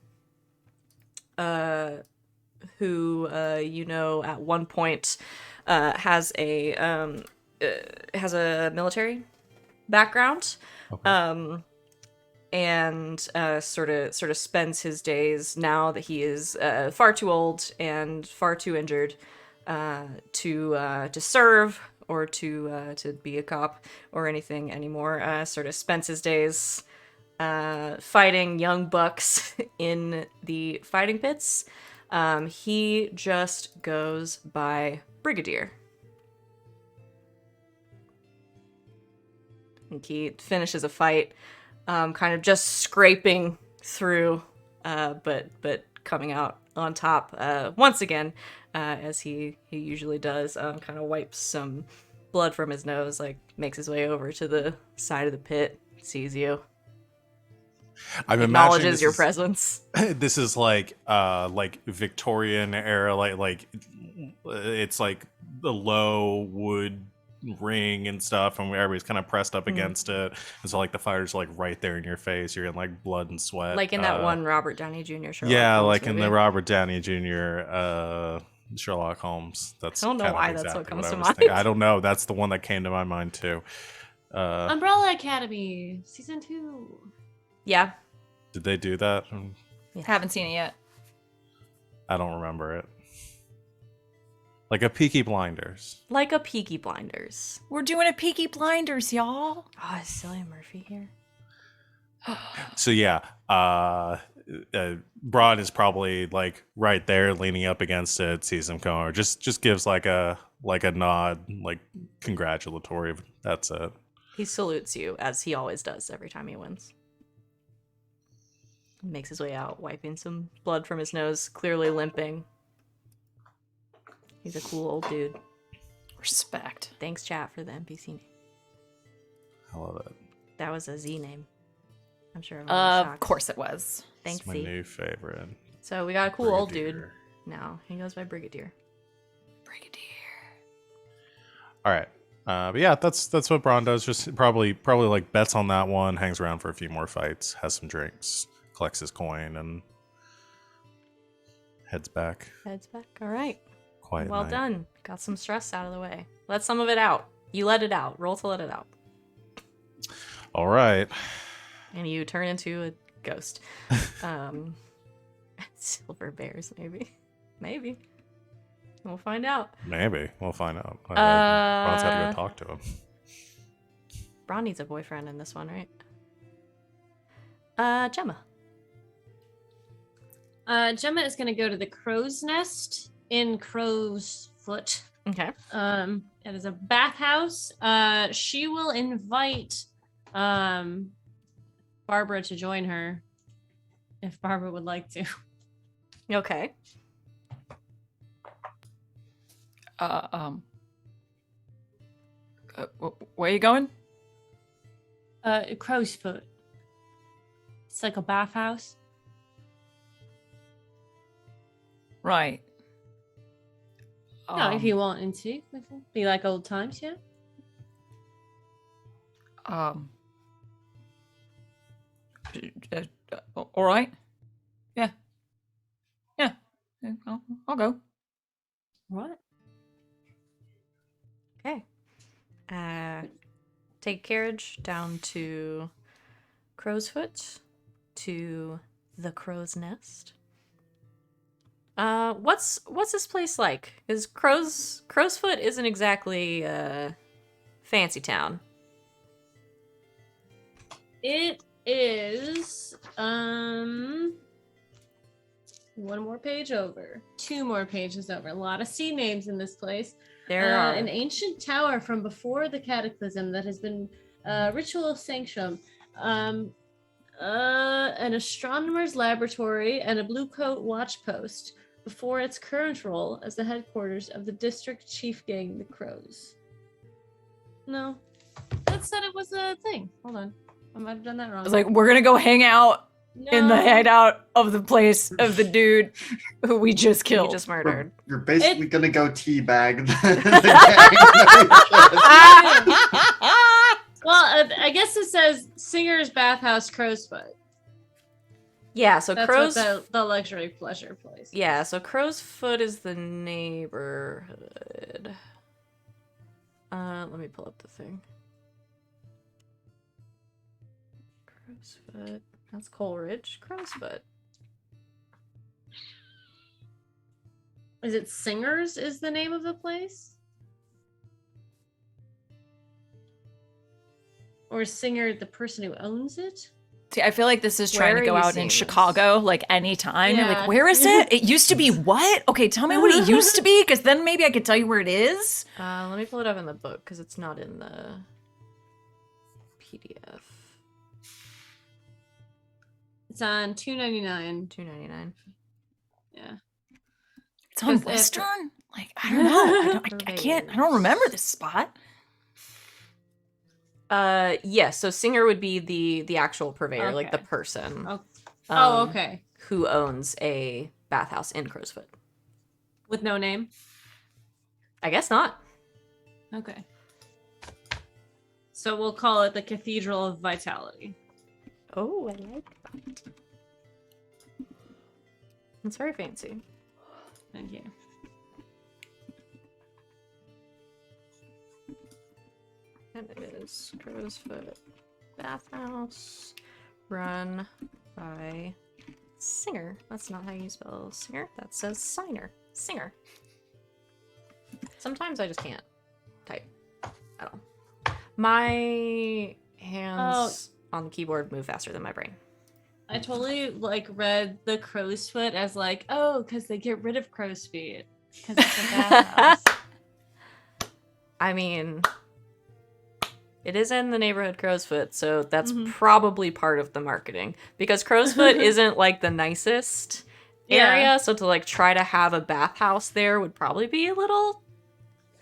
who at one point has a military background. Okay. And sort of spends his days, now that he is far too old and far too injured to serve or to be a cop or anything anymore. Sort of spends his days fighting young bucks in the fighting pits. He just goes by Brigadier. And he finishes a fight, kind of just scraping through, but coming out on top once again, as he usually does. Kind of wipes some blood from his nose, like makes his way over to the side of the pit, sees you, I'm acknowledges your presence. This is like Victorian era, like it's like the low wood ring and stuff, and everybody's kind of pressed up against it, and so like the fire's like right there in your face. You're in like blood and sweat, Like in that one Robert Downey Jr. Sherlock yeah, Holmes like movie. in the Robert Downey Jr. Sherlock Holmes. That's I don't know kind of why exactly that's what comes I to was mind. thinking. I don't know. That's the one that came to my mind too. Umbrella Academy season 2. Yeah. Did they do that? Haven't seen it yet. I don't remember it. Like a Peaky Blinders. Like a Peaky Blinders. We're doing a Peaky Blinders, y'all. Oh, is Cillian Murphy here? So yeah, Bron is probably like right there, leaning up against it, sees him come over, just gives like a nod, like congratulatory. That's it. He salutes you, as he always does every time he wins. Makes his way out, wiping some blood from his nose, clearly limping. He's a cool old dude. Respect. Thanks, chat, for the NPC name. I love it. That was a Z name. I'm sure everyone was shocked. Of course it was. Thanks, It's my Z. new favorite. So we got a cool old dude Brigadier. now. He goes by Brigadier. Brigadier. All right. But yeah, that's what Bron does. Just probably like bets on that one, hangs around for a few more fights, has some drinks, collects his coin, and heads back. Heads back. All right. Quiet Well night. done. Got some stress out of the way. Let some of it out. You let it out. Roll to let it out. All right. And you turn into a ghost. Silver bears, maybe. Maybe. We'll find out. Maybe we'll find out. Bron's had to go talk to him. Bron needs a boyfriend in this one, right? Jemma. Jemma is going to go to the crow's nest in Crow's Foot. Okay. It is a bathhouse. She will invite Barbara to join her if Barbara would like to. Okay. Where are you going? Crow's Foot. It's like a bathhouse. Right. No, if you want to, it will be like old times, yeah. All right. Yeah. Yeah. I'll go. What? Okay. Take carriage down to Crow's Foot to the Crow's Nest. What's this place like? Because Crow's Foot isn't exactly fancy town. It is One more page over. 2 more pages over. A lot of sea names in this place. There are. An ancient tower from before the cataclysm that has been ritual sanctum. An astronomer's laboratory and a blue coat watch post before its current role as the headquarters of the district chief gang, the Crows. No, that said it was a thing. Hold on, I might have done that wrong. I was like, we're gonna go hang out in the hideout of the place of the dude who we just killed. You just murdered. You're basically gonna go teabag the Well, I guess it says Singer's Bathhouse Crowsfoot. Yeah, so That's Crow's what the luxury pleasure place. Yeah, so Crow's Foot is the neighborhood. Let me pull up the thing. Crow's Foot. That's Coleridge. Crow's Foot. Is it Singers is the name of the place? Or is Singer the person who owns it? See, I feel like this is trying Where to go are you out seeing in this? Chicago, like anytime. You're Yeah. like, where is it? It used to be what? Okay, tell me what it used to be, because then maybe I could tell you where it is. Let me pull it up in the book because it's not in the PDF. It's on $2.99. $2.99. Yeah. It's on Because if- Western? Like, I don't know. I can't, I don't remember this spot. Yes, so Singer would be the actual purveyor, like the Okay. person. Oh, okay. Who owns a bathhouse in Crowsfoot. With no name? I guess not. Okay. So we'll call it the Cathedral of Vitality. Oh, I like that. It's very fancy. Thank you. And it is Crowsfoot Bathhouse, run by Singer. That's not how you spell Singer. That says Signer. Singer. Sometimes I just can't type at all. My hands on the keyboard move faster than my brain. I totally read the crow's foot as because they get rid of crow's feet because it's a bathhouse. I mean, it is in the neighborhood Crowsfoot, so that's probably part of the marketing. Because Crowsfoot isn't the nicest area, so to try to have a bathhouse there would probably be a little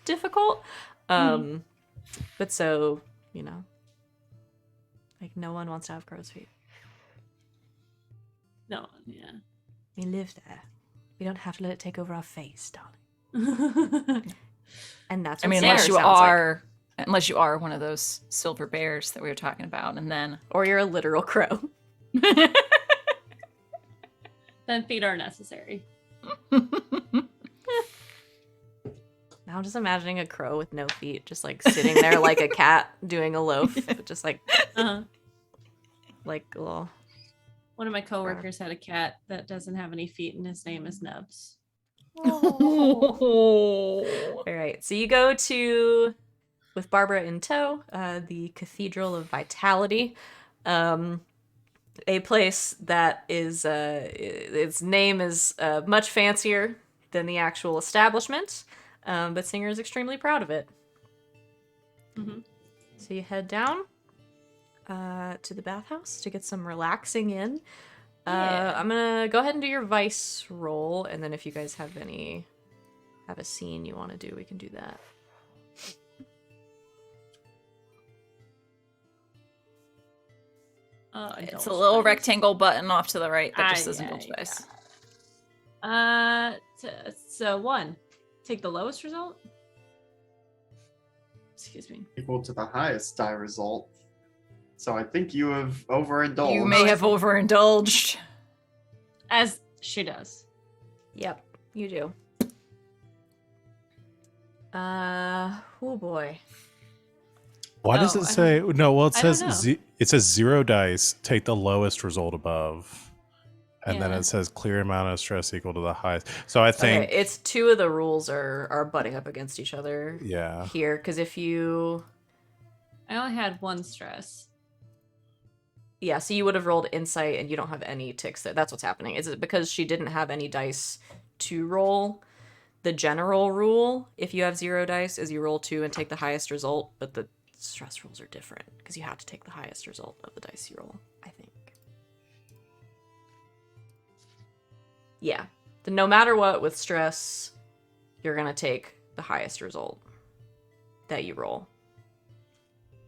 difficult. But so, no one wants to have crow's feet. No, yeah. We live there. We don't have to let it take over our face, darling. And that's what unless Singer you sounds like. are unless you are one of those silver bears that we were talking about, and then Or you're a literal crow. Then feet are necessary. Now I'm just imagining a crow with no feet, just sitting there like a cat doing a loaf, but just Uh-huh. like a little. One of my coworkers had a cat that doesn't have any feet, and his name is Nubs. All right, so you go to, with Barbara in tow, the Cathedral of Vitality, a place that is its name is much fancier than the actual establishment, but Singer is extremely proud of it. Mhm. So you head down to the bathhouse to get some relaxing in. Yeah. I'm gonna go ahead and do your vice roll, and then if you guys have a scene you want to do, we can do that. it's a little rectangle button off to the right that just says yeah, indulge dice. So 1. Take the lowest result. Excuse me. Equal to the highest die result. So I think you have overindulged. You may have overindulged. As she does. Yep, you do. Oh boy. Why does Oh, it say no? Well, it I don't says know. it says 0 dice. Take the lowest result above, and then Yeah. it says clear amount of stress equal to the highest. So I think Okay, it's 2 of the rules are butting up against each other yeah. here, because if you I only had 1 stress. Yeah, so you would have rolled insight and you don't have any ticks there. That's what's happening. Is it because she didn't have any dice to roll? The general rule, if you have 0 dice, is you roll 2 and take the highest result, but the stress rules are different because you have to take the highest result of the dice you roll, I think. Yeah. No matter what, with stress, you're going to take the highest result that you roll.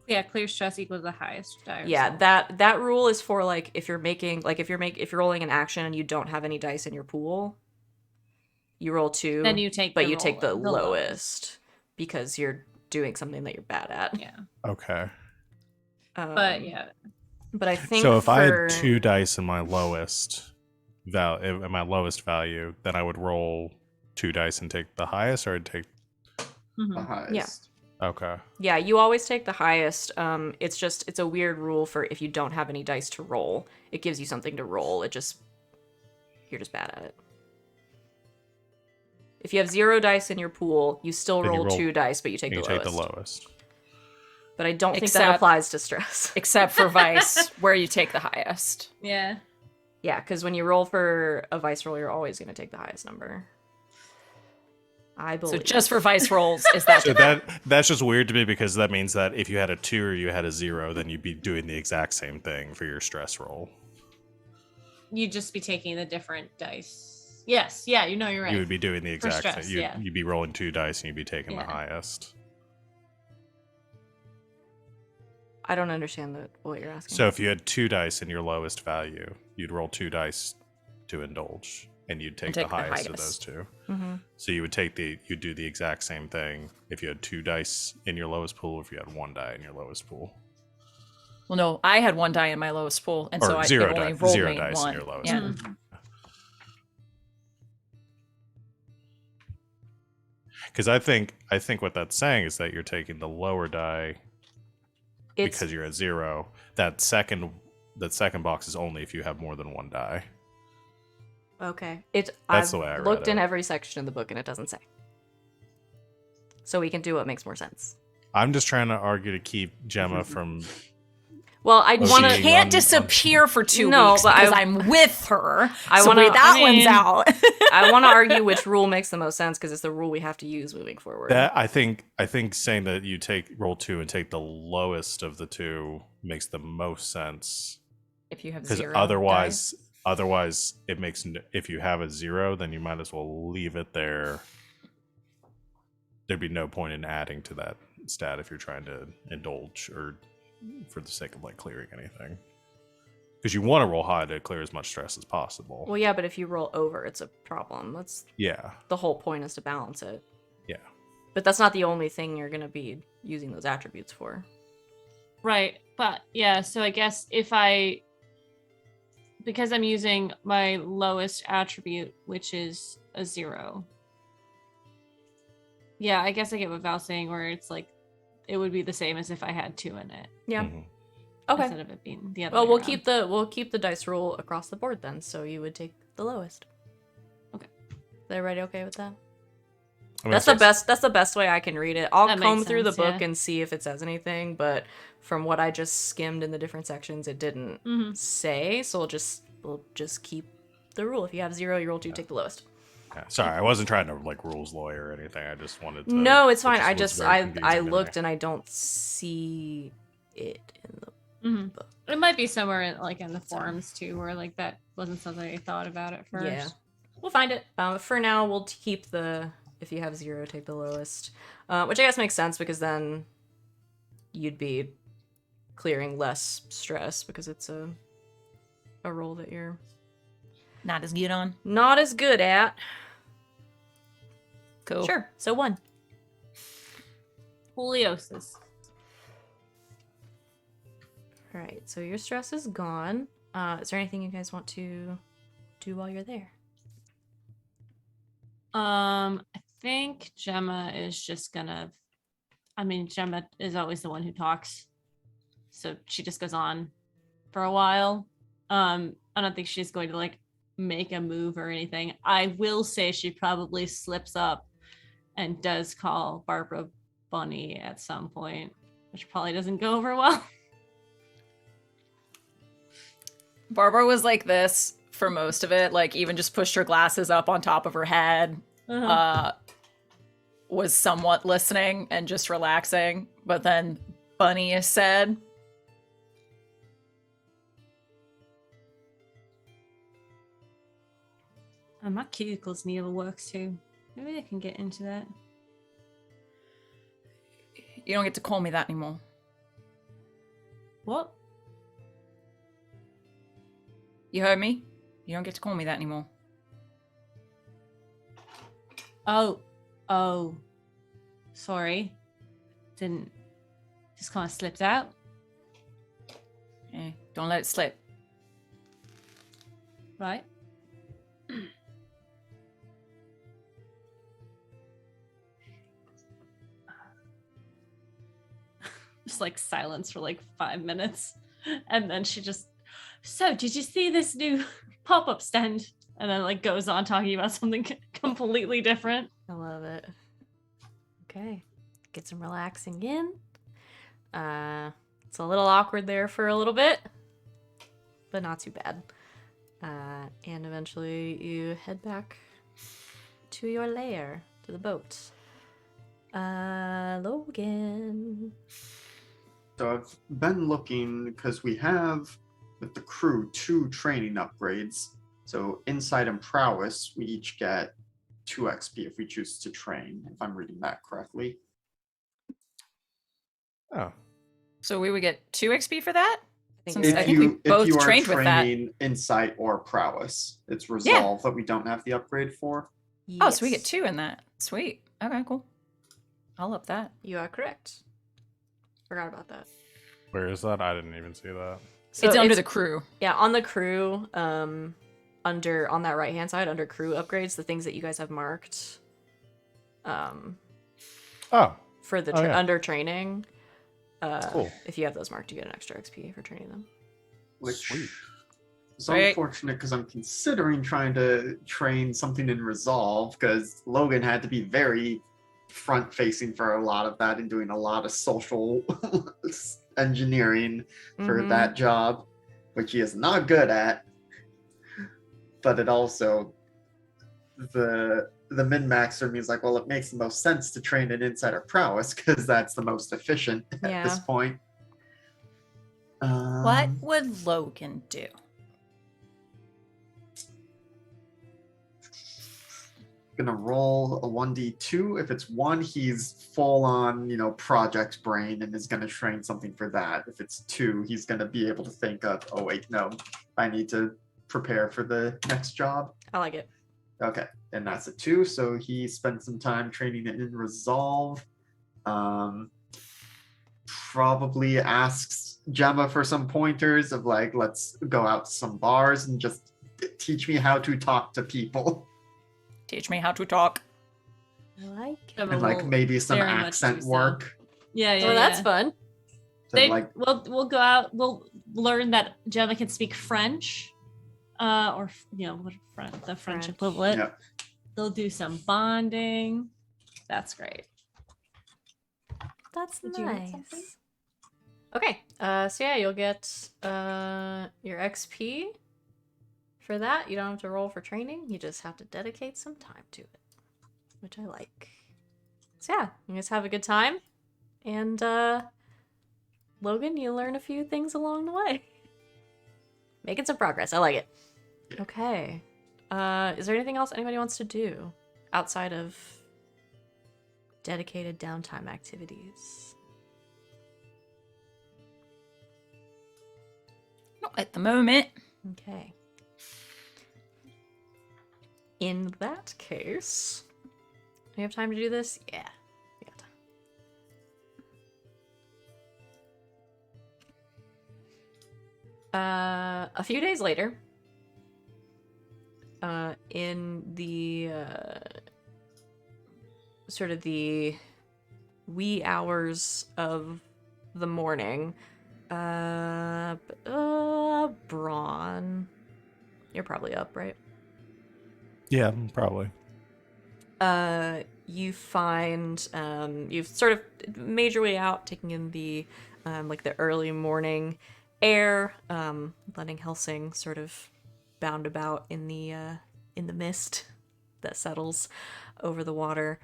Yeah, clear stress equals the highest die Yeah, result. that rule is for like if you're rolling an action and you don't have any dice in your pool, you roll 2, Then you take but the you take the lowest. lowest because you're doing something that you're bad at. Yeah. Okay. But yeah. But I think So if I had 2 dice in my lowest value, then I would roll 2 dice and take the highest, or I'd take. The highest. Okay. Yeah, you always take the highest. It's a weird rule for if you don't have any dice to roll. It gives you something to roll. You're just bad at it. If you have 0 dice in your pool, you still Then you roll roll- 2 dice, but you take the lowest. Take the lowest. But I don't think that applies to stress. Except for Vice, where you take the highest. Yeah. Yeah, because when you roll for a Vice roll, you're always going to take the highest number. I believe. So just for Vice rolls, is that... So that's just weird to me because that means that if you had a 2 or you had a 0, then you'd be doing the exact same thing for your stress roll. You'd just be taking the different dice. Yes, yeah, you're right. You would be doing the exact stress, same. yeah. You'd be rolling 2 dice and you'd be taking the Yeah. highest. I don't understand what you're asking. So if you had 2 dice in your lowest value, you'd roll 2 dice to indulge, and you'd take the highest of those 2. Mm-hmm. So you'd do the exact same thing if you had 2 dice in your lowest pool, or if you had 1 die in your lowest pool. Well, no, I had 1 die in my lowest pool, and Or so zero it only die- rolled 0 me dice 1. in your lowest Yeah. pool. Because I think what that's saying is that you're taking the lower die because you're at 0. That second box is only if you have more than 1 die. Okay. That's the way I read looked in it. every section of the book and it doesn't say. So we can do what makes more sense. I'm just trying to argue to keep Jemma from. Well, I want OCing to. She can't on- disappear for 2 No, weeks but because I'm with her. I so wanna- wait, that I one's mean- out. I want to argue which rule makes the most sense because it's the rule we have to use moving forward. That I think saying that you roll 2 and take the lowest of the 2 makes the most sense. If you have Because 0 otherwise it makes if you have a 0, then you might as well leave it there. There'd be no point in adding to that stat if you're trying to indulge or for the sake of like clearing anything. Because you want to roll high to clear as much stress as possible. Well, yeah, but if you roll over, it's a problem. That's Yeah. the whole point, is to balance it. Yeah. But that's not the only thing you're going to be using those attributes for. Right. But yeah, so I guess because I'm using my lowest attribute, which is a 0. Yeah, I guess I get what Val's saying, where it's like it would be the same as if I had 2 in it. Yeah. Mhm. Okay. Instead of it being the other Well, way around. we'll keep the dice roll across the board then. So you would take the lowest. Okay. Is everybody okay with that? I mean, That's the best way I can read it. I'll That comb makes through the sense, book yeah. and see if it says anything, but from what I just skimmed in the different sections, it didn't Mhm. say. So we'll just keep the rule. If you have 0, you roll 2, take the lowest. Yeah, sorry, I wasn't trying to like rules lawyer or anything. I just wanted to. No, it's it fine. was very confusing I to me. looked and I don't see it in the Mhm. book. It might be somewhere in the forums too, where like that wasn't something I thought about at first. Yeah. We'll find it. For now, we'll keep the if you have 0, take the lowest, which I guess makes sense because then you'd be clearing less stress because it's a roll that you're Not as good on. not as good at. Cool. Sure. So 1. Scoliosis. All right. So your stress is gone. Is there anything you guys want to do while you're there? I think Jemma is just gonna. I mean, Jemma is always the one who talks, so she just goes on for a while. I don't think she's going to like make a move or anything. I will say she probably slips up and does call Barbara Bunny at some point, which probably doesn't go over well. Barbara was like this for most of it, like even just pushed her glasses up on top of her head. Was somewhat listening and just relaxing, but then Bunny said, Oh, my cuticles needle works too. Maybe I can get into that. "You don't get to call me that anymore." What? You heard me? You don't get to call me that anymore. Oh. Sorry. Didn't. Just kind of slipped out. Yeah, don't let it slip. Right. Just like silence for like 5 minutes. And then she just, so did you see this new pop-up stand? And then like goes on talking about something completely different. I love it. Okay. Get some relaxing in. It's a little awkward there for a little bit, but not too bad. And eventually you head back to your lair, to the boat. Logan. So I've been looking because we have with the crew 2 training upgrades. So insight and prowess, we each get 2 XP if we choose to train, if I'm reading that correctly. Oh. So we would get 2 XP for that? Since If I think we you both are trained with that. training insight or prowess, it's resolve that we don't have the upgrade for. Oh, so we get 2 in that. Sweet. Okay, cool. I'll up that. You are correct. Forgot about that. Where is that? I didn't even see that. So it's under the crew. Yeah, on the crew, on that right hand side, under crew upgrades, the things that you guys have marked. Oh. For the yeah. under training. Cool. If you have those marked, you get an extra XP for training them. Which Sweet. is Right. unfortunate because I'm considering trying to train something in resolve because Logan had to be very front facing for a lot of that and doing a lot of social engineering for Mhm. that job, which he is not good at. But it also the min-maxer means like, well, it makes the most sense to train an insider prowess because that's the most efficient at this Yeah. point. What would Logan do? Gonna roll a 1d2. If it's 1, he's full on, project brain and is gonna train something for that. If it's 2, he's gonna be able to think of, oh wait, no, I need to prepare for the next job. I like it. Okay, and that's a 2, so he spent some time training it in resolve. Probably asks Jemma for some pointers of like, let's go out to some bars and just teach me how to talk to people. Teach me how to talk. I like it. And like maybe some Very much accent do so. work. Yeah. Well, that's fun. So They like we'll go out. We'll learn that Jemma can speak French, or what the French French. equivalent. yeah. They'll do some bonding. That's great. That's Did you get nice. something? Okay. So yeah, you'll get your XP for that. You don't have to roll for training. You just have to dedicate some time to it, which I like. So yeah, you guys have a good time, and Logan, you learn a few things along the way. Making some progress. I like it. Yeah. Okay. Is there anything else anybody wants to do outside of dedicated downtime activities? Not at the moment. Okay. In that case, do you have time to do this? Yeah, we got time. A few days later, in the sort of the wee hours of the morning, Bron, you're probably up, right? Yeah, probably. You find you've sort of made your way out, taking in the like the early morning air, letting Helsing sort of bound about in the mist that settles over the water.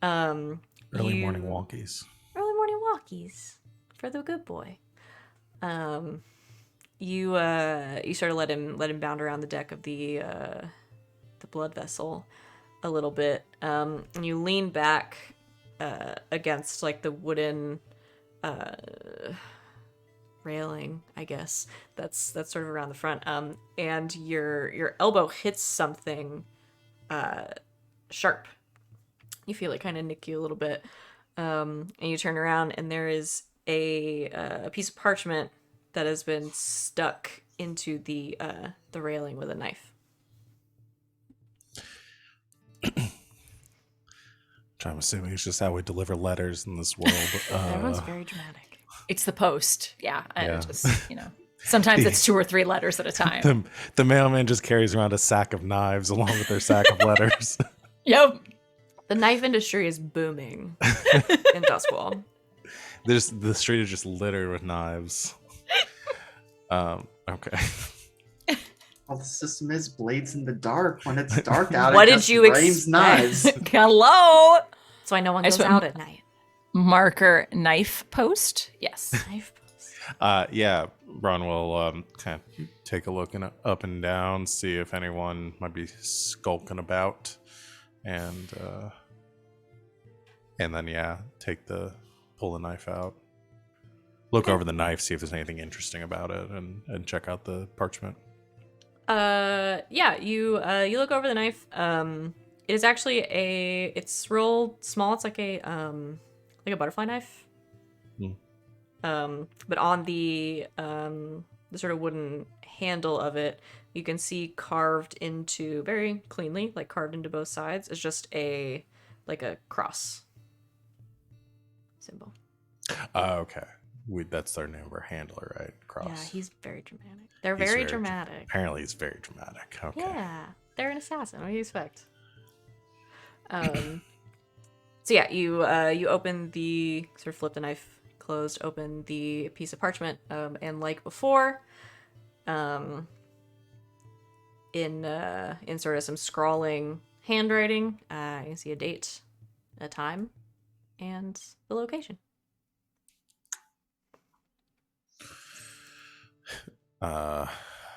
Early morning walkies. Early morning walkies for the good boy. You sort of let him bound around the deck of the blood vessel a little bit, and you lean back against like the wooden railing, I guess that's sort of around the front, and your elbow hits something sharp. You feel it kind of nick you a little bit, and you turn around, and there is a piece of parchment that has been stuck into the railing with a knife. I'm assuming it's just how we deliver letters in this world. Everyone's very dramatic. It's the post. Yeah. And Yeah. just, sometimes it's 2 or 3 letters at a time. The mailman just carries around a sack of knives along with their sack of letters. Yep. The knife industry is booming in Doskvol. The street is just littered with knives. Okay. Well, the system is blades in the dark. When it's dark out, What it did just you rains expect? knives. Hello. That's why no one I goes swear- out at night. Marker knife post. Yes. Knife. Yeah, Bron will kind of take a look up and down, see if anyone might be skulking about, and then pull the knife out, look over the knife, see if there's anything interesting about it, and check out the parchment. Yeah, you look over the knife. It is actually it's real small. It's like a butterfly knife. But on the sort of wooden handle of it, you can see carved into very cleanly, like carved into both sides, is just a cross symbol. Okay. That's their name of our handler, right? Cross. Yeah, he's very dramatic. They're He's very dramatic. Apparently, he's very dramatic. Okay. Yeah, they're an assassin. What do you expect? So yeah, you open the sort of flip the knife closed, open the piece of parchment, and like before, in sort of some scrawling handwriting, you can see a date, a time, and the location.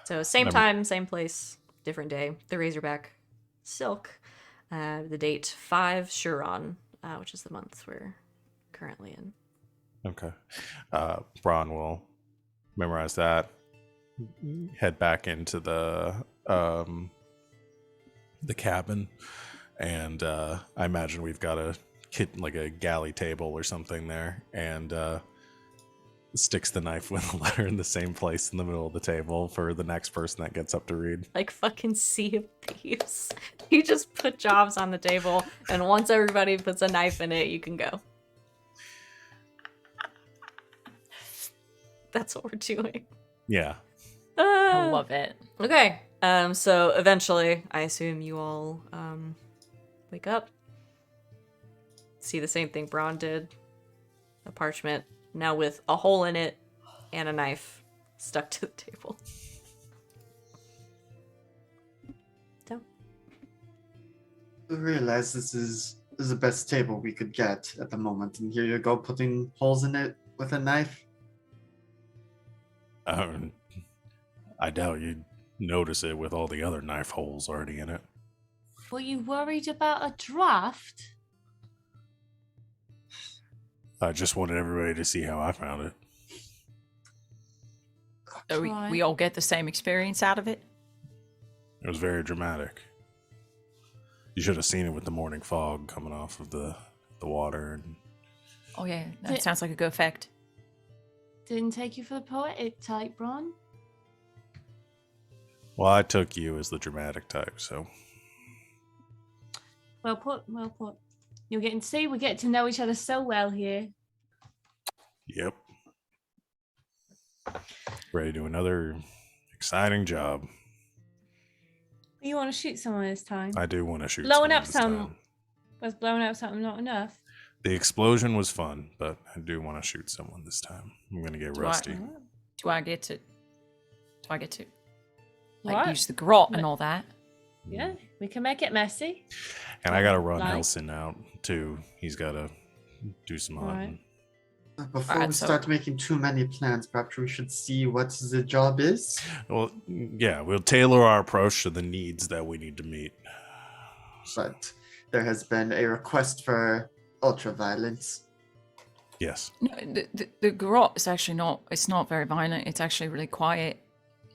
So same time, same place, different day. The Razorback Silk. The date 5 Shuron, which is the month we're currently in. Okay. Bron will memorize that. Head back into the cabin, and I imagine we've got a galley table or something there, and sticks the knife with a letter in the same place in the middle of the table for the next person that gets up to read. Like fucking Sea of Thieves. You just put jobs on the table, and once everybody puts a knife in it, you can go. That's what we're doing. Yeah. I love it. Okay. So eventually, I assume you all wake up, see the same thing Bron did. A parchment, now with a hole in it and a knife stuck to the table. So. I realize this is the best table we could get at the moment, and here you go putting holes in it with a knife. I doubt you'd notice it with all the other knife holes already in it. Were you worried about a draft? I just wanted everybody to see how I found it. So we all get the same experience out of it? It was very dramatic. You should have seen it with the morning fog coming off of the water. Oh yeah, that sounds like a good effect. Didn't take you for the poetic type, Bron? Well, I took you as the dramatic type, so. Well put, well put. You're getting to see, we get to know each other so well here. Yep. Ready to do another exciting job. You want to shoot someone this time? I do want to shoot Blowing someone up this some time. was blowing up something not enough. The explosion was fun, but I do want to shoot someone this time. I'm going to get rusty. Do Do I get to like What? use the grot and all that? Yeah, we can make it messy. And I gotta run Nice. Helson out too. He's gotta do some All right. hunting. Before Alright, we so- start making too many plans, perhaps we should see what the job is. Well, yeah, we'll tailor our approach to the needs that we need to meet. But there has been a request for ultraviolence. Yes. No, the grot is actually not. It's not very violent. It's actually really quiet.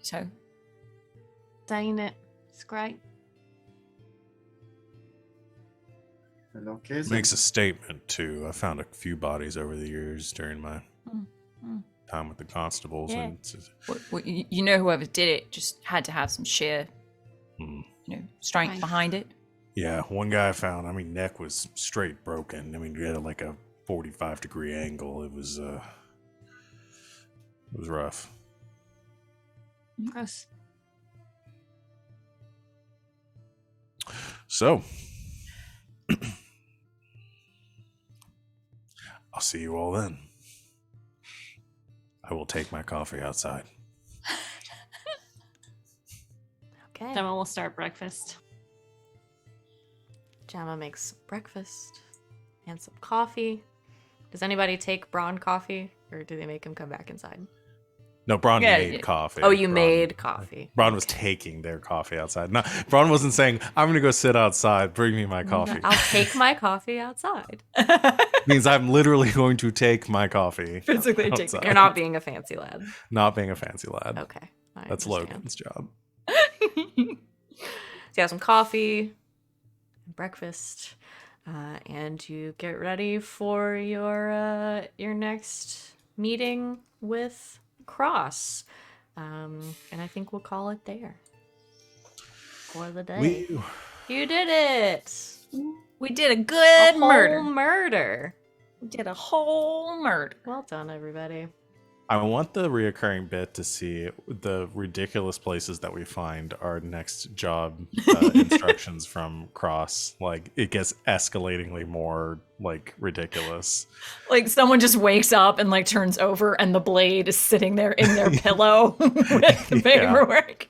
So Dang it. It's great. And okay, so Makes a statement too. I found a few bodies over the years during my Mm. time with the constables, Yeah. and it's, you know, whoever did it just had to have some sheer, hmm. strength Right. behind it. Yeah, one guy I found. I mean, neck was straight broken. I mean, we had like a 45-degree angle. It was rough. Gross. So, I'll see you all then. I will take my coffee outside. Okay. Then we'll start breakfast. Jemma makes breakfast and some coffee. Does anybody take Bron coffee, or do they make him come back inside? No, Bron Yeah, made yeah. coffee. Oh, you Bron- made coffee. Bron was taking their coffee outside. No, Bron wasn't saying, "I'm going to go sit outside. Bring me my coffee." I'll take my coffee outside. It means I'm literally going to take my coffee. Physically take outside. You're not being a fancy lad. Not being a fancy lad. Okay. I That's understand. Logan's job. So you have some coffee, breakfast, and you get ready for your next meeting with Cross. And I think we'll call it there for the day. You did it! We did a good A whole murder. murder. We did a whole murder. Well done, everybody. I want the reoccurring bit to see the ridiculous places that we find our next job instructions from Cross. Like, it gets escalatingly more, like, ridiculous. Like someone just wakes up and like turns over, and the blade is sitting there in their pillow with the Yeah. paperwork.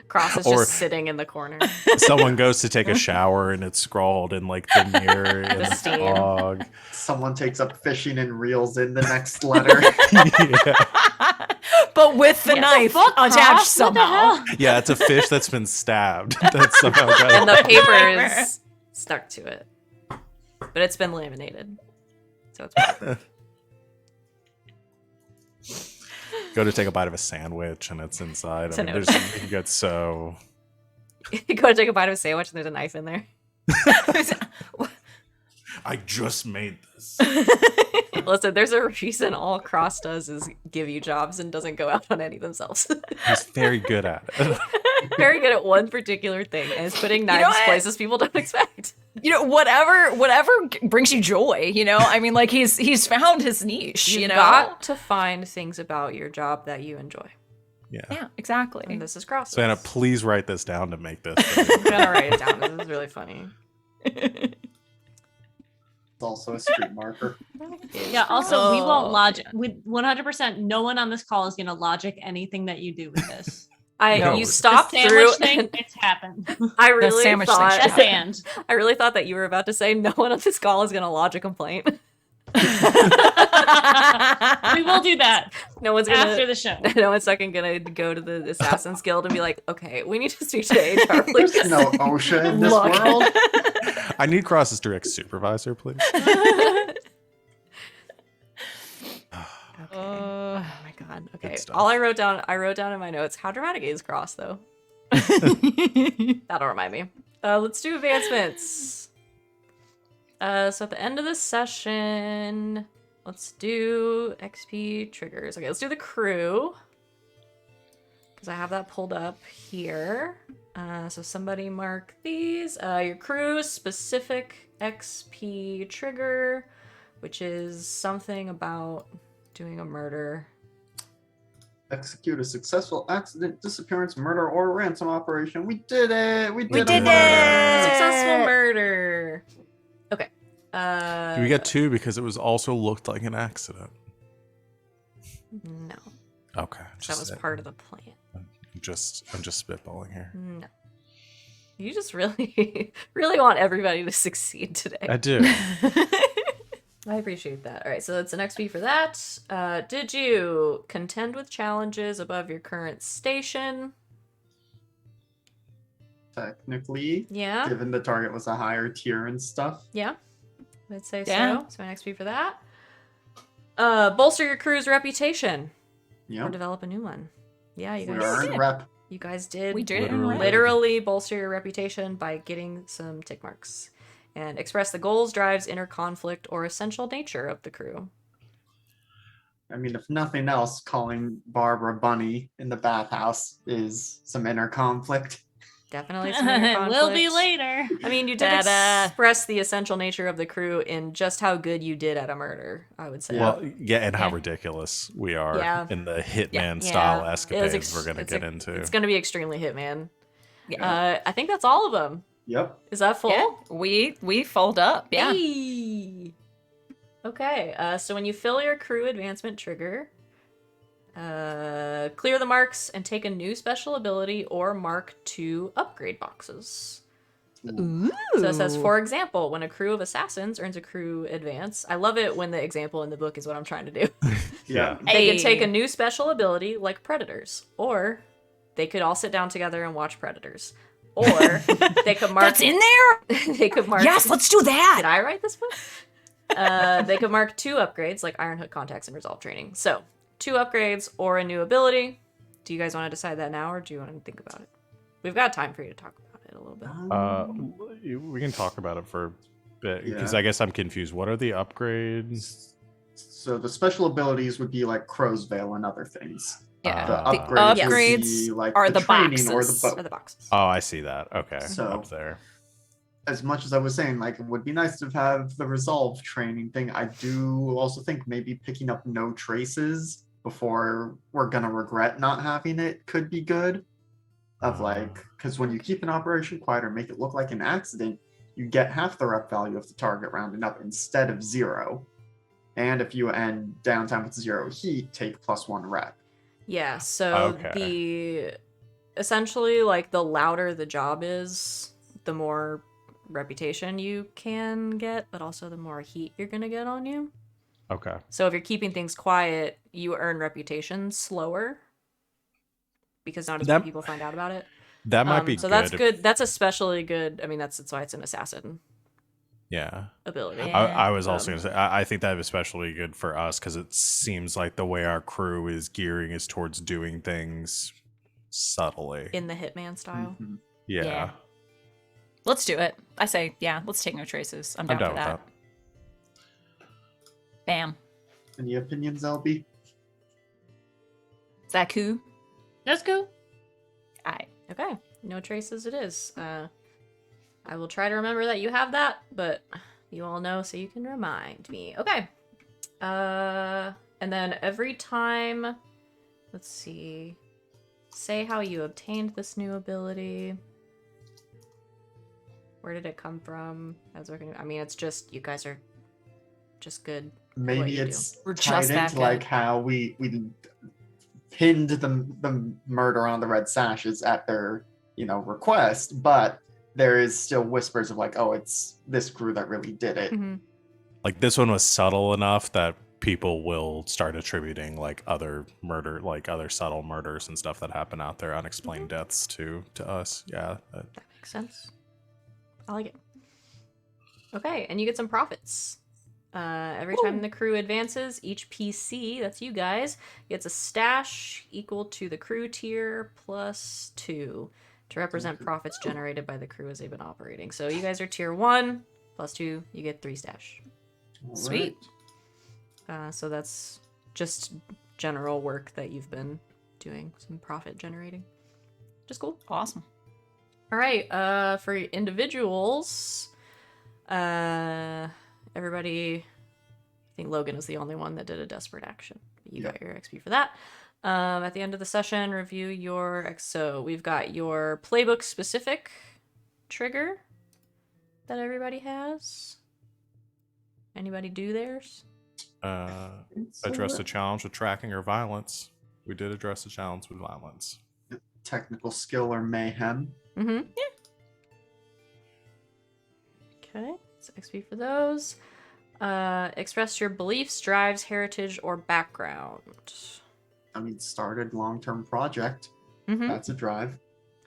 Cross is Or- just sitting in the corner. Someone goes to take a shower and it's scrawled in, like, the mirror in the steam. fog. someone takes up fishing and reels in the next letter. Yeah. But with the What the knife fuck, attached Cross? What the somehow. hell? Yeah, it's a fish that's been stabbed. That's somehow got And the paper is stuck to it. But it's been laminated. So it's perfect. Go to take a bite of a sandwich and it's inside. It's I a mean, note. there's you get so You go to take a bite of a sandwich and there's a knife in there. I just made this. Listen, there's a reason all Cross does is give you jobs and doesn't go out on any themselves. He's very good at it. Very good at one particular thing, and it's putting know knives what? places people don't expect. You know, whatever brings you joy. You know, I mean, like he's found his niche. You've You know, got to find things about your job that you enjoy. Yeah. yeah, exactly. And this is Cross. So Anna, please write this down to make this. I'm gonna write it down. This is really funny. It's also a street marker. Yeah, also, we won't Oh, logic. We 100%, no one on this call is going to logic anything that you do with this. No. You The stopped the through. sandwich thing, it's happened. I really sandwich thing thought. should Yes, and. I really thought that you were about to say no one on this call is gonna lodge a complaint. We will do that No one's gonna. after the show. No one's fucking gonna go to the Assassin's Guild and be like, okay, we need to speak to HR, There's please. no OSHA in this Look. world. I need Cross's direct supervisor, please. Okay. Oh my god. Okay. stuff. All I wrote down in my notes. How dramatic is Cross though? That'll remind me. Let's do advancements. So at the end of the session, let's do XP triggers. Okay, let's do the crew. Because I have that pulled up here. So somebody mark these. Your crew specific XP trigger, which is something about doing a murder. Execute a successful accident, disappearance, murder, or ransom operation. We did it! We did, did a murder! it! Successful murder. Okay. We get two because it was also looked like an accident. No. Okay. That was part of the plan. I'm just spitballing here. No. You just really, really want everybody to succeed today. I do. I appreciate that. All right, so that's an XP for that. Did you contend with challenges above your current station? Technically, Yeah. given the target was a higher tier and stuff. Yeah. I'd say Yeah. so. So an XP for that. Bolster your crew's reputation. Or Yep. develop a new one. Yeah, you We guys. are in rep. You guys did. We did it in Literally. red. Literally bolster your reputation by getting some tick marks. And express the goals, drives, inner conflict, or essential nature of the crew. I mean, if nothing else, calling Barbara Bunny in the bathhouse is some inner conflict. Definitely some inner conflict. Will be later. I mean, you did Ta-da. express the essential nature of the crew in just how good you did at a murder, I would say. Yeah. Well, yeah, and how Yeah. ridiculous we are Yeah. in the Hitman Yeah. style It was escapades we're going to get into. It's going to be extremely Hitman. Yeah. I think that's all of them. Yep. Is that full? Yeah, we fold up. Yeah. Hey! Okay, so when you fill your crew advancement trigger, clear the marks and take a new special ability or mark 2 upgrade boxes. Ooh. So it says, for example, when a crew of assassins earns a crew advance. I love it when the example in the book is what I'm trying to do. Yeah. They Hey. can take a new special ability like Predators, or they could all sit down together and watch Predators. Or they could mark. That's in there. They could mark. Yes, let's do Did that. I write this book? They could mark 2 upgrades like Iron Hook contacts and Resolve training. So 2 upgrades or a new ability. Do you guys want to decide that now, or do you want to think about it? We've got time for you to talk about it a little bit. We can talk about it for a bit because Yeah. I guess I'm confused. What are the upgrades? So the special abilities would be like Crow's Veil and other things. Yeah. The The upgrades, would upgrades be like are the the training or boxes. the Or the boxes. Oh, I see that. Okay, So- up there. As much as I was saying, like, it would be nice to have the Resolve training thing, I do also think maybe picking up No Traces before we're gonna regret not having it could be good. Of like, because when you keep an operation quiet or make it look like an accident, you get half the rep value of the target rounding up instead of 0. And if you end downtime with 0 heat, take +1 rep. Yeah, so Okay. essentially, like, the louder the job is, the more reputation you can get, but also the more heat you're gonna get on you. Okay. So if you're keeping things quiet, you earn reputation slower because not as many That- people find out about it. That might be so good. that's good. That's especially good. I mean, that's why it's an assassin Yeah. ability. Yeah. I was also Um, going to say, I think that is especially good for us because it seems like the way our crew is gearing is towards doing things subtly. In the Hitman style. Mhm. Yeah. Yeah. Let's do it. I say, yeah, let's take No Traces. I'm down, I'm down for with that. that. Bam. Any opinions, LB? Is that cool? Let's go. Alright. Okay, no traces it is. I will try to remember that you have that, but you all know so you can remind me. Okay. And then every time, let's see, say how you obtained this new ability. Where did it come from? I mean, it's just, you guys are just good. What Maybe you it's We're tied just that into good. like how we pinned the murder on the red sashes at their request, but there is still whispers of like, oh, it's this crew that really did it. Like this one was subtle enough that people will start attributing like other subtle murders and stuff that happen out there, unexplained deaths to us. Yeah. That makes sense. I like it. Okay, and you get some profits. Every time the crew advances, each PC, that's you guys, gets a stash equal to the crew tier plus 2 to represent profits generated by the crew as they've been operating. So you guys are tier 1 plus 2, you get 3 stash. All Sweet. So that's just general work that you've been doing, some profit generating. Just cool. Awesome. All right, for individuals, everybody, I think Logan is the only one that did a desperate action. You got your XP for that. At the end of the session, review your, so we've got your playbook specific trigger that everybody has. Anybody do theirs? Address the challenge with tracking or violence. We did address the challenge with violence. Technical skill or mayhem. Mm-hmm. Yeah. Okay, so XP for those. Express your beliefs, drives, heritage, or background. I mean, started long-term project. Mm-hmm. That's a drive.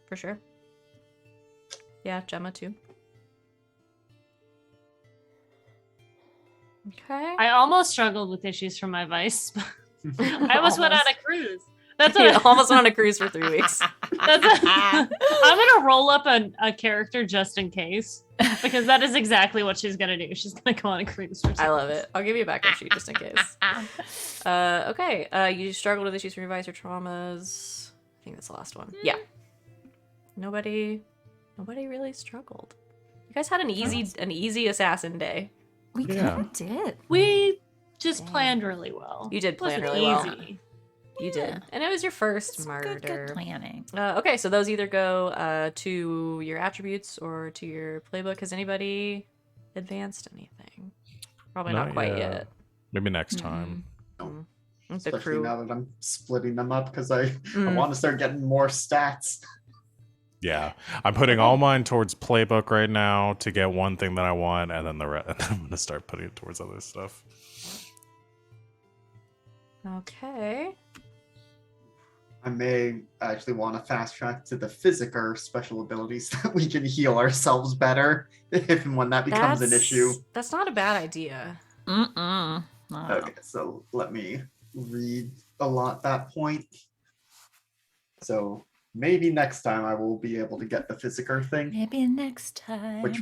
For sure. Yeah, Jemma too. Okay. I almost struggled with issues from my vice. I almost went on a cruise. That's You what almost went on a cruise for 3 weeks. I'm gonna roll up a character just in case, because that is exactly what she's gonna do. She's gonna go on a cruise. For I love it. I'll give you a backup sheet just in case. Okay. You struggled with issues from your vice or traumas. I think that's the last one. Yeah. Nobody really struggled. You guys had an easy assassin day. We kind of did. We just planned really well. You did plan It wasn't really well. easy. You did. And it was your first It's murder. good planning. Okay, so those either go to your attributes or to your playbook. Has anybody advanced anything? Probably not quite yet. Maybe next time. No. The Especially crew. now that I'm splitting them up because I want to start getting more stats. Yeah, I'm putting all mine towards playbook right now to get one thing that I want, and then the rest I'm gonna start putting it towards other stuff. Okay. I may actually want to fast track to the physiker special abilities that we can heal ourselves better if and when that becomes an issue. That's not a bad idea. No. Okay, so let me read a lot that point. So maybe next time I will be able to get the physiker thing. Maybe next time. Which,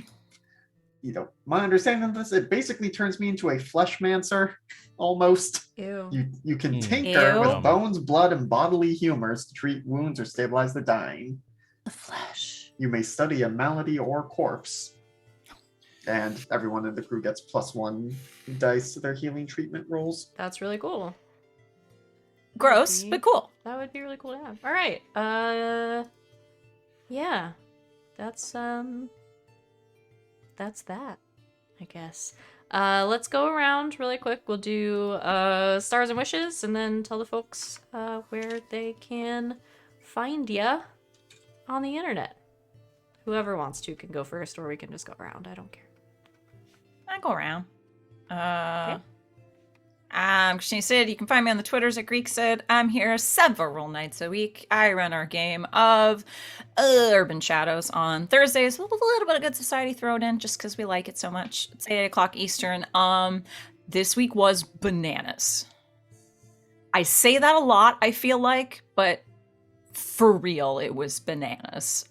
my understanding of this, it basically turns me into a fleshmancer, almost. Ew. You can tinker Ew. with bones, blood, and bodily humors to treat wounds or stabilize the dying. The flesh. You may study a malady or corpse. And everyone in the crew gets +1 dice to their healing treatment rolls. That's really cool. Gross, but cool. That would be really cool to have. All right. Yeah. That's that, I guess. Let's go around really quick. We'll do stars and wishes, and then tell the folks where they can find ya on the internet. Whoever wants to can go first, or we can just go around. I don't care. I go around. Okay. I'm Christina Sid. You can find me on the Twitters at Greek Sid. I'm here several nights a week. I run our game of Urban Shadows on Thursdays with a little bit of Good Society thrown in just because we like it so much. It's 8 o'clock Eastern. This week was bananas. I say that a lot, I feel like, but for real, it was bananas.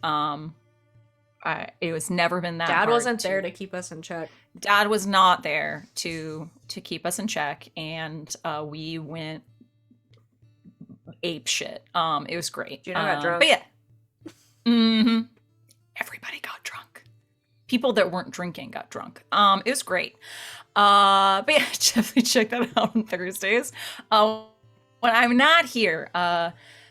It was never been that Dad hard wasn't there to keep us in check. Dad was not there to keep us in check, and we went ape shit. It was great. Gina got drunk. But yeah, everybody got drunk. People that weren't drinking got drunk. It was great. But yeah, definitely check that out on Thursdays. When I'm not here,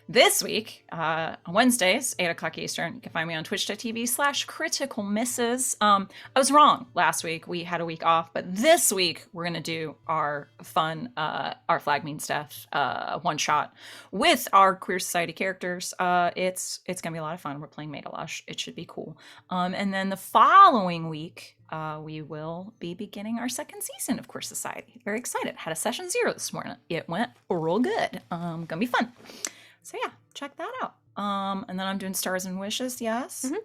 this week, on Wednesdays, 8 o'clock Eastern, you can find me on twitch.tv/critical misses. I was wrong last week. We had a week off, but this week we're going to do our fun, our Flag Means Death one shot with our Queer Society characters. It's going to be a lot of fun. We're playing Maidolush. It should be cool. And then the following week, we will be beginning our second season of Queer Society. Very excited. Had a session 0 this morning. It went real good. Gonna be fun. So yeah, check that out. And then I'm doing stars and wishes, yes? Mm-hmm.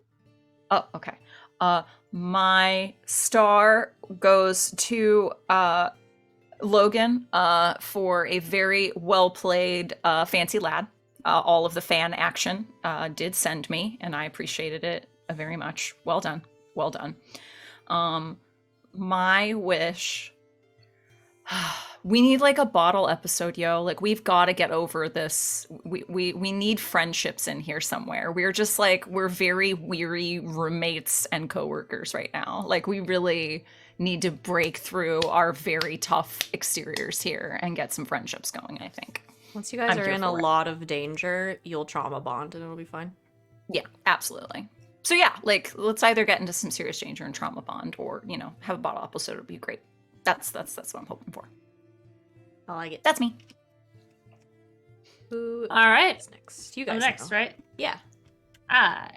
Oh, okay. My star goes to Logan for a very well-played Fancy Lad. All of the fan action did send me, and I appreciated it very much. Well done. Well done. My wish... We need like a bottle episode, yo. Like we've got to get over this. We need friendships in here somewhere. We're just like, we're very weary roommates and coworkers right now. Like we really need to break through our very tough exteriors here and get some friendships going, I think. Once you guys are in a lot of danger, you'll trauma bond and it'll be fine. Yeah, absolutely. So yeah, like let's either get into some serious danger and trauma bond or, have a bottle episode. It'll be great. That's what I'm hoping for. I like it. That's me. Who All right. is next? You guys I'm next, know. right? Yeah.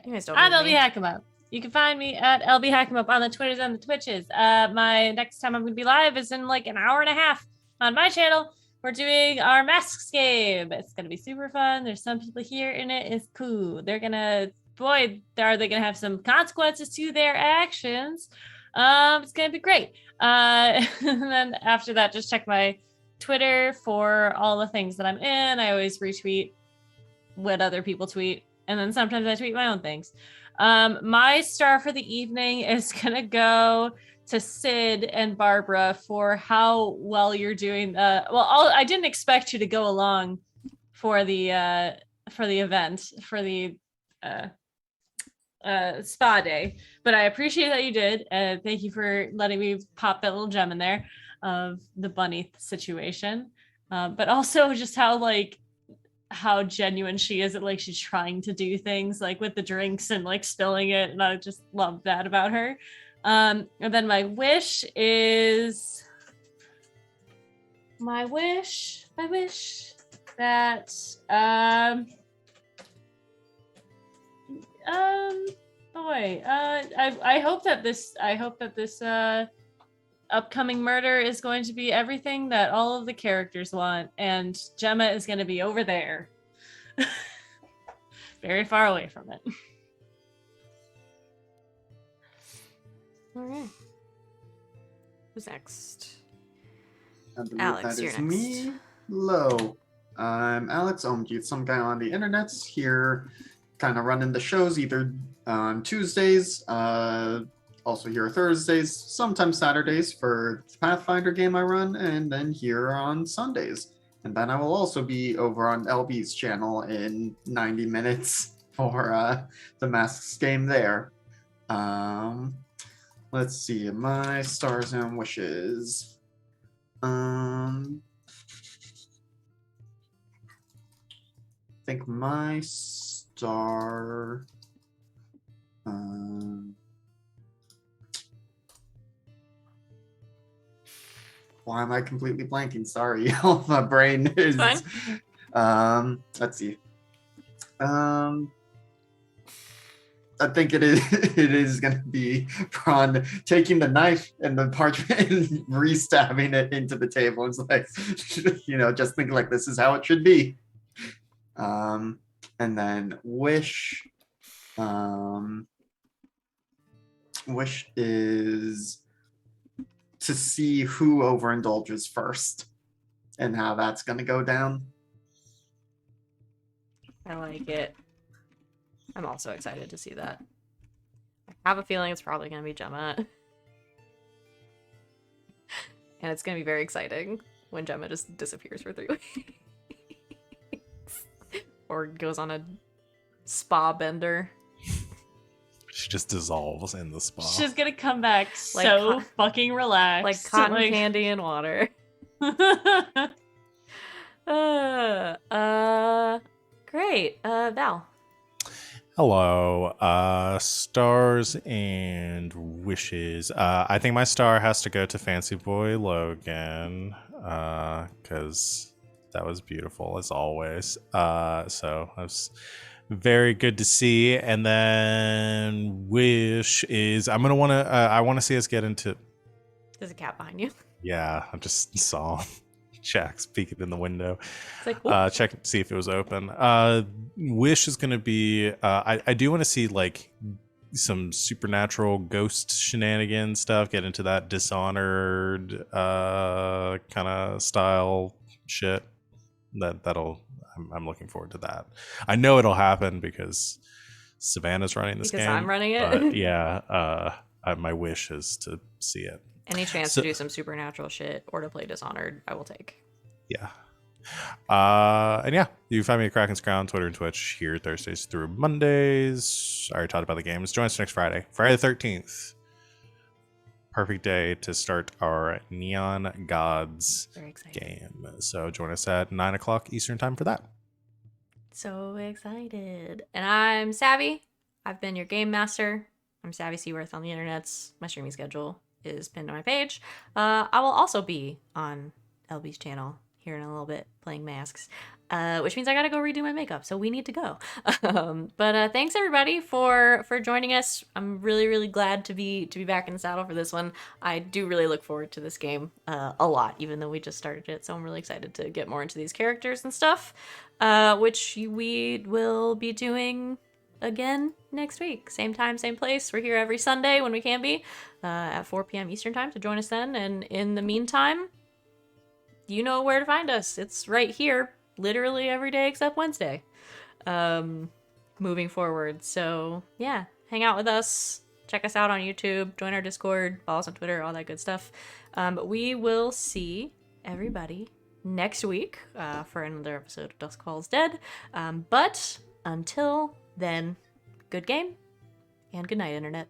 You guys don't I'm know LB me. Hackemup. You can find me at LB Hackemup on the Twitters and the Twitches. My next time I'm going to be live is in like an hour and a half on my channel. We're doing our Masks game. It's going to be super fun. There's some people here in it. It's cool. They're going to, boy, are they going to have some consequences to their actions. It's going to be great. And then after that, just check my Twitter for all the things that I'm in. I always retweet what other people tweet. And then sometimes I tweet my own things. My star for the evening is gonna go to Sid and Barbara for how well you're doing. I didn't expect you to go along for the event for the spa day, but I appreciate that you did. Thank you for letting me pop that little gem in there of the bunny situation, but also just how genuine she is at like she's trying to do things like with the drinks and like spilling it, and I just love that about her. And then my wish that I hope that this upcoming murder is going to be everything that all of the characters want, and Jemma is going to be over there. Very far away from it. All right. Who's next? I believe Alex, that you're is next. me. Hello. I'm Alex Omg, some guy on the internet's here, kind of running the shows either on Tuesdays, also here Thursdays, sometimes Saturdays for the Pathfinder game I run, and then here on Sundays. And then I will also be over on LB's channel in 90 minutes for the Masks game there. Let's see, my stars and wishes. I think my star. Why am I completely blanking? Sorry, my brain is. Fine. Let's see. I think it is. It is going to be Bron taking the knife and the parchment and re-stabbing it into the table. It's like, just thinking like this is how it should be. And then wish. Wish is to see who overindulges first and how that's going to go down. I like it. I'm also excited to see that. I have a feeling it's probably going to be Jemma. And it's going to be very exciting when Jemma just disappears for 3 weeks. Or goes on a spa bender. She just dissolves in the spa. She's gonna come back Like so fucking relaxed. Like cotton candy and water. Great. Val. Hello. Stars and wishes. I think my star has to go to Fancy Boy Logan, because that was beautiful as always. So that was very good to see. And then wish is I want to see us get into. There's a cat behind you. Yeah, I just saw Jack's peeking in the window. It's like, check to see if it was open. Wish is going to be. I do want to see like some supernatural ghost shenanigan stuff. Get into that Dishonored kind of style shit. I'm looking forward to that. I know it'll happen because Savannah's running this game. Because I'm running it. But yeah, my wish is to see it. Any chance to do some supernatural shit or to play Dishonored, I will take. Yeah. And yeah, you can find me at Kraken's Crown, Twitter and Twitch here Thursdays through Mondays. I already talked about the games. Join us next Friday the 13th. Perfect day to start our Neon Gods game. So join us at 9 o'clock Eastern time for that. So excited. And I'm Savvy. I've been your game master. I'm Savvy Seaworth on the internets. My streaming schedule is pinned on my page. I will also be on LB's channel here in a little bit playing Masks. which means I gotta go redo my makeup, so we need to go. But thanks everybody for joining us. I'm really, really glad to be back in the saddle for this one. I do really look forward to this game a lot, even though we just started it, so I'm really excited to get more into these characters and stuff, which we will be doing again next week. Same time, same place. We're here every Sunday when we can be, at 4 p.m. Eastern time, so join us then. And in the meantime, you know where to find us. It's right here, literally every day except Wednesday, moving forward. So yeah, hang out with us, check us out on YouTube, join our Discord, follow us on Twitter, all that good stuff. We will see everybody next week for another episode of Doskvol's Dead. But until then, good game and good night, internet.